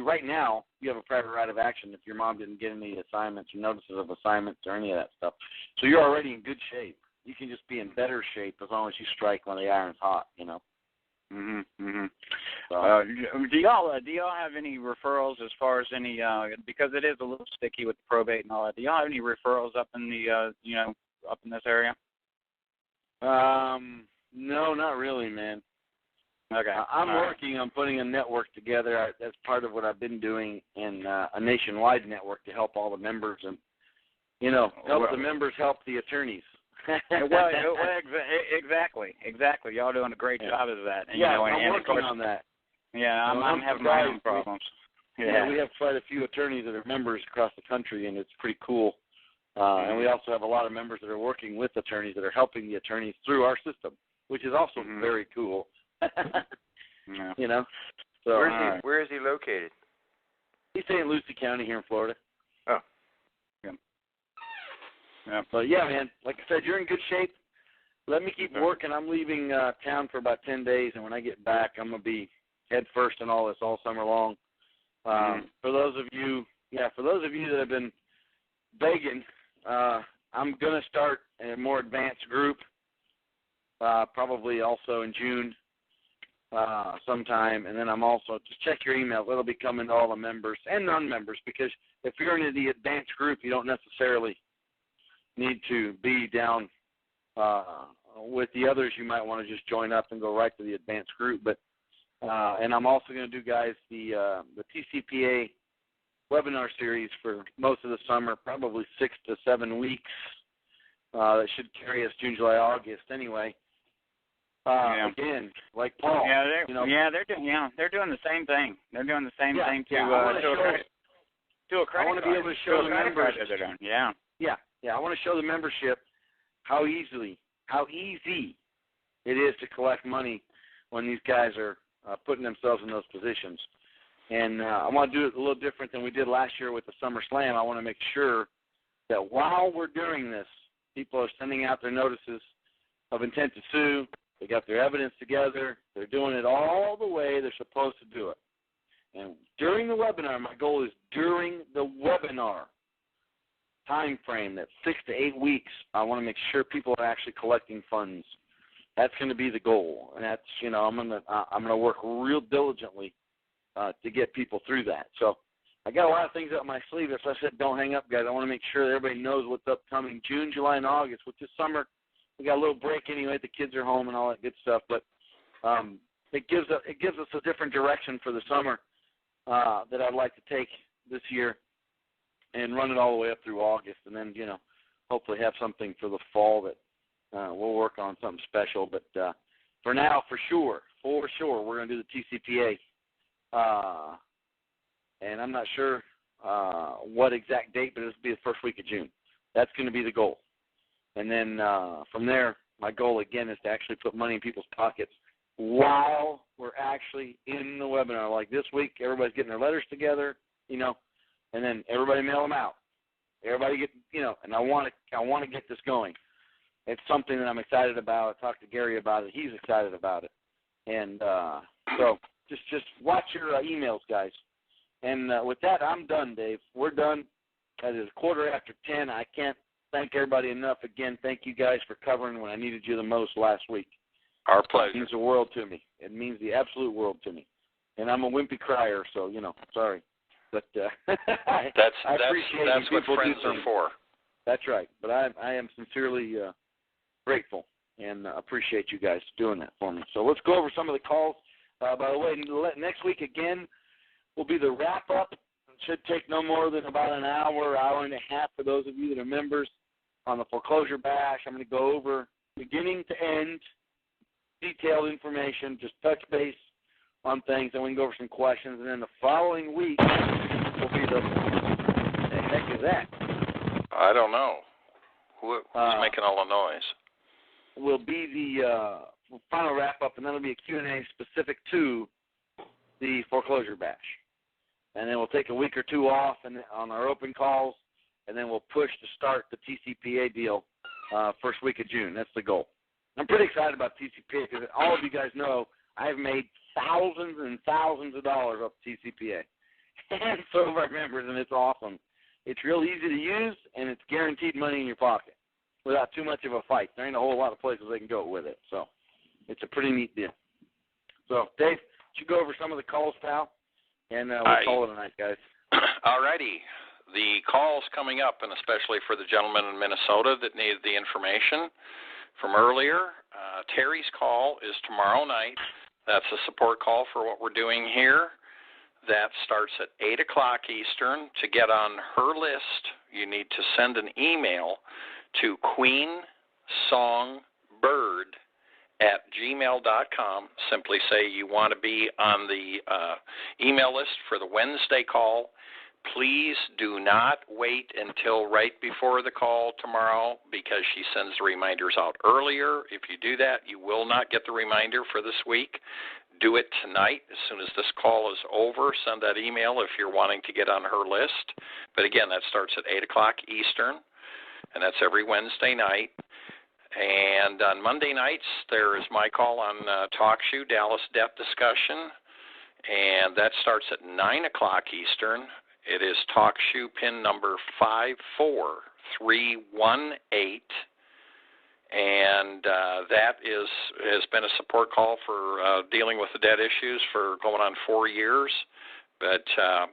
right now you have a private right of action if your mom didn't get any assignments or notices of assignments or any of that stuff. So you're already in good shape. You can just be in better shape as long as you strike when the iron's hot. So, do y'all have any referrals as far as any because it is a little sticky with the probate and all that? Do y'all have any referrals up in the up in this area? No, not really, man. Okay. I'm working on putting a network together. That's part of what I've been doing in a nationwide network to help all the members and help the members help the attorneys. Exactly. Y'all doing a great job of that. And, I'm and working of course, on that. Yeah, I'm having my own problems. Yeah, we have quite a few attorneys that are members across the country, and it's pretty cool. And we also have a lot of members that are working with attorneys that are helping the attorneys through our system, which is also very cool. So where is he located? He's in Lucie County here in Florida. Oh. Yeah. But yeah, man, like I said, you're in good shape. Let me keep working. I'm leaving town for about 10 days, and when I get back, I'm going to be head first in all this all summer long. For those of you that have been begging, I'm going to start a more advanced group, probably also in June sometime, and then I'm also, just check your email. It'll be coming to all the members and non-members, because if you're in the advanced group, you don't necessarily need to be down with the others. You might want to just join up and go right to the advanced group. But and I'm also going to do, guys, the TCPA webinar series for most of the summer, probably 6 to 7 weeks. That should carry us June, July, August anyway. Again, like Paul. They're doing the same thing. They're doing the same thing to a credit I want to be able to show the members. I want to show the membership how easy it is to collect money when these guys are putting themselves in those positions. And I want to do it a little different than we did last year with the Summer Slam. I want to make sure that while we're doing this, people are sending out their notices of intent to sue. They got their evidence together. They're doing it all the way they're supposed to do it. And during the webinar, my goal is during the webinar time frame, that 6 to 8 weeks, I want to make sure people are actually collecting funds. That's going to be the goal, and that's I'm gonna work real diligently to get people through that. So I got a lot of things up my sleeve. As I said, don't hang up, guys. I want to make sure that everybody knows what's upcoming June, July, and August. Which this summer we got a little break anyway. The kids are home and all that good stuff, but it gives us a different direction for the summer that I'd like to take this year and run it all the way up through August, and then hopefully have something for the fall that we'll work on something special. But for now, for sure, we're going to do the TCPA, and I'm not sure what exact date, but it'll be the first week of June. That's going to be the goal. And then from there, my goal, again, is to actually put money in people's pockets while we're actually in the webinar. Like this week, everybody's getting their letters together, you know, and then everybody mail them out. Everybody get, you know, and I want to get this going. It's something that I'm excited about. I talked to Gary about it. He's excited about it. And so just watch your emails, guys. And with that, I'm done, Dave. We're done. That is 10:15. I can't thank everybody enough. Again, thank you guys for covering when I needed you the most last week. Our pleasure. It means the world to me. It means the absolute world to me. And I'm a wimpy crier, so, you know, sorry. But I appreciate that's what people friends are for. That's right. But I am sincerely grateful and appreciate you guys doing that for me. So let's go over some of the calls. By the way, next week again will be the wrap-up. It should take no more than about an hour, hour and a half for those of you that are members on the Foreclosure Bash. I'm going to go over beginning to end, detailed information, just touch base on things, and we can go over some questions. And then the following week will be the heck is that? I don't know. Who's making all the noise? Will be the final wrap-up, and that'll be a Q&A specific to the Foreclosure Bash. And then we'll take a week or two off on our open calls, and then we'll push to start the TCPA deal first week of June. That's the goal. I'm pretty excited about TCPA because all of you guys know I've made thousands and thousands of dollars off TCPA. And some of our members, and it's awesome. It's real easy to use, and it's guaranteed money in your pocket without too much of a fight. There ain't a whole lot of places they can go with it. So it's a pretty neat deal. So, Dave, you go over some of the calls, pal, and we'll call it a night, guys. All righty. The calls coming up, and especially for the gentleman in Minnesota that needed the information from earlier, Terry's call is tomorrow night. That's a support call for what we're doing here. That starts at 8 o'clock Eastern. To get on her list, you need to send an email to queensongbird@gmail.com. Simply say you want to be on the email list for the Wednesday call. Please do not wait until right before the call tomorrow because she sends the reminders out earlier. If you do that, you will not get the reminder for this week. Do it tonight. As soon as this call is over, send that email if you're wanting to get on her list. But again, that starts at 8 o'clock Eastern, and that's every Wednesday night. And on Monday nights, there is my call on TalkShoe, Dallas Debt Discussion, and that starts at 9 o'clock Eastern. It is TalkShoe pin number 54318. And that has been a support call for dealing with the debt issues for going on 4 years. But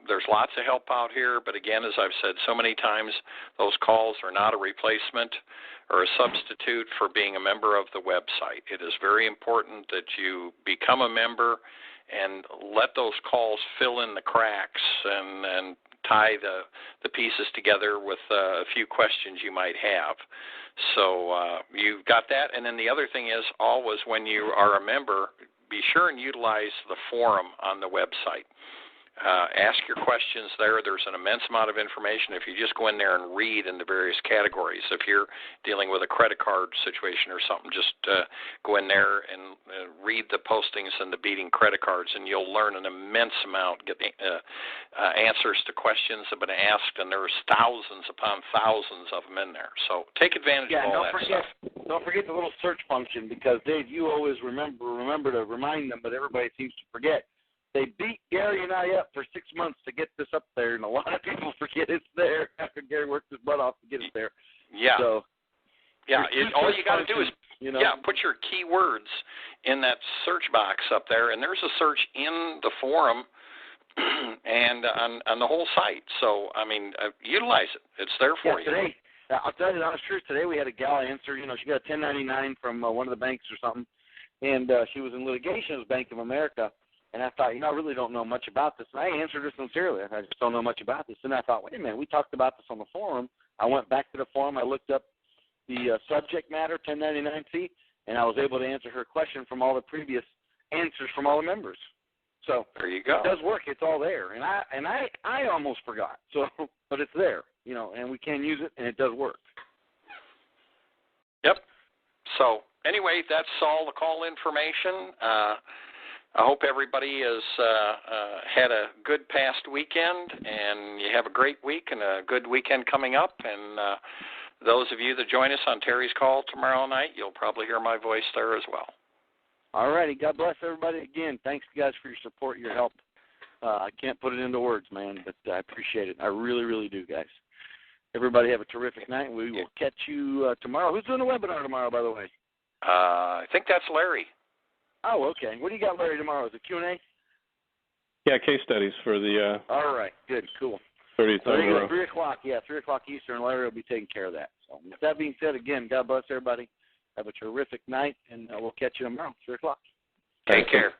there's lots of help out here. But again, as I've said so many times, those calls are not a replacement or a substitute for being a member of the website. It is very important that you become a member and let those calls fill in the cracks and tie the pieces together with a few questions you might have. So you've got that. And then the other thing is always when you are a member, be sure and utilize the forum on the website. Ask your questions there. There's an immense amount of information if you just go in there and read in the various categories. If you're dealing with a credit card situation or something, just go in there and read the postings and the beating credit cards, and you'll learn an immense amount, get answers to questions that have been asked, and there's thousands upon thousands of them in there. So take advantage of all that stuff. Don't forget the little search function because, Dave, you always remember to remind them, but everybody seems to forget. They beat Gary and I up for 6 months to get this up there, and a lot of people forget it's there after Gary worked his butt off to get it there. Yeah. So, yeah, all you got to do is put your keywords in that search box up there, and there's a search in the forum and on the whole site. So, I mean, utilize it. It's there for you. Today, I'll tell you the honest truth. Today we had a gal answer. You know, she got a 1099 from one of the banks or something, and she was in litigation with Bank of America. And I thought, I really don't know much about this. And I answered her sincerely. I just don't know much about this. And I thought, wait a minute, we talked about this on the forum. I went back to the forum. I looked up the subject matter, 1099-C, and I was able to answer her question from all the previous answers from all the members. So there you go. It does work. It's all there. And I almost forgot. So, but it's there, and we can use it, and it does work. Yep. So anyway, that's all the call information. I hope everybody has had a good past weekend, and you have a great week and a good weekend coming up. And those of you that join us on Terry's call tomorrow night, you'll probably hear my voice there as well. All righty. God bless everybody again. Thanks, guys, for your support, your help. I can't put it into words, man, but I appreciate it. I really, really do, guys. Everybody have a terrific night. We will catch you tomorrow. Who's doing the webinar tomorrow, by the way? I think that's Larry. Oh, okay. What do you got, Larry, tomorrow? Is it Q&A? Yeah, case studies for the All right. Good. Cool. 30th So there you go, row. 3 o'clock. Yeah, 3 o'clock Eastern. Larry will be taking care of that. So with that being said, again, God bless everybody. Have a terrific night, and we'll catch you tomorrow, 3 o'clock. Take care.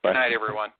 Bye. Good night, everyone.